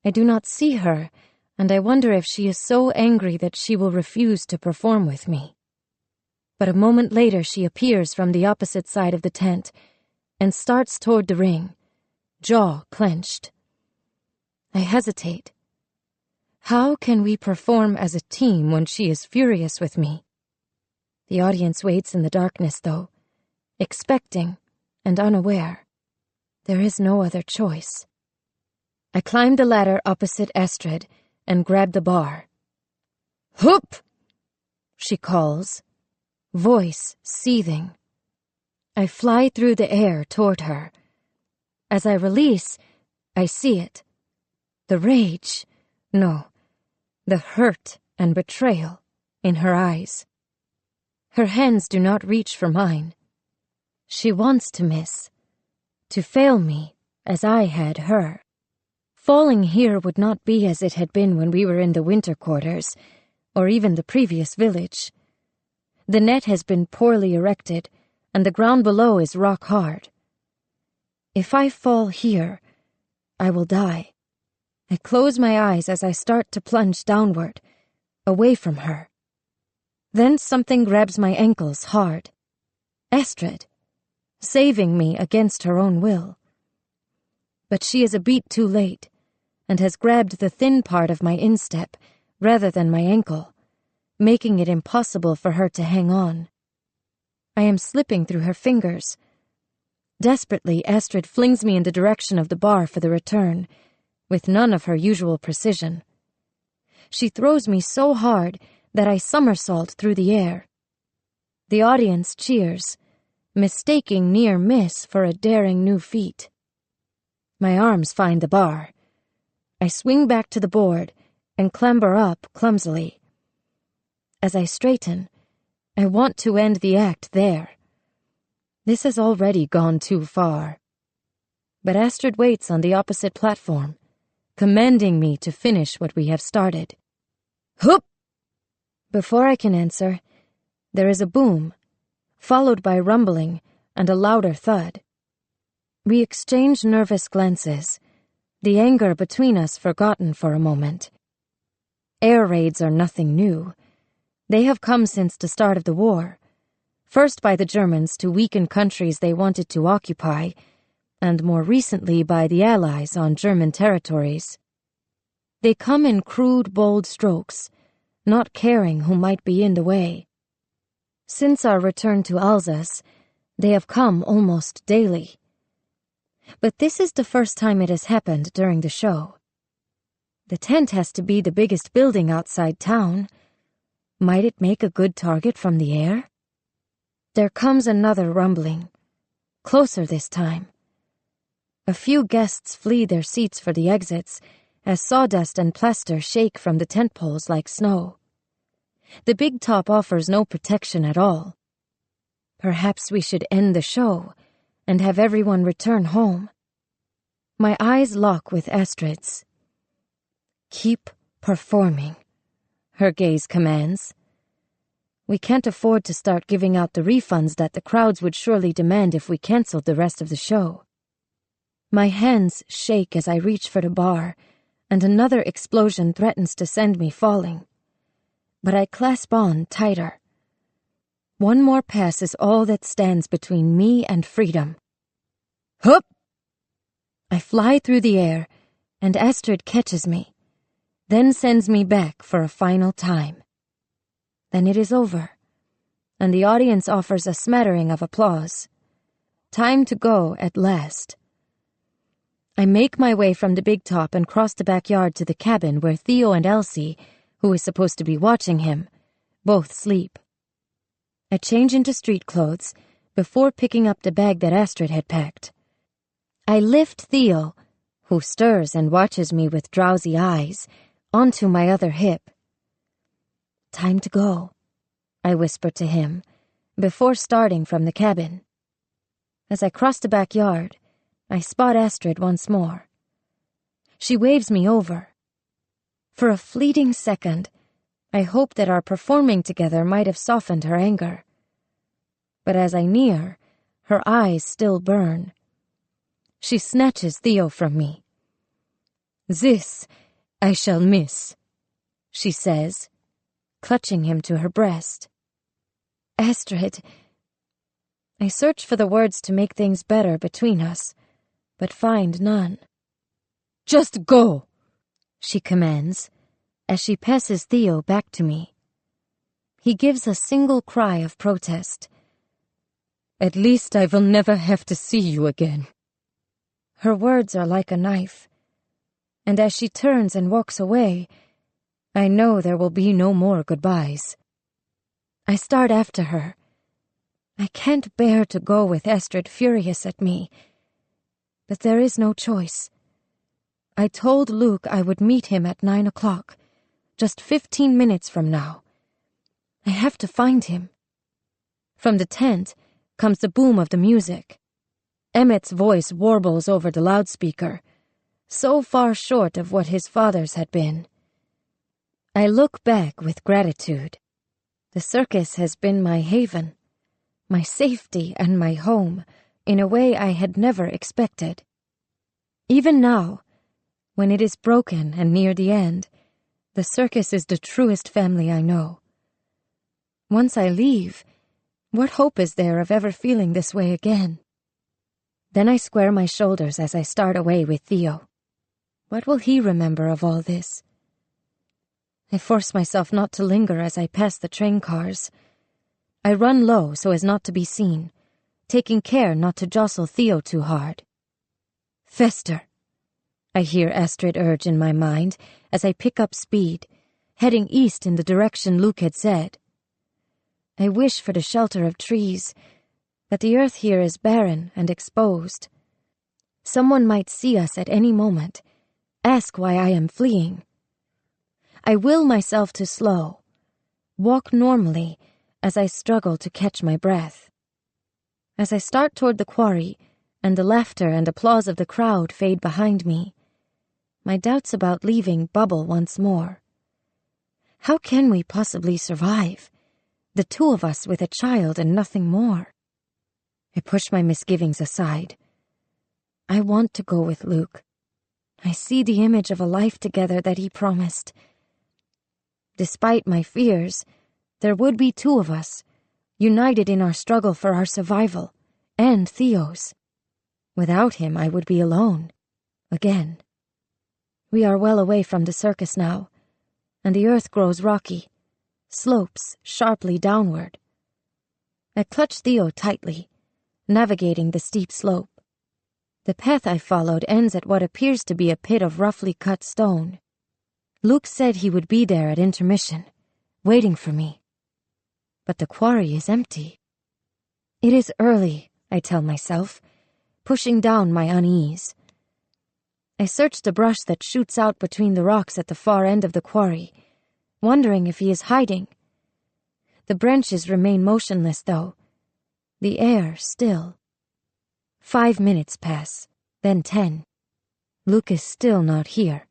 I do not see her, and I wonder if she is so angry that she will refuse to perform with me. But a moment later she appears from the opposite side of the tent and starts toward the ring, jaw clenched. I hesitate. How can we perform as a team when she is furious with me? The audience waits in the darkness, though, expecting and unaware. There is no other choice. I climb the ladder opposite Astrid and grab the bar. Hup! She calls, voice seething. I fly through the air toward her. As I release, I see it. The rage, no, the hurt and betrayal in her eyes. Her hands do not reach for mine. She wants to miss, to fail me as I had her. Falling here would not be as it had been when we were in the winter quarters, or even the previous village. The net has been poorly erected, and the ground below is rock hard. If I fall here, I will die. I close my eyes as I start to plunge downward, away from her. Then something grabs my ankles hard. Astrid, saving me against her own will. But she is a beat too late, and has grabbed the thin part of my instep rather than my ankle, making it impossible for her to hang on. I am slipping through her fingers. Desperately, Astrid flings me in the direction of the bar for the return, with none of her usual precision. She throws me so hard that I somersault through the air. The audience cheers, mistaking near miss for a daring new feat. My arms find the bar. I swing back to the board and clamber up clumsily. As I straighten, I want to end the act there. This has already gone too far. But Astrid waits on the opposite platform, commanding me to finish what we have started. Hup! Before I can answer, there is a boom, followed by rumbling and a louder thud. We exchange nervous glances, the anger between us forgotten for a moment. Air raids are nothing new. They have come since the start of the war, first by the Germans to weaken countries they wanted to occupy, and more recently by the Allies on German territories. They come in crude, bold strokes, not caring who might be in the way. Since our return to Alsace, they have come almost daily. But this is the first time it has happened during the show. The tent has to be the biggest building outside town. Might it make a good target from the air? There comes another rumbling, closer this time. A few guests flee their seats for the exits as sawdust and plaster shake from the tent poles like snow. The big top offers no protection at all. Perhaps we should end the show and have everyone return home. My eyes lock with Astrid's. Keep performing, her gaze commands. We can't afford to start giving out the refunds that the crowds would surely demand if we canceled the rest of the show. My hands shake as I reach for the bar, and another explosion threatens to send me falling. But I clasp on tighter. One more pass is all that stands between me and freedom. Hup! I fly through the air, and Astrid catches me, then sends me back for a final time. Then it is over, and the audience offers a smattering of applause. Time to go at last. I make my way from the big top and cross the backyard to the cabin where Theo and Elsie, who is supposed to be watching him, both sleep. I change into street clothes before picking up the bag that Astrid had packed. I lift Theo, who stirs and watches me with drowsy eyes, onto my other hip. Time to go, I whisper to him, before starting from the cabin. As I cross the backyard, I spot Astrid once more. She waves me over. For a fleeting second, I hoped that our performing together might have softened her anger. But as I near, her eyes still burn. She snatches Theo from me. "This I shall miss," she says, clutching him to her breast. "Astrid." I search for the words to make things better between us, but find none. "Just go," she commands, as she passes Theo back to me. He gives a single cry of protest. "At least I will never have to see you again." Her words are like a knife, and as she turns and walks away, I know there will be no more goodbyes. I start after her. I can't bear to go with Astrid furious at me, but there is no choice. I told Luke I would meet him at 9 o'clock, just 15 minutes from now. I have to find him. From the tent comes the boom of the music. Emmett's voice warbles over the loudspeaker, so far short of what his father's had been. I look back with gratitude. The circus has been my haven, my safety and my home, in a way I had never expected. Even now, when it is broken and near the end, the circus is the truest family I know. Once I leave, what hope is there of ever feeling this way again? Then I square my shoulders as I start away with Theo. What will he remember of all this? I force myself not to linger as I pass the train cars. I run low so as not to be seen, taking care not to jostle Theo too hard. "Faster," I hear Astrid urge in my mind as I pick up speed, heading east in the direction Luke had said. I wish for the shelter of trees, but the earth here is barren and exposed. Someone might see us at any moment, ask why I am fleeing. I will myself to slow, walk normally as I struggle to catch my breath. As I start toward the quarry, and the laughter and applause of the crowd fade behind me, my doubts about leaving bubble once more. How can we possibly survive, the two of us with a child and nothing more? I push my misgivings aside. I want to go with Luke. I see the image of a life together that he promised. Despite my fears, there would be two of us, united in our struggle for our survival, and Theo's. Without him, I would be alone. Again. We are well away from the circus now, and the earth grows rocky, slopes sharply downward. I clutch Theo tightly, navigating the steep slope. The path I followed ends at what appears to be a pit of roughly cut stone. Luke said he would be there at intermission, waiting for me. But the quarry is empty. It is early, I tell myself, pushing down my unease. I search the brush that shoots out between the rocks at the far end of the quarry, wondering if he is hiding. The branches remain motionless, though, the air still. 5 minutes pass, then 10. Luke is still not here.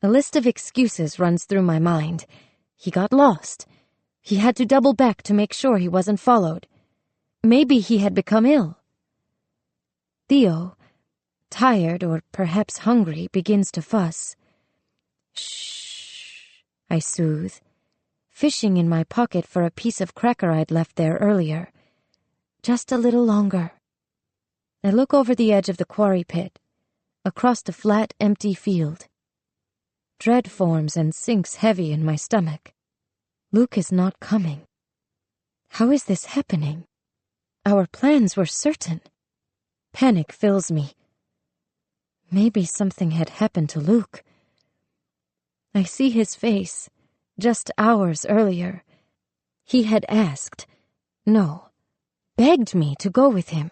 A list of excuses runs through my mind. He got lost. He had to double back to make sure he wasn't followed. Maybe he had become ill. Theo, tired or perhaps hungry, begins to fuss. "Shh," I soothe, fishing in my pocket for a piece of cracker I'd left there earlier. Just a little longer. I look over the edge of the quarry pit, across the flat, empty field. Dread forms and sinks heavy in my stomach. Luke is not coming. How is this happening? Our plans were certain. Panic fills me. Maybe something had happened to Luke. I see his face, just hours earlier. He had asked, no, begged me to go with him,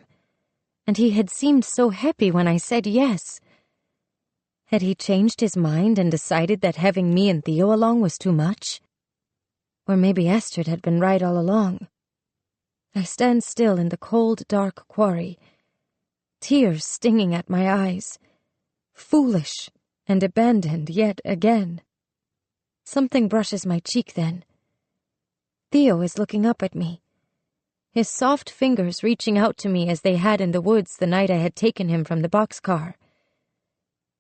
and he had seemed so happy when I said yes. Had he changed his mind and decided that having me and Theo along was too much? Or maybe Astrid had been right all along. I stand still in the cold, dark quarry, tears stinging at my eyes, foolish and abandoned yet again. Something brushes my cheek then. Theo is looking up at me, his soft fingers reaching out to me as they had in the woods the night I had taken him from the boxcar.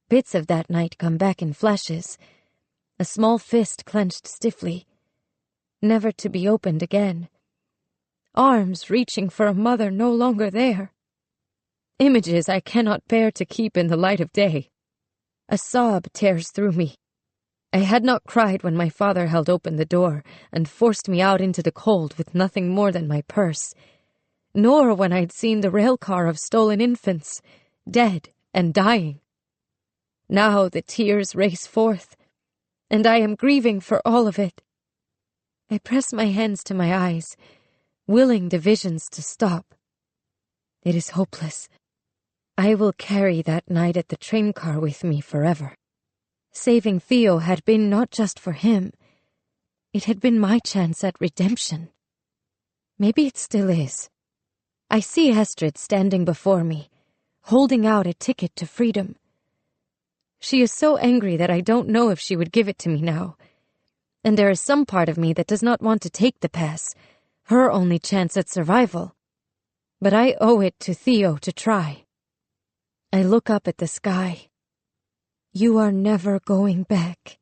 Bits of that night come back in flashes, a small fist clenched stiffly, never to be opened again. Arms reaching for a mother no longer there. Images I cannot bear to keep in the light of day. A sob tears through me. I had not cried when my father held open the door and forced me out into the cold with nothing more than my purse, nor when I'd seen the rail car of stolen infants, dead and dying. Now the tears race forth, and I am grieving for all of it. I press my hands to my eyes, willing the visions to stop. It is hopeless. I will carry that night at the train car with me forever. Saving Theo had been not just for him. It had been my chance at redemption. Maybe it still is. I see Astrid standing before me, holding out a ticket to freedom. She is so angry that I don't know if she would give it to me now. And there is some part of me that does not want to take the pass, her only chance at survival. But I owe it to Theo to try. I look up at the sky. You are never going back,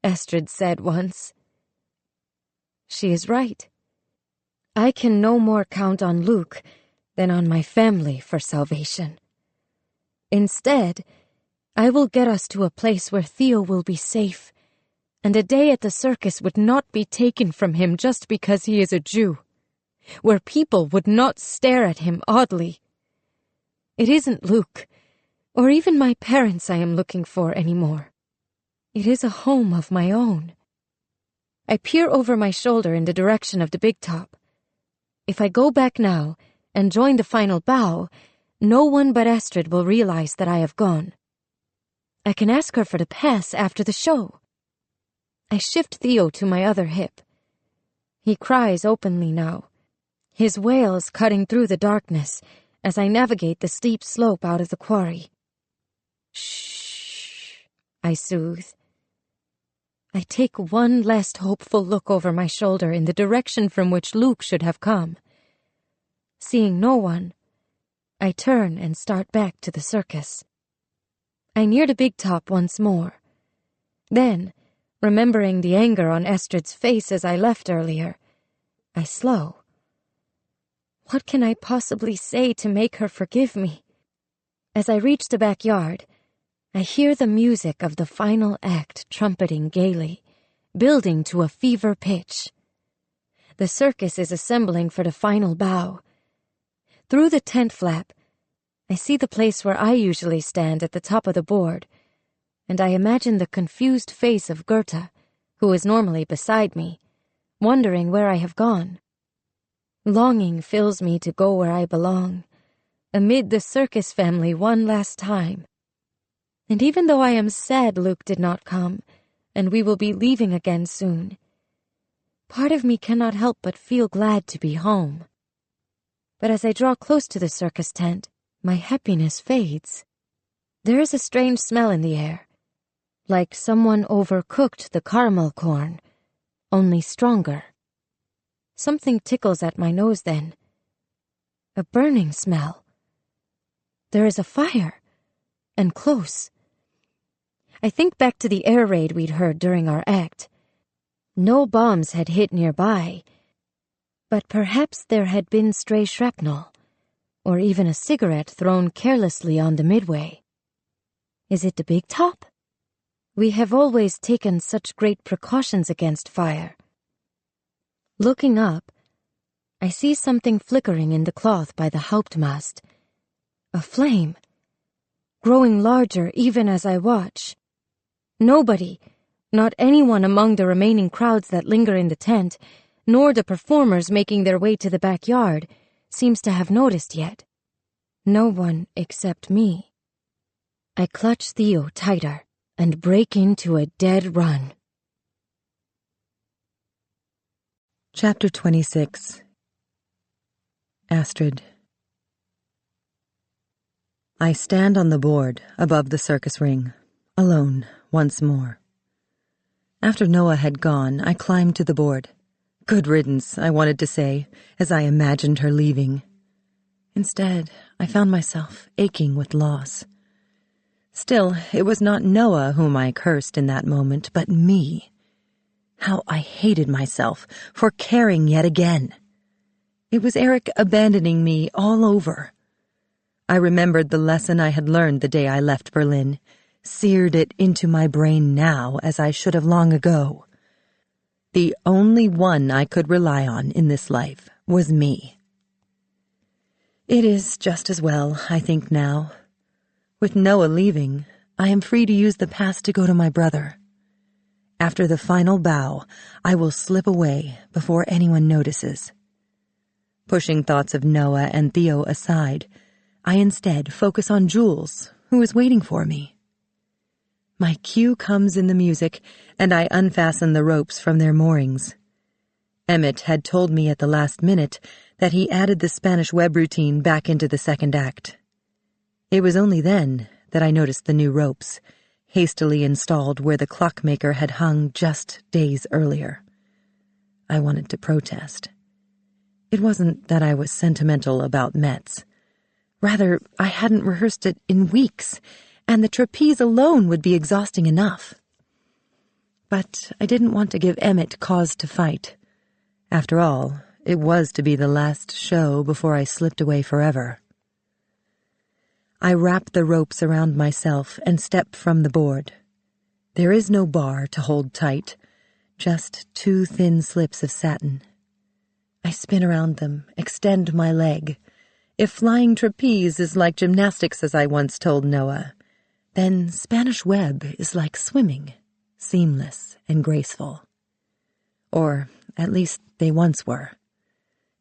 Astrid said once. She is right. I can no more count on Luke than on my family for salvation. Instead, I will get us to a place where Theo will be safe, and a day at the circus would not be taken from him just because he is a Jew, where people would not stare at him oddly. It isn't Luke, or even my parents I am looking for anymore. It is a home of my own. I peer over my shoulder in the direction of the big top. If I go back now and join the final bow, no one but Astrid will realize that I have gone. I can ask her for the pass after the show. I shift Theo to my other hip. He cries openly now, his wails cutting through the darkness as I navigate the steep slope out of the quarry. Shh, I soothe. I take one last hopeful look over my shoulder in the direction from which Luke should have come. Seeing no one, I turn and start back to the circus. I near the big top once more. Then, remembering the anger on Astrid's face as I left earlier, I slow. What can I possibly say to make her forgive me? As I reach the backyard, I hear the music of the final act trumpeting gaily, building to a fever pitch. The circus is assembling for the final bow. Through the tent flap, I see the place where I usually stand at the top of the board, and I imagine the confused face of Goethe, who is normally beside me, wondering where I have gone. Longing fills me to go where I belong, amid the circus family one last time. And even though I am sad Luke did not come, and we will be leaving again soon, part of me cannot help but feel glad to be home. But as I draw close to the circus tent, my happiness fades. There is a strange smell in the air, like someone overcooked the caramel corn, only stronger. Something tickles at my nose then. A burning smell. There is a fire, and close. I think back to the air raid we'd heard during our act. No bombs had hit nearby, but perhaps there had been stray shrapnel, or even a cigarette thrown carelessly on the midway. Is it the big top? We have always taken such great precautions against fire. Looking up, I see something flickering in the cloth by the hauptmast. A flame, growing larger even as I watch. Nobody, not anyone among the remaining crowds that linger in the tent, nor the performers making their way to the backyard, seems to have noticed yet. No one except me. I clutch Theo tighter and break into a dead run. Chapter 26. Astrid. I stand on the board above the circus ring, alone once more. After Noah had gone, I climbed to the board. Good riddance, I wanted to say, as I imagined her leaving. Instead, I found myself aching with loss. Still, it was not Noah whom I cursed in that moment, but me. How I hated myself for caring yet again. It was Eric abandoning me all over. I remembered the lesson I had learned the day I left Berlin, seared it into my brain now as I should have long ago. The only one I could rely on in this life was me. It is just as well, I think now. With Noah leaving, I am free to use the past to go to my brother. After the final bow, I will slip away before anyone notices. Pushing thoughts of Noah and Theo aside, I instead focus on Jules, who is waiting for me. My cue comes in the music, and I unfasten the ropes from their moorings. Emmett had told me at the last minute that he added the Spanish web routine back into the second act. It was only then that I noticed the new ropes, hastily installed where the clockmaker had hung just days earlier. I wanted to protest. It wasn't that I was sentimental about Metz. Rather, I hadn't rehearsed it in weeks, and the trapeze alone would be exhausting enough. But I didn't want to give Emmett cause to fight. After all, it was to be the last show before I slipped away forever. I wrap the ropes around myself and step from the board. There is no bar to hold tight, just two thin slips of satin. I spin around them, extend my leg. If flying trapeze is like gymnastics, as I once told Noah, then Spanish web is like swimming, seamless and graceful. Or at least they once were.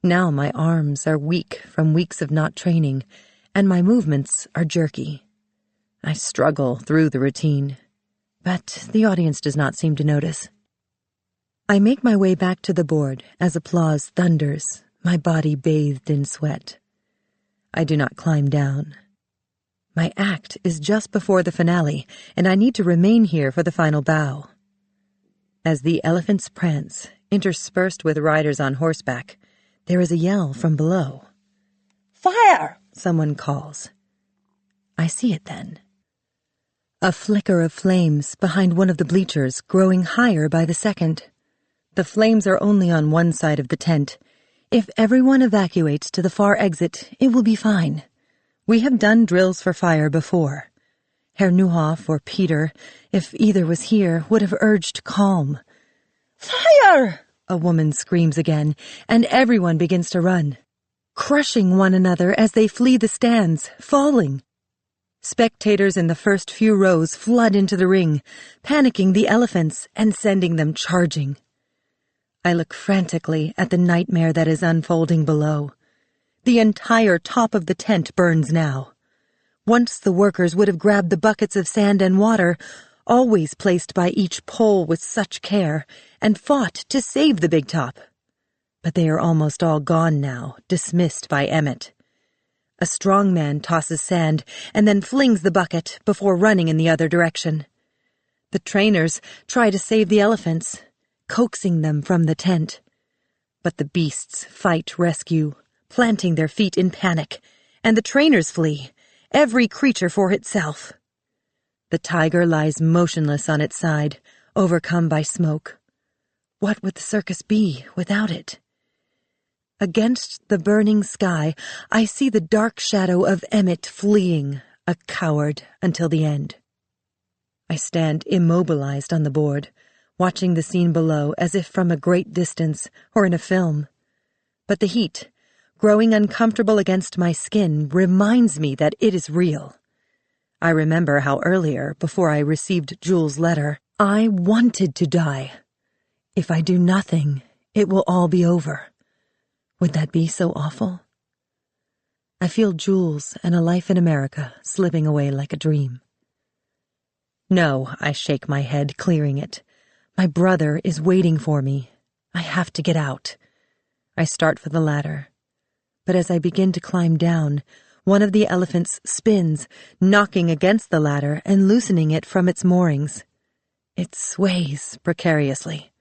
Now my arms are weak from weeks of not training, and my movements are jerky. I struggle through the routine, but the audience does not seem to notice. I make my way back to the board as applause thunders, my body bathed in sweat. I do not climb down. My act is just before the finale, and I need to remain here for the final bow. As the elephants prance, interspersed with riders on horseback, there is a yell from below. "Fire!" someone calls. I see it then. A flicker of flames behind one of the bleachers, growing higher by the second. The flames are only on one side of the tent. If everyone evacuates to the far exit, it will be fine. We have done drills for fire before. Herr Neuhoff or Peter, if either was here, would have urged calm. "Fire!" a woman screams again, and everyone begins to run, crushing one another as they flee the stands, falling. Spectators in the first few rows flood into the ring, panicking the elephants and sending them charging. I look frantically at the nightmare that is unfolding below. The entire top of the tent burns now. Once the workers would have grabbed the buckets of sand and water, always placed by each pole with such care, and fought to save the big top. But they are almost all gone now, dismissed by Emmett. A strong man tosses sand and then flings the bucket before running in the other direction. The trainers try to save the elephants, coaxing them from the tent. But the beasts fight rescue, planting their feet in panic, and the trainers flee, every creature for itself. The tiger lies motionless on its side, overcome by smoke. What would the circus be without it? Against the burning sky, I see the dark shadow of Emmett fleeing, a coward until the end. I stand immobilized on the board, watching the scene below as if from a great distance or in a film. But the heat, growing uncomfortable against my skin, reminds me that it is real. I remember how earlier, before I received Jules' letter, I wanted to die. If I do nothing, it will all be over. Would that be so awful? I feel Jules and a life in America slipping away like a dream. No, I shake my head, clearing it. My brother is waiting for me. I have to get out. I start for the ladder. But as I begin to climb down, one of the elephants spins, knocking against the ladder and loosening it from its moorings. It sways precariously.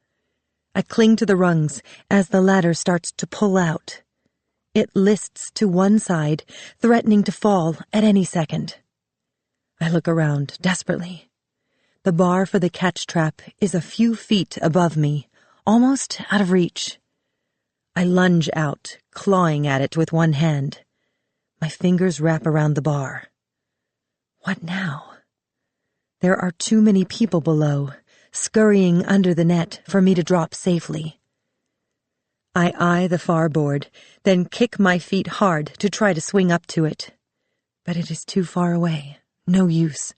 I cling to the rungs as the ladder starts to pull out. It lists to one side, threatening to fall at any second. I look around desperately. The bar for the catch trap is a few feet above me, almost out of reach. I lunge out, clawing at it with one hand. My fingers wrap around the bar. What now? There are too many people below, scurrying under the net for me to drop safely. I eye the far board, then kick my feet hard to try to swing up to it. But it is too far away. No use.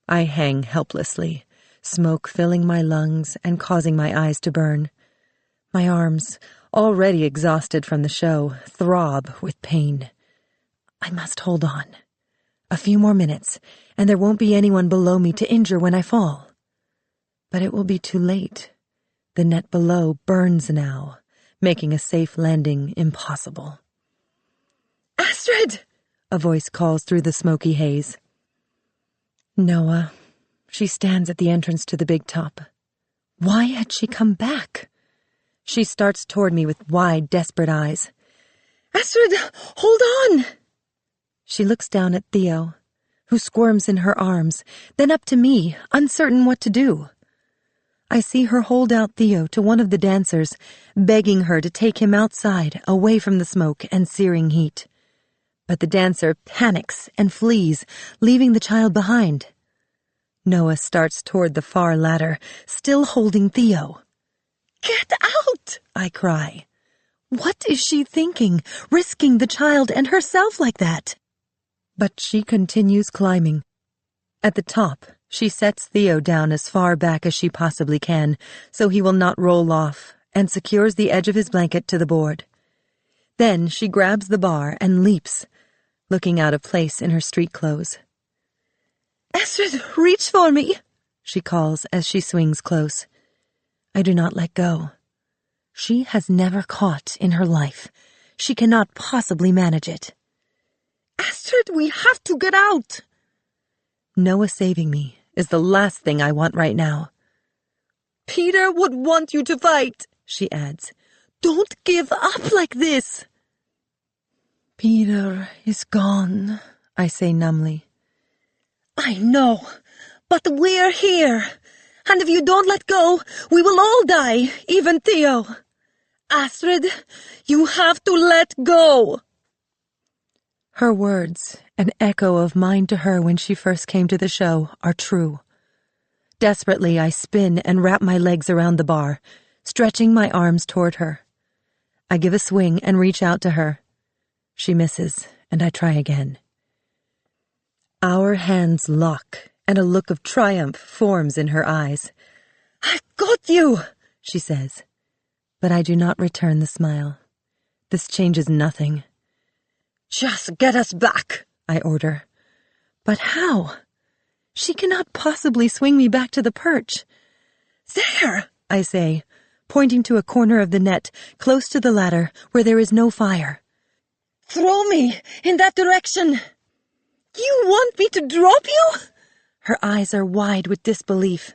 I hang helplessly, smoke filling my lungs and causing my eyes to burn. My arms, already exhausted from the show, throb with pain. I must hold on. A few more minutes, and there won't be anyone below me to injure when I fall. But it will be too late. The net below burns now, making a safe landing impossible. "Astrid!" a voice calls through the smoky haze. Noah. She stands at the entrance to the big top. Why had she come back? She starts toward me with wide, desperate eyes. "Astrid, hold on!" She looks down at Theo, who squirms in her arms, then up to me, uncertain what to do. I see her hold out Theo to one of the dancers, begging her to take him outside, away from the smoke and searing heat. But the dancer panics and flees, leaving the child behind. Noah starts toward the far ladder, still holding Theo. "Get out!" I cry. What is she thinking, risking the child and herself like that? But she continues climbing. At the top, she sets Theo down as far back as she possibly can, so he will not roll off, and secures the edge of his blanket to the board. Then she grabs the bar and leaps, looking out of place in her street clothes. "Astrid, reach for me," she calls as she swings close. I do not let go. She has never caught in her life. She cannot possibly manage it. "Astrid, we have to get out." Noah saving me is the last thing I want right now. "Peter would want you to fight," she adds. "Don't give up like this." "Peter is gone," I say numbly. "I know, but we're here. And if you don't let go, we will all die, even Theo. Astrid, you have to let go." Her words, an echo of mine to her when she first came to the show, are true. Desperately, I spin and wrap my legs around the bar, stretching my arms toward her. I give a swing and reach out to her. She misses, and I try again. Our hands lock, and a look of triumph forms in her eyes. "I've got you," she says. But I do not return the smile. This changes nothing. "Just get us back," I order. But how? She cannot possibly swing me back to the perch. "There," I say, pointing to a corner of the net close to the ladder where there is no fire. "Throw me in that direction." "You want me to drop you?" Her eyes are wide with disbelief.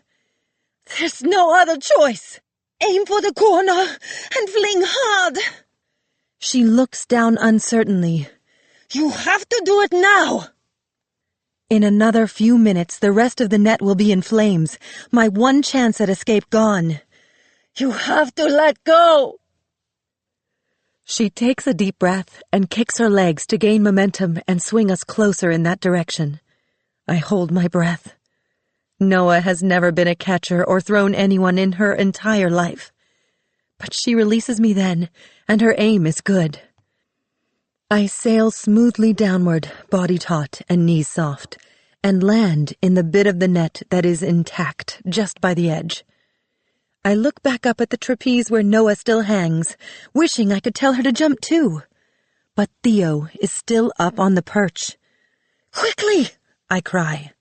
"There's no other choice. Aim for the corner and fling hard." She looks down uncertainly. "You have to do it now." In another few minutes, the rest of the net will be in flames, my one chance at escape gone. "You have to let go." She takes a deep breath and kicks her legs to gain momentum and swing us closer in that direction. I hold my breath. Noah has never been a catcher or thrown anyone in her entire life. But she releases me then, and her aim is good. I sail smoothly downward, body taut and knees soft, and land in the bit of the net that is intact, just by the edge. I look back up at the trapeze where Noah still hangs, wishing I could tell her to jump too. But Theo is still up on the perch. "Quickly!" I cry.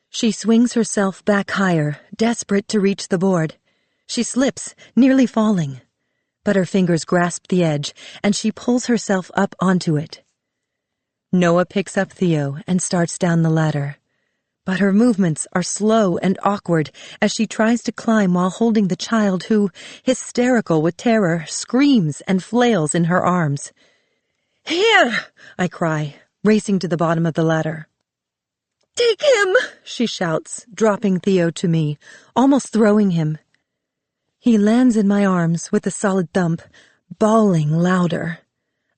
She swings herself back higher, desperate to reach the board. She slips, nearly falling. But her fingers grasp the edge, and she pulls herself up onto it. Noah picks up Theo and starts down the ladder. But her movements are slow and awkward as she tries to climb while holding the child who, hysterical with terror, screams and flails in her arms. "Here!" I cry, racing to the bottom of the ladder. "Take him!" she shouts, dropping Theo to me, almost throwing him. He lands in my arms with a solid thump, bawling louder.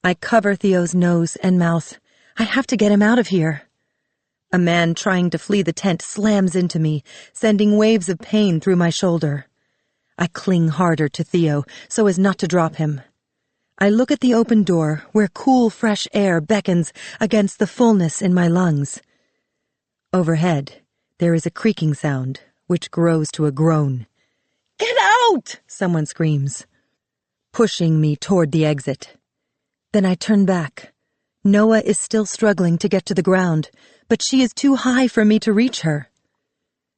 I cover Theo's nose and mouth. I have to get him out of here. A man trying to flee the tent slams into me, sending waves of pain through my shoulder. I cling harder to Theo so as not to drop him. I look at the open door where cool, fresh air beckons against the fullness in my lungs. Overhead, there is a creaking sound, which grows to a groan. "Get out!" someone screams, pushing me toward the exit. Then I turn back. Noah is still struggling to get to the ground, but she is too high for me to reach her.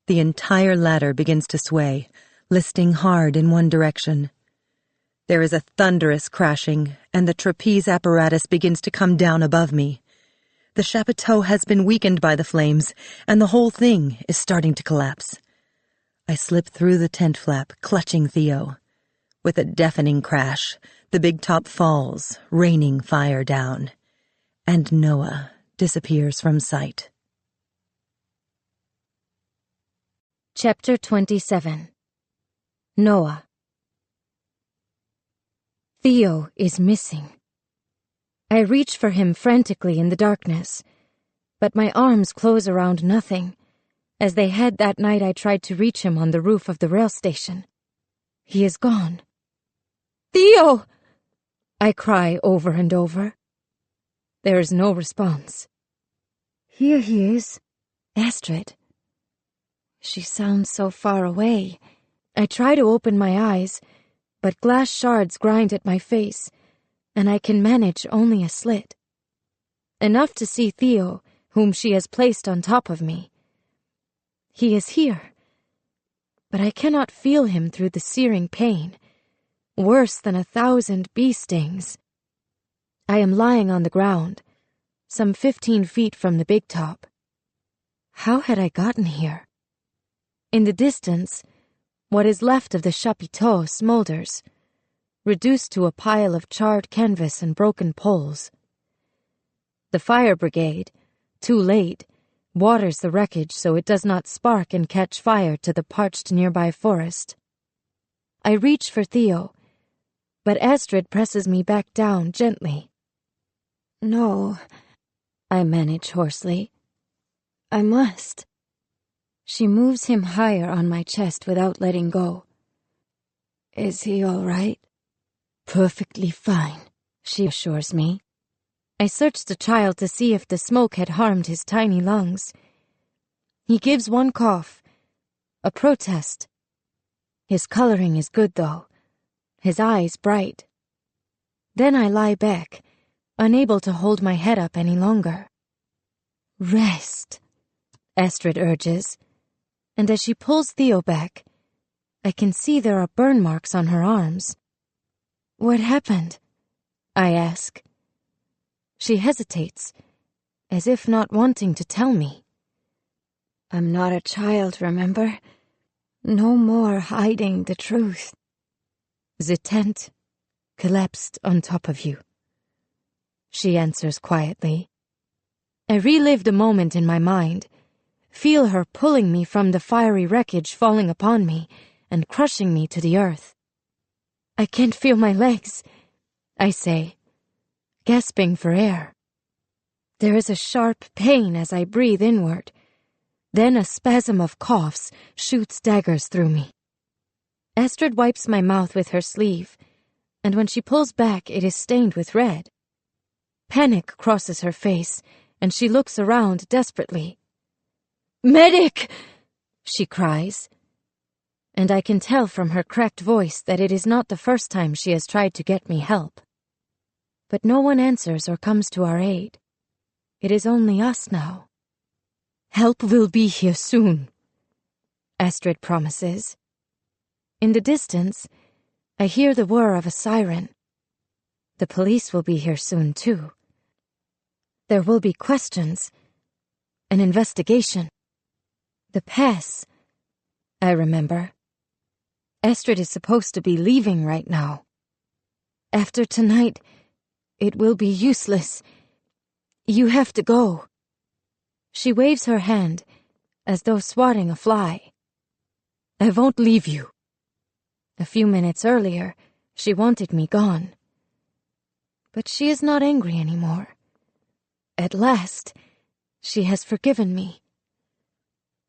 The entire ladder begins to sway, listing hard in one direction. There is a thunderous crashing, and the trapeze apparatus begins to come down above me. The chapiteau has been weakened by the flames, and the whole thing is starting to collapse. I slip through the tent flap, clutching Theo. With a deafening crash, the big top falls, raining fire down, and Noah disappears from sight. Chapter 27. Noah. Theo is missing. I reach for him frantically in the darkness, but my arms close around nothing, as they had that night I tried to reach him on the roof of the rail station. He is gone. "Theo!" I cry over and over. There is no response. "Here he is." Astrid. She sounds so far away. I try to open my eyes, but glass shards grind at my face, and I can manage only a slit. Enough to see Theo, whom she has placed on top of me. He is here, but I cannot feel him through the searing pain, worse than 1,000 bee stings. I am lying on the ground, some 15 feet from the big top. How had I gotten here? In the distance, what is left of the chapiteau smolders, reduced to a pile of charred canvas and broken poles. The fire brigade, too late, waters the wreckage so it does not spark and catch fire to the parched nearby forest. I reach for Theo, but Astrid presses me back down gently. "No," I manage hoarsely. "I must." She moves him higher on my chest without letting go. "Is he all right?" "Perfectly fine," she assures me. I search the child to see if the smoke had harmed his tiny lungs. He gives one cough, a protest. His coloring is good, though, his eyes bright. Then I lie back, unable to hold my head up any longer. "Rest," Astrid urges, and as she pulls Theo back, I can see there are burn marks on her arms. "What happened?" I ask. She hesitates, as if not wanting to tell me. "I'm not a child, remember? No more hiding the truth." "The tent collapsed on top of you," she answers quietly. I relive the moment in my mind, feel her pulling me from the fiery wreckage falling upon me and crushing me to the earth. "I can't feel my legs," I say, gasping for air. There is a sharp pain as I breathe inward, Then a spasm of coughs shoots daggers through me. Astrid wipes my mouth with her sleeve, and when she pulls back, it is stained with red. Panic crosses her face, and she looks around desperately. "Medic!" she cries. And I can tell from her cracked voice that it is not the first time she has tried to get me help. But no one answers or comes to our aid. It is only us now. "Help will be here soon," Astrid promises. In the distance, I hear the whir of a siren. The police will be here soon, too. There will be questions, an investigation. The pass, I remember. Astrid is supposed to be leaving right now. After tonight, it will be useless. You have to go. She waves her hand, as though swatting a fly. I won't leave you. A few minutes earlier, she wanted me gone. But she is not angry anymore. At last, she has forgiven me.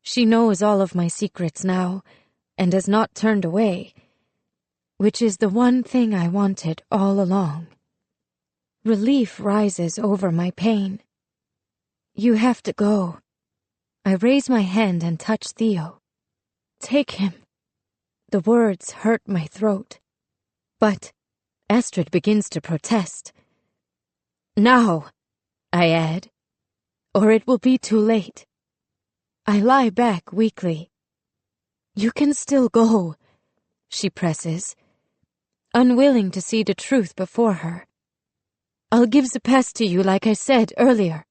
She knows all of my secrets now, and has not turned away, which is the one thing I wanted all along. Relief rises over my pain. You have to go. I raise my hand and touch Theo. Take him. The words hurt my throat. But Astrid begins to protest. Now, I add, or it will be too late. I lie back weakly. You can still go, she presses, unwilling to see the truth before her. I'll give the pass to you like I said earlier.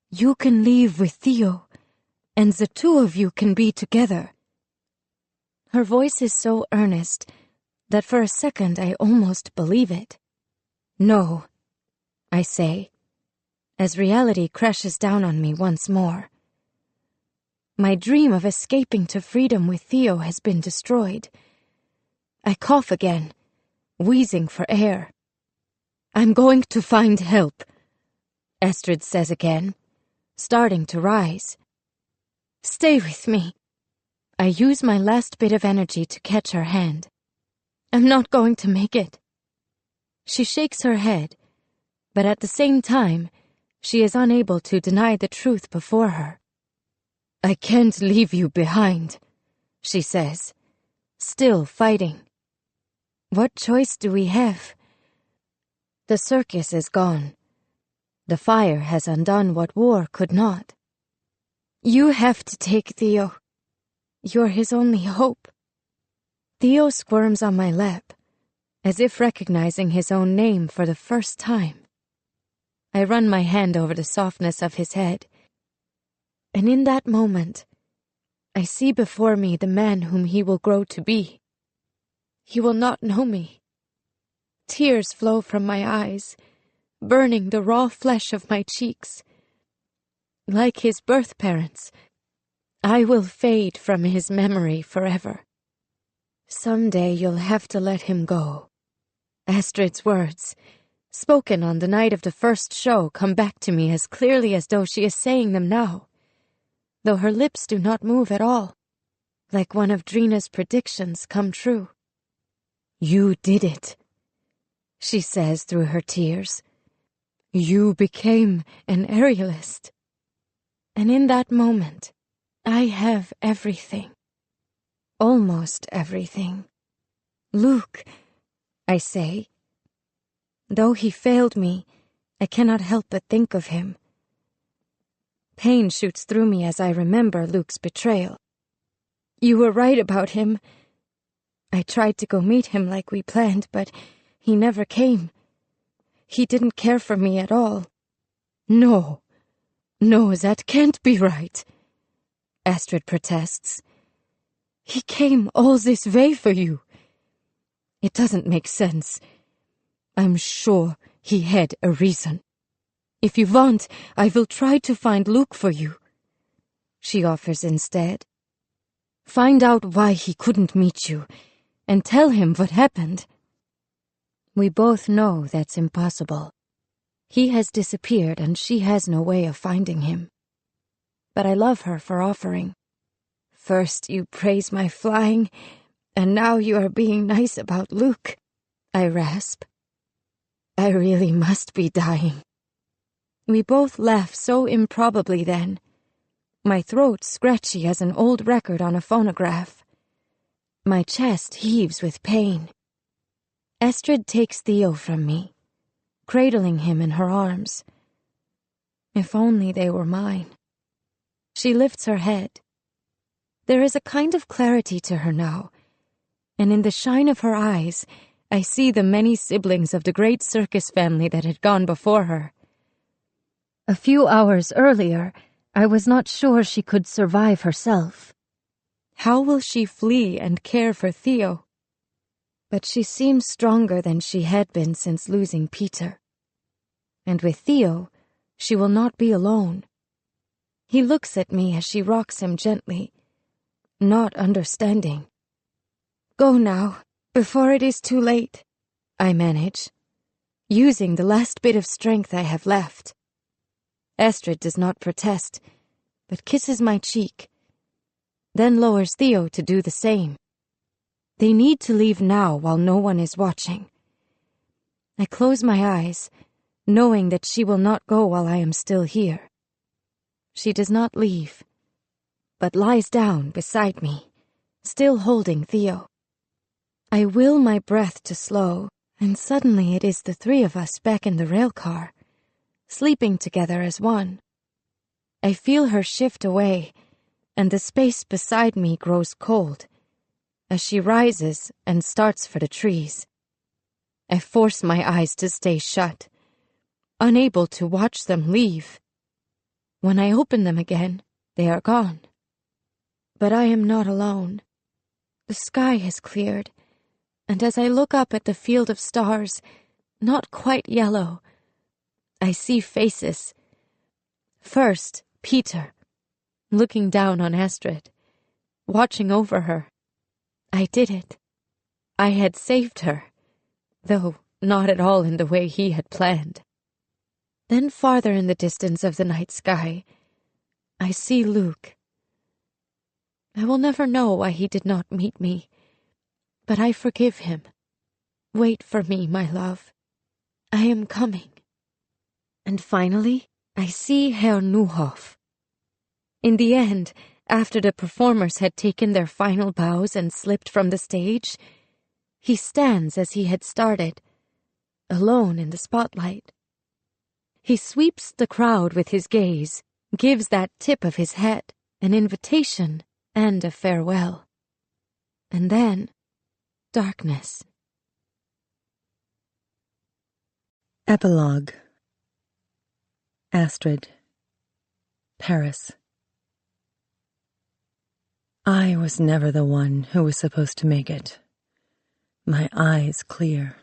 You can leave with Theo, and the two of you can be together. Her voice is so earnest that for a second I almost believe it. No, I say, as reality crashes down on me once more. My dream of escaping to freedom with Theo has been destroyed. I cough again, wheezing for air. I'm going to find help, Astrid says again, starting to rise. Stay with me. I use my last bit of energy to catch her hand. I'm not going to make it. She shakes her head, but at the same time, she is unable to deny the truth before her. I can't leave you behind, she says, still fighting. What choice do we have? The circus is gone. The fire has undone what war could not. You have to take Theo. You're his only hope. Theo squirms on my lap, as if recognizing his own name for the first time. I run my hand over the softness of his head, and in that moment, I see before me the man whom he will grow to be. He will not know me. Tears flow from my eyes, burning the raw flesh of my cheeks. Like his birth parents, I will fade from his memory forever. Someday you'll have to let him go. Astrid's words, spoken on the night of the first show, come back to me as clearly as though she is saying them now, though her lips do not move at all, like one of Drina's predictions come true. You did it, she says through her tears. You became an aerialist. And in that moment, I have everything. Almost everything. Luke, I say. Though he failed me, I cannot help but think of him. Pain shoots through me as I remember Luke's betrayal. You were right about him. I tried to go meet him like we planned, but he never came. He didn't care for me at all. No, that can't be right, Astrid protests. He came all this way for you. It doesn't make sense. I'm sure he had a reason. If you want, I will try to find Luke for you, she offers instead. Find out why he couldn't meet you, and tell him what happened. We both know that's impossible. He has disappeared, and she has no way of finding him. but I love her for offering. First you praise my flying, and now you are being nice about Luke, I rasp. I really must be dying. We both laugh so improbably then. My throat scratchy as an old record on a phonograph. My chest heaves with pain. Estrid takes Theo from me, cradling him in her arms. If only they were mine. She lifts her head. There is a kind of clarity to her now, and in the shine of her eyes, I see the many siblings of the great circus family that had gone before her. A few hours earlier, I was not sure she could survive herself. How will she flee and care for Theo? But she seems stronger than she had been since losing Peter. And with Theo, she will not be alone. He looks at me as she rocks him gently, not understanding. Go now, before it is too late, I manage, using the last bit of strength I have left. Estrid does not protest, but kisses my cheek, then lowers Theo to do the same. They need to leave now while no one is watching. I close my eyes, knowing that she will not go while I am still here. She does not leave, but lies down beside me, still holding Theo. I will my breath to slow, and suddenly it is the three of us back in the railcar, sleeping together as one. I feel her shift away, and the space beside me grows cold, as she rises and starts for the trees. I force my eyes to stay shut, unable to watch them leave. When I open them again, they are gone. But I am not alone. The sky has cleared, and as I look up at the field of stars, not quite yellow, I see faces. First, Peter, looking down on Estrid, watching over her. I did it. I had saved her, though not at all in the way he had planned. Then farther in the distance of the night sky, I see Luke. I will never know why he did not meet me, but I forgive him. Wait for me, my love. I am coming. And finally, I see Herr Neuhoff. In the end, after the performers had taken their final bows and slipped from the stage, he stands as he had started, alone in the spotlight. He sweeps the crowd with his gaze, gives that tip of his head, an invitation and a farewell. And then, darkness. Epilogue. Astrid. Paris. I was never the one who was supposed to make it. My eyes clear.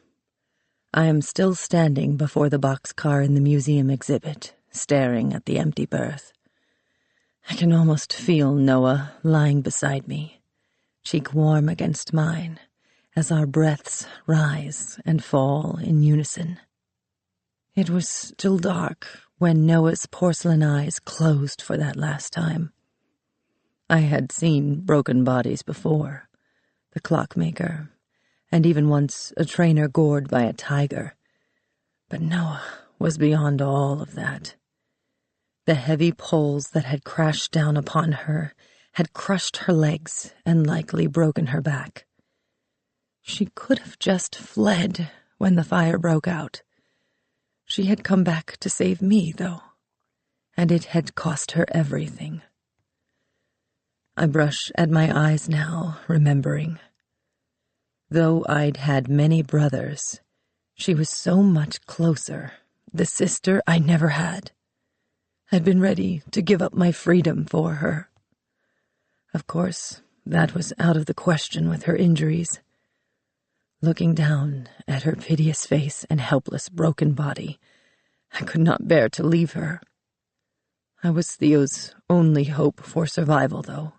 I am still standing before the boxcar in the museum exhibit, staring at the empty berth. I can almost feel Noah lying beside me, cheek warm against mine, as our breaths rise and fall in unison. It was still dark when Noah's porcelain eyes closed for that last time. I had seen broken bodies before, the clockmaker, and even once a trainer gored by a tiger. But Noah was beyond all of that. The heavy poles that had crashed down upon her had crushed her legs and likely broken her back. She could have just fled when the fire broke out. She had come back to save me, though, and it had cost her everything. I brush at my eyes now, remembering. Though I'd had many brothers, she was so much closer, the sister I never had. I'd been ready to give up my freedom for her. Of course, that was out of the question with her injuries. Looking down at her piteous face and helpless, broken body, I could not bear to leave her. I was Theo's only hope for survival, though.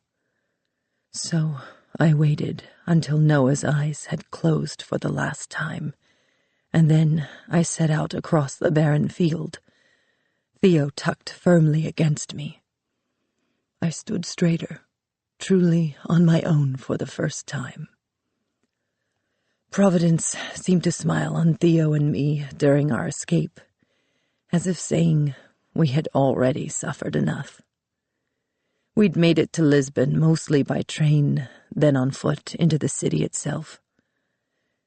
So I waited until Noah's eyes had closed for the last time, and then I set out across the barren field, Theo tucked firmly against me. I stood straighter, truly on my own for the first time. Providence seemed to smile on Theo and me during our escape, as if saying we had already suffered enough. We'd made it to Lisbon mostly by train, then on foot into the city itself.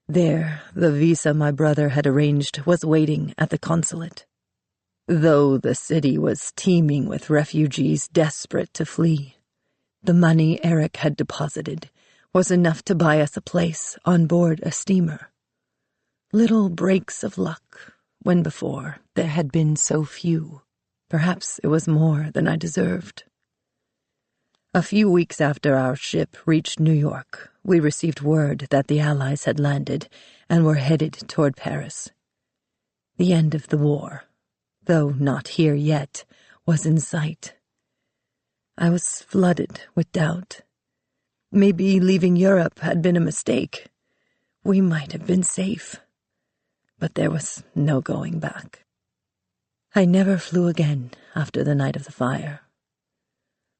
There, the visa my brother had arranged was waiting at the consulate. Though the city was teeming with refugees desperate to flee, the money Eric had deposited was enough to buy us a place on board a steamer. Little breaks of luck, when before there had been so few. Perhaps it was more than I deserved. A few weeks after our ship reached New York, we received word that the Allies had landed and were headed toward Paris. The end of the war, though not here yet, was in sight. I was flooded with doubt. Maybe leaving Europe had been a mistake. We might have been safe. But there was no going back. I never flew again after the night of the fire.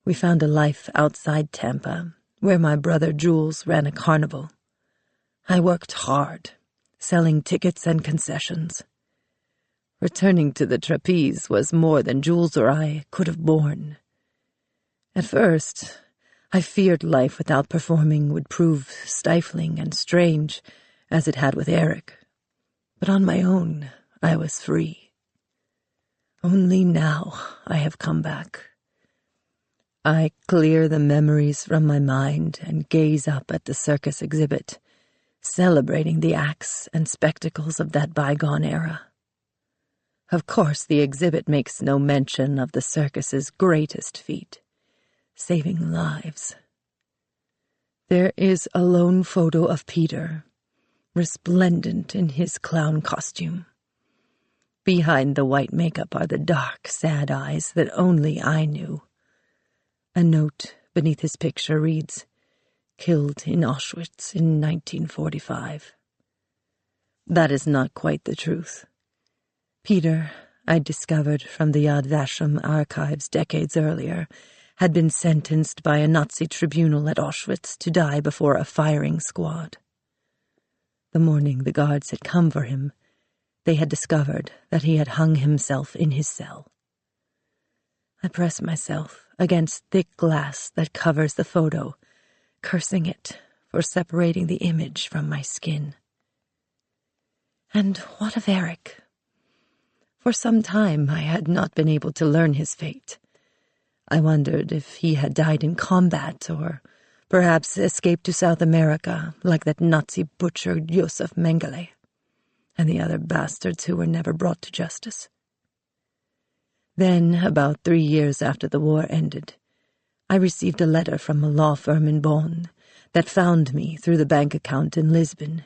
We found a life outside Tampa, where my brother Jules ran a carnival. I worked hard, selling tickets and concessions. Returning to the trapeze was more than Jules or I could have borne. At first, I feared life without performing would prove stifling and strange, as it had with Eric. But on my own, I was free. Only now I have come back. I clear the memories from my mind and gaze up at the circus exhibit, celebrating the acts and spectacles of that bygone era. Of course, the exhibit makes no mention of the circus's greatest feat, saving lives. There is a lone photo of Peter, resplendent in his clown costume. Behind the white makeup are the dark, sad eyes that only I knew. A note beneath his picture reads, "Killed in Auschwitz in 1945. That is not quite the truth. Peter, I discovered from the Yad Vashem archives decades earlier, had been sentenced by a Nazi tribunal at Auschwitz to die before a firing squad. The morning the guards had come for him, they had discovered that he had hung himself in his cell. I press myself against thick glass that covers the photo, cursing it for separating the image from my skin. And what of Eric? For some time I had not been able to learn his fate. I wondered if he had died in combat or perhaps escaped to South America like that Nazi butcher Josef Mengele and the other bastards who were never brought to justice. Then, about 3 years after the war ended, I received a letter from a law firm in Bonn that found me through the bank account in Lisbon,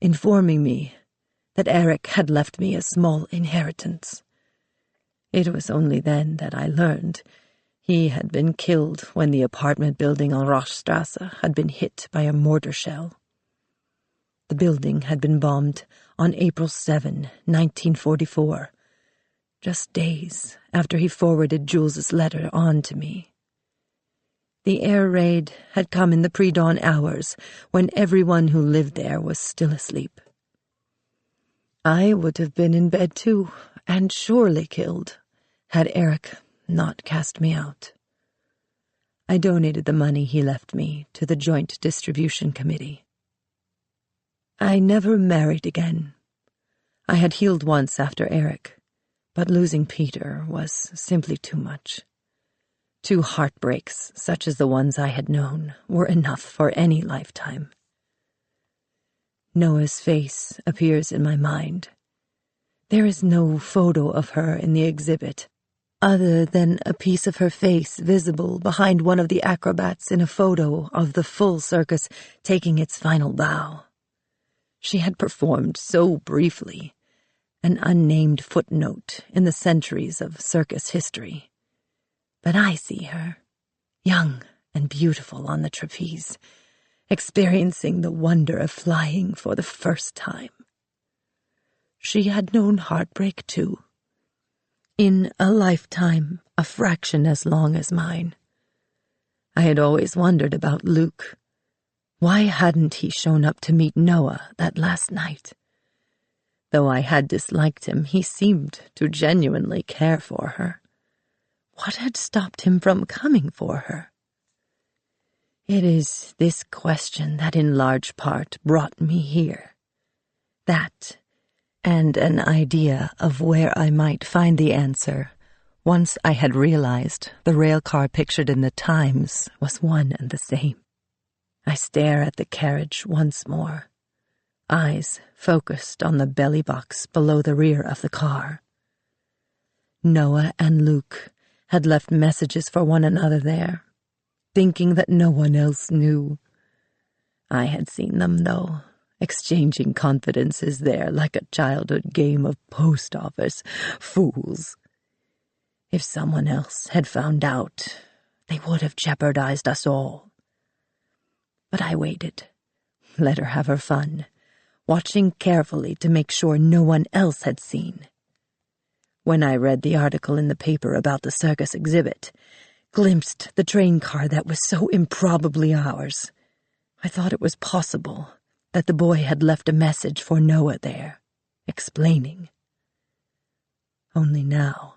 informing me that Eric had left me a small inheritance. It was only then that I learned he had been killed when the apartment building on Rochstrasse had been hit by a mortar shell. The building had been bombed on April 7, 1944, just days after he forwarded Jules's letter on to me. The air raid had come in the pre-dawn hours when everyone who lived there was still asleep. I would have been in bed too, and surely killed, had Eric not cast me out. I donated the money he left me to the Joint Distribution Committee. I never married again. I had healed once after Eric, but losing Peter was simply too much. 2 heartbreaks, such as the ones I had known, were enough for any lifetime. Noah's face appears in my mind. There is no photo of her in the exhibit, other than a piece of her face visible behind one of the acrobats in a photo of the full circus taking its final bow. She had performed so briefly, an unnamed footnote in the centuries of circus history. But I see her, young and beautiful on the trapeze, experiencing the wonder of flying for the first time. She had known heartbreak too, in a lifetime a fraction as long as mine. I had always wondered about Luke. Why hadn't he shown up to meet Noah that last night? Though I had disliked him, he seemed to genuinely care for her. What had stopped him from coming for her? It is this question that in large part brought me here. That, and an idea of where I might find the answer once I had realized the railcar pictured in the Times was one and the same. I stare at the carriage once more, eyes focused on the belly box below the rear of the car. Noah and Luke had left messages for one another there, thinking that no one else knew. I had seen them, though, exchanging confidences there like a childhood game of post office. Fools. If someone else had found out, they would have jeopardized us all. But I waited, let her have her fun, watching carefully to make sure no one else had seen. When I read the article in the paper about the circus exhibit, glimpsed the train car that was so improbably ours, I thought it was possible that the boy had left a message for Noah there, explaining. Only now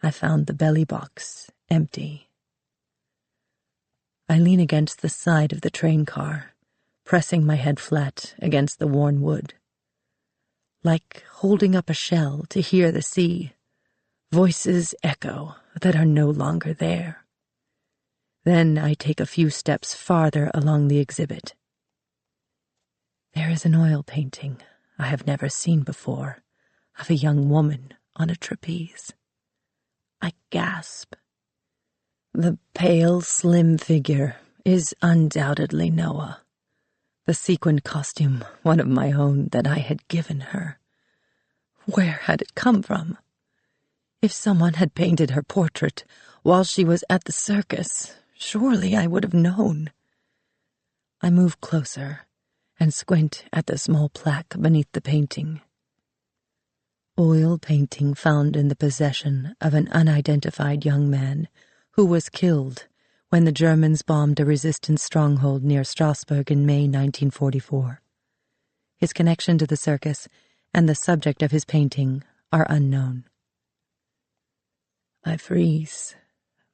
I found the belly box empty. I lean against the side of the train car, pressing my head flat against the worn wood. Like holding up a shell to hear the sea, voices echo that are no longer there. Then I take a few steps farther along the exhibit. There is an oil painting I have never seen before of a young woman on a trapeze. I gasp. The pale, slim figure is undoubtedly Noah. The sequined costume, one of my own that I had given her. Where had it come from? If someone had painted her portrait while she was at the circus, surely I would have known. I move closer and squint at the small plaque beneath the painting. Oil painting found in the possession of an unidentified young man who was killed when the Germans bombed a resistance stronghold near Strasbourg in May 1944. His connection to the circus and the subject of his painting are unknown. I freeze,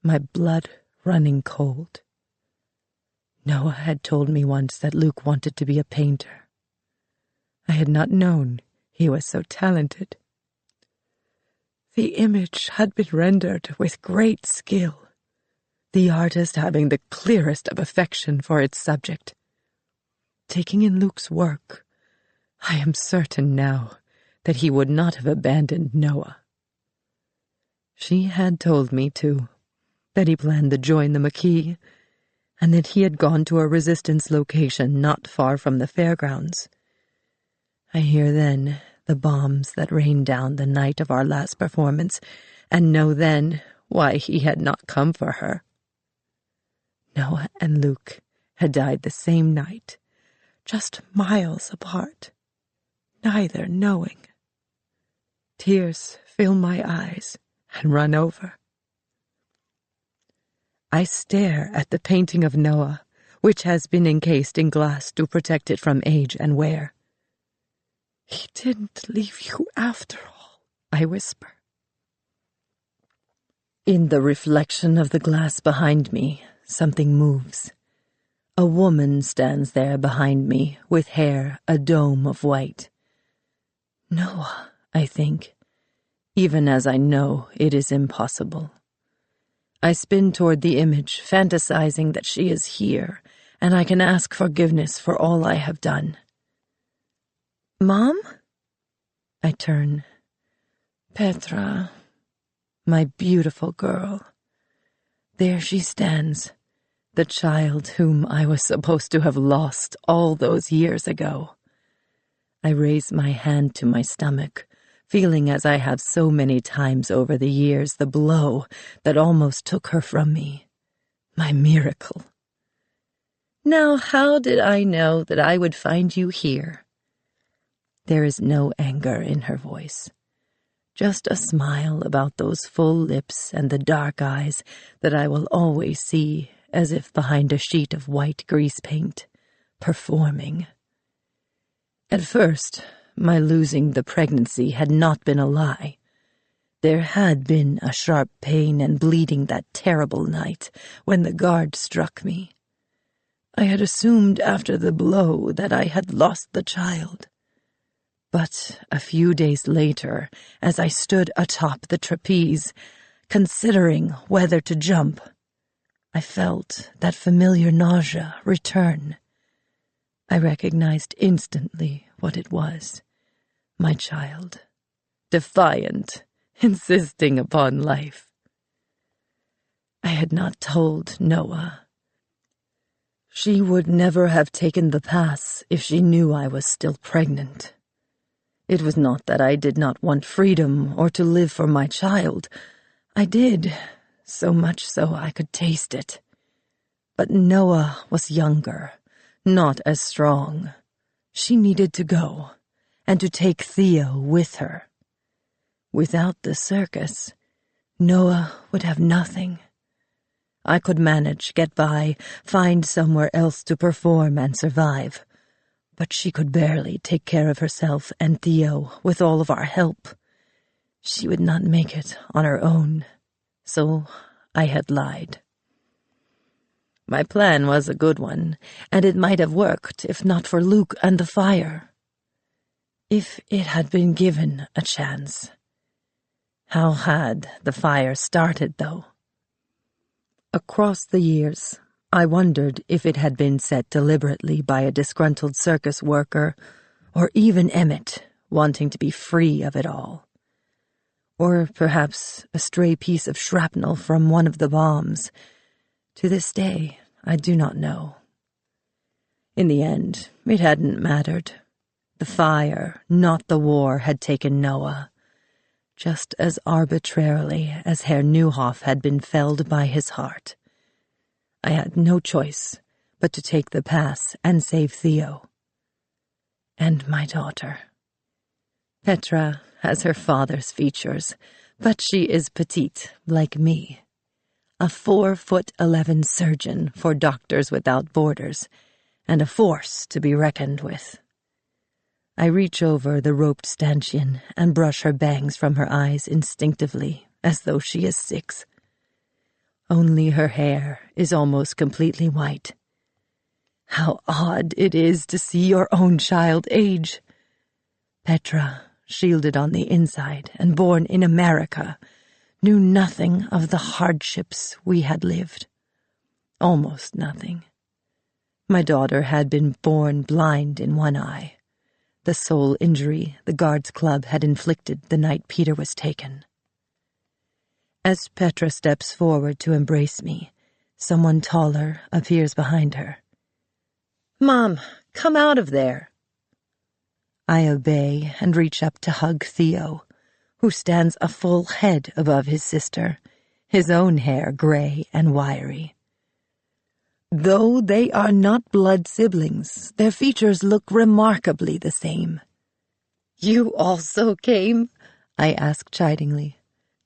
my blood running cold. Noah had told me once that Luke wanted to be a painter. I had not known he was so talented. The image had been rendered with great skill, the artist having the clearest of affection for its subject. Taking in Luke's work, I am certain now that he would not have abandoned Noah. She had told me, too, that he planned to join the Maquis, and that he had gone to a resistance location not far from the fairgrounds. I hear then the bombs that rained down the night of our last performance, and know then why he had not come for her. Noah and Luke had died the same night, just miles apart, neither knowing. Tears fill my eyes and run over. I stare at the painting of Noah, which has been encased in glass to protect it from age and wear. He didn't leave you after all, I whisper. In the reflection of the glass behind me, something moves. A woman stands there behind me, with hair a dome of white. Noah, I think, even as I know it is impossible. I spin toward the image, fantasizing that she is here, and I can ask forgiveness for all I have done. Mom? I turn. Petra, my beautiful girl. There she stands, the child whom I was supposed to have lost all those years ago. I raise my hand to my stomach, feeling as I have so many times over the years the blow that almost took her from me. My miracle. Now, how did I know that I would find you here? There is no anger in her voice, just a smile about those full lips and the dark eyes that I will always see as if behind a sheet of white grease paint, performing. At first, my losing the pregnancy had not been a lie. There had been a sharp pain and bleeding that terrible night when the guard struck me. I had assumed after the blow that I had lost the child. But a few days later, as I stood atop the trapeze, considering whether to jump, I felt that familiar nausea return. I recognized instantly what it was. My child. Defiant, insisting upon life. I had not told Noah. She would never have taken the pass if she knew I was still pregnant. It was not that I did not want freedom or to live for my child. I did, so much so I could taste it. But Noah was younger, not as strong. She needed to go, and to take Theo with her. Without the circus, Noah would have nothing. I could manage, get by, find somewhere else to perform and survive. But she could barely take care of herself and Theo with all of our help. She would not make it on her own, so I had lied. My plan was a good one, and it might have worked if not for Luke and the fire. If it had been given a chance. How had the fire started, though? Across the years, I wondered if it had been set deliberately by a disgruntled circus worker, or even Emmett, wanting to be free of it all. Or perhaps a stray piece of shrapnel from one of the bombs. To this day, I do not know. In the end, it hadn't mattered. The fire, not the war, had taken Noah, just as arbitrarily as Herr Neuhoff had been felled by his heart. I had no choice but to take the pass and save Theo. And my daughter. Petra has her father's features, but she is petite, like me. A 4'11" surgeon for Doctors Without Borders, and a force to be reckoned with. I reach over the roped stanchion and brush her bangs from her eyes instinctively, as though she is 6. Only her hair is almost completely white. How odd it is to see your own child age. Petra, shielded on the inside and born in America, knew nothing of the hardships we had lived. Almost nothing. My daughter had been born blind in one eye, the sole injury the Guards Club had inflicted the night Peter was taken. As Petra steps forward to embrace me, someone taller appears behind her. "Mom, come out of there." I obey and reach up to hug Theo, who stands a full head above his sister, his own hair gray and wiry. Though they are not blood siblings, their features look remarkably the same. "You also came?" I ask chidingly.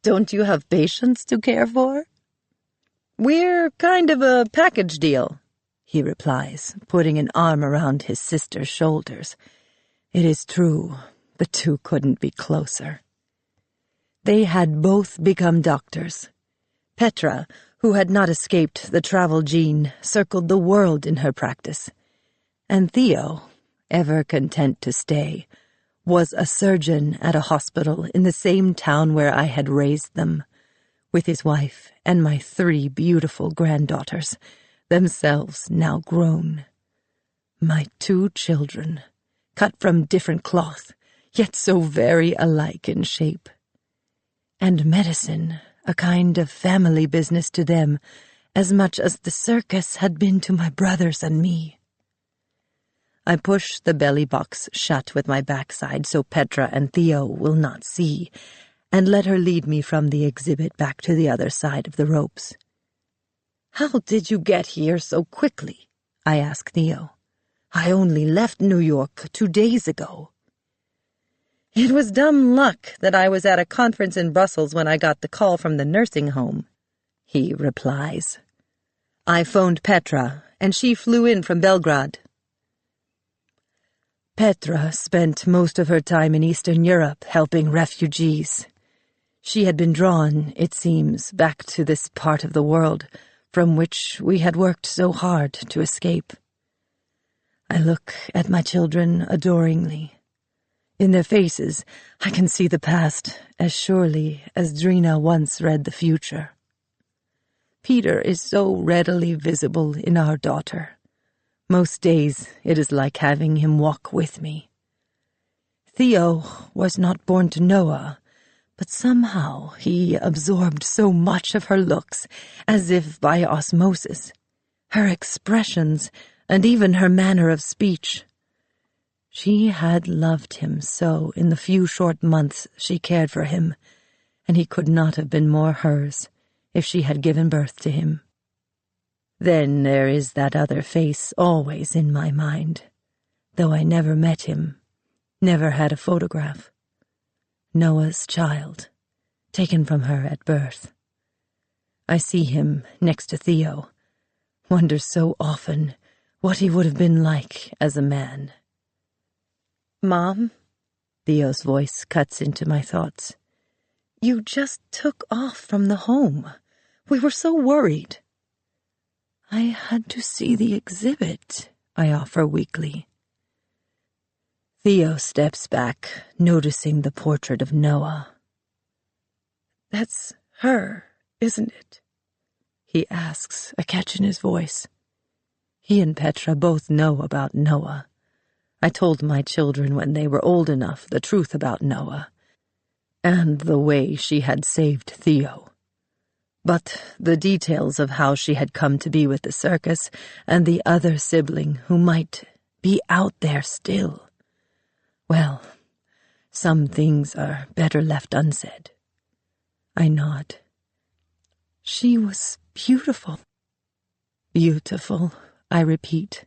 "Don't you have patients to care for?" "We're kind of a package deal," he replies, putting an arm around his sister's shoulders. It is true, the two couldn't be closer. They had both become doctors. Petra, who had not escaped the travel gene, circled the world in her practice. And Theo, ever content to stay, was a surgeon at a hospital in the same town where I had raised them, with his wife and my 3 beautiful granddaughters, themselves now grown. My 2 children, cut from different cloth, yet so very alike in shape. And medicine, a kind of family business to them, as much as the circus had been to my brothers and me. I push the belly box shut with my backside so Petra and Theo will not see, and let her lead me from the exhibit back to the other side of the ropes. "How did you get here so quickly?" I ask Theo. "I only left New York 2 days ago." "It was dumb luck that I was at a conference in Brussels when I got the call from the nursing home," he replies. I phoned Petra, and she flew in from Belgrade. Petra spent most of her time in Eastern Europe helping refugees. She had been drawn, it seems, back to this part of the world from which we had worked so hard to escape. I look at my children adoringly. In their faces, I can see the past as surely as Drina once read the future. Peter is so readily visible in our daughter. Most days it is like having him walk with me. Theo was not born to Noah, but somehow he absorbed so much of her looks, as if by osmosis, her expressions, and even her manner of speech. She had loved him so in the few short months she cared for him, and he could not have been more hers if she had given birth to him. Then there is that other face always in my mind, though I never met him, never had a photograph. Noah's child, taken from her at birth. I see him next to Theo, wonder so often what he would have been like as a man. "Mom," Theo's voice cuts into my thoughts. "You just took off from the home. We were so worried." "I had to see the exhibit," I offer weakly. Theo steps back, noticing the portrait of Noah. "That's her, isn't it?" he asks, a catch in his voice. He and Petra both know about Noah. I told my children when they were old enough the truth about Noah, and the way she had saved Theo. But the details of how she had come to be with the circus and the other sibling who might be out there still, well, some things are better left unsaid. I nod. "She was beautiful." "Beautiful," I repeat.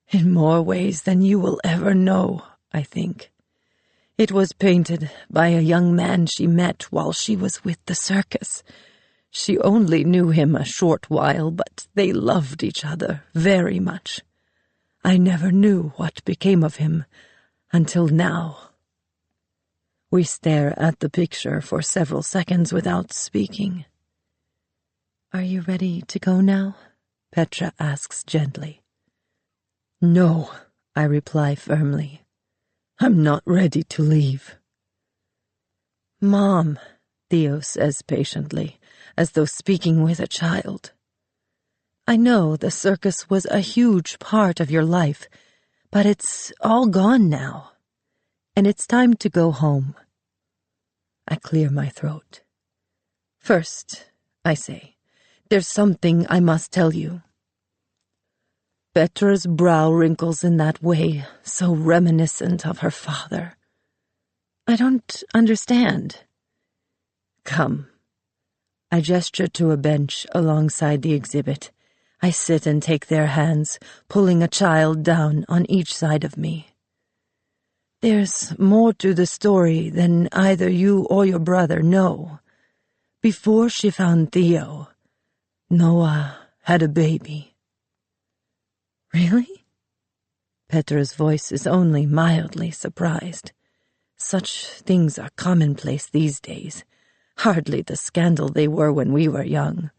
"In more ways than you will ever know, I think. It was painted by a young man she met while she was with the circus. She only knew him a short while, but they loved each other very much. I never knew what became of him until now." We stare at the picture for several seconds without speaking. "Are you ready to go now?" Petra asks gently. "No," I reply firmly. "I'm not ready to leave." "Mom," Theo says patiently, as though speaking with a child. "I know the circus was a huge part of your life, but it's all gone now, and it's time to go home." I clear my throat. "First," I say, "there's something I must tell you." Petra's brow wrinkles in that way, so reminiscent of her father. "I don't understand." "Come." I gesture to a bench alongside the exhibit. I sit and take their hands, pulling a child down on each side of me. "There's more to the story than either you or your brother know. Before she found Theo, Noah had a baby." "Really?" Petra's voice is only mildly surprised. Such things are commonplace these days, hardly the scandal they were when we were young.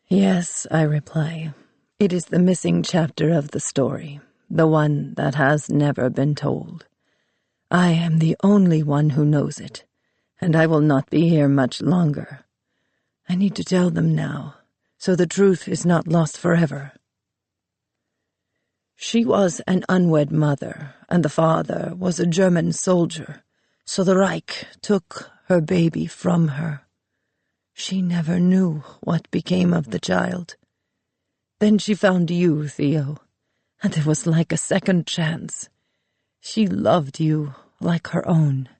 "Yes," I reply. "It is the missing chapter of the story, the one that has never been told. I am the only one who knows it, and I will not be here much longer. I need to tell them now, so the truth is not lost forever." She was an unwed mother, and the father was a German soldier, so the Reich took her baby from her. She never knew what became of the child. Then she found you, Theo, and it was like a second chance. She loved you like her own.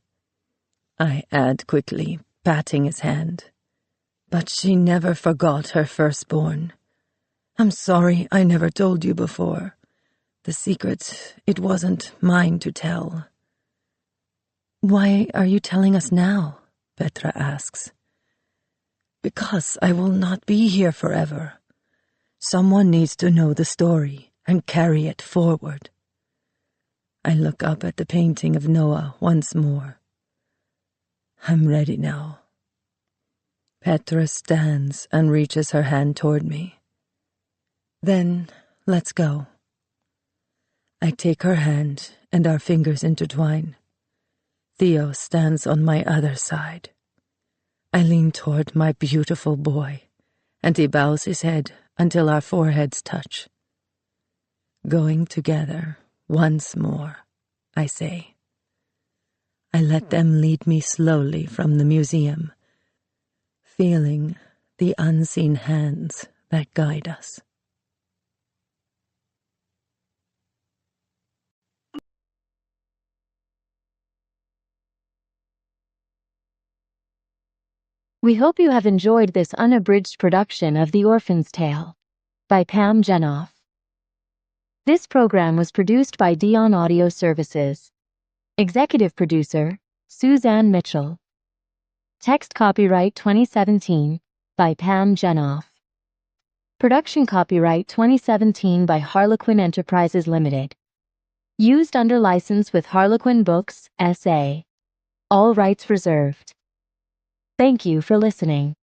I add quickly, patting his hand. But she never forgot her firstborn. I'm sorry I never told you before. The secret, it wasn't mine to tell." "Why are you telling us now?" Petra asks. "Because I will not be here forever. Someone needs to know the story and carry it forward. I look up at the painting of Noah once more. I'm ready now. Petra stands and reaches her hand toward me. Then, let's go. I take her hand and our fingers intertwine. Theo stands on my other side. I lean toward my beautiful boy, and he bows his head until our foreheads touch. Going together once more, I say. I let them lead me slowly from the museum, feeling the unseen hands that guide us. We hope you have enjoyed this unabridged production of The Orphan's Tale by Pam Jenoff. This program was produced by Dion Audio Services. Executive producer, Suzanne Mitchell. Text copyright 2017 by Pam Jenoff. Production copyright 2017 by Harlequin Enterprises Limited. Used under license with Harlequin Books, S.A. All rights reserved. Thank you for listening.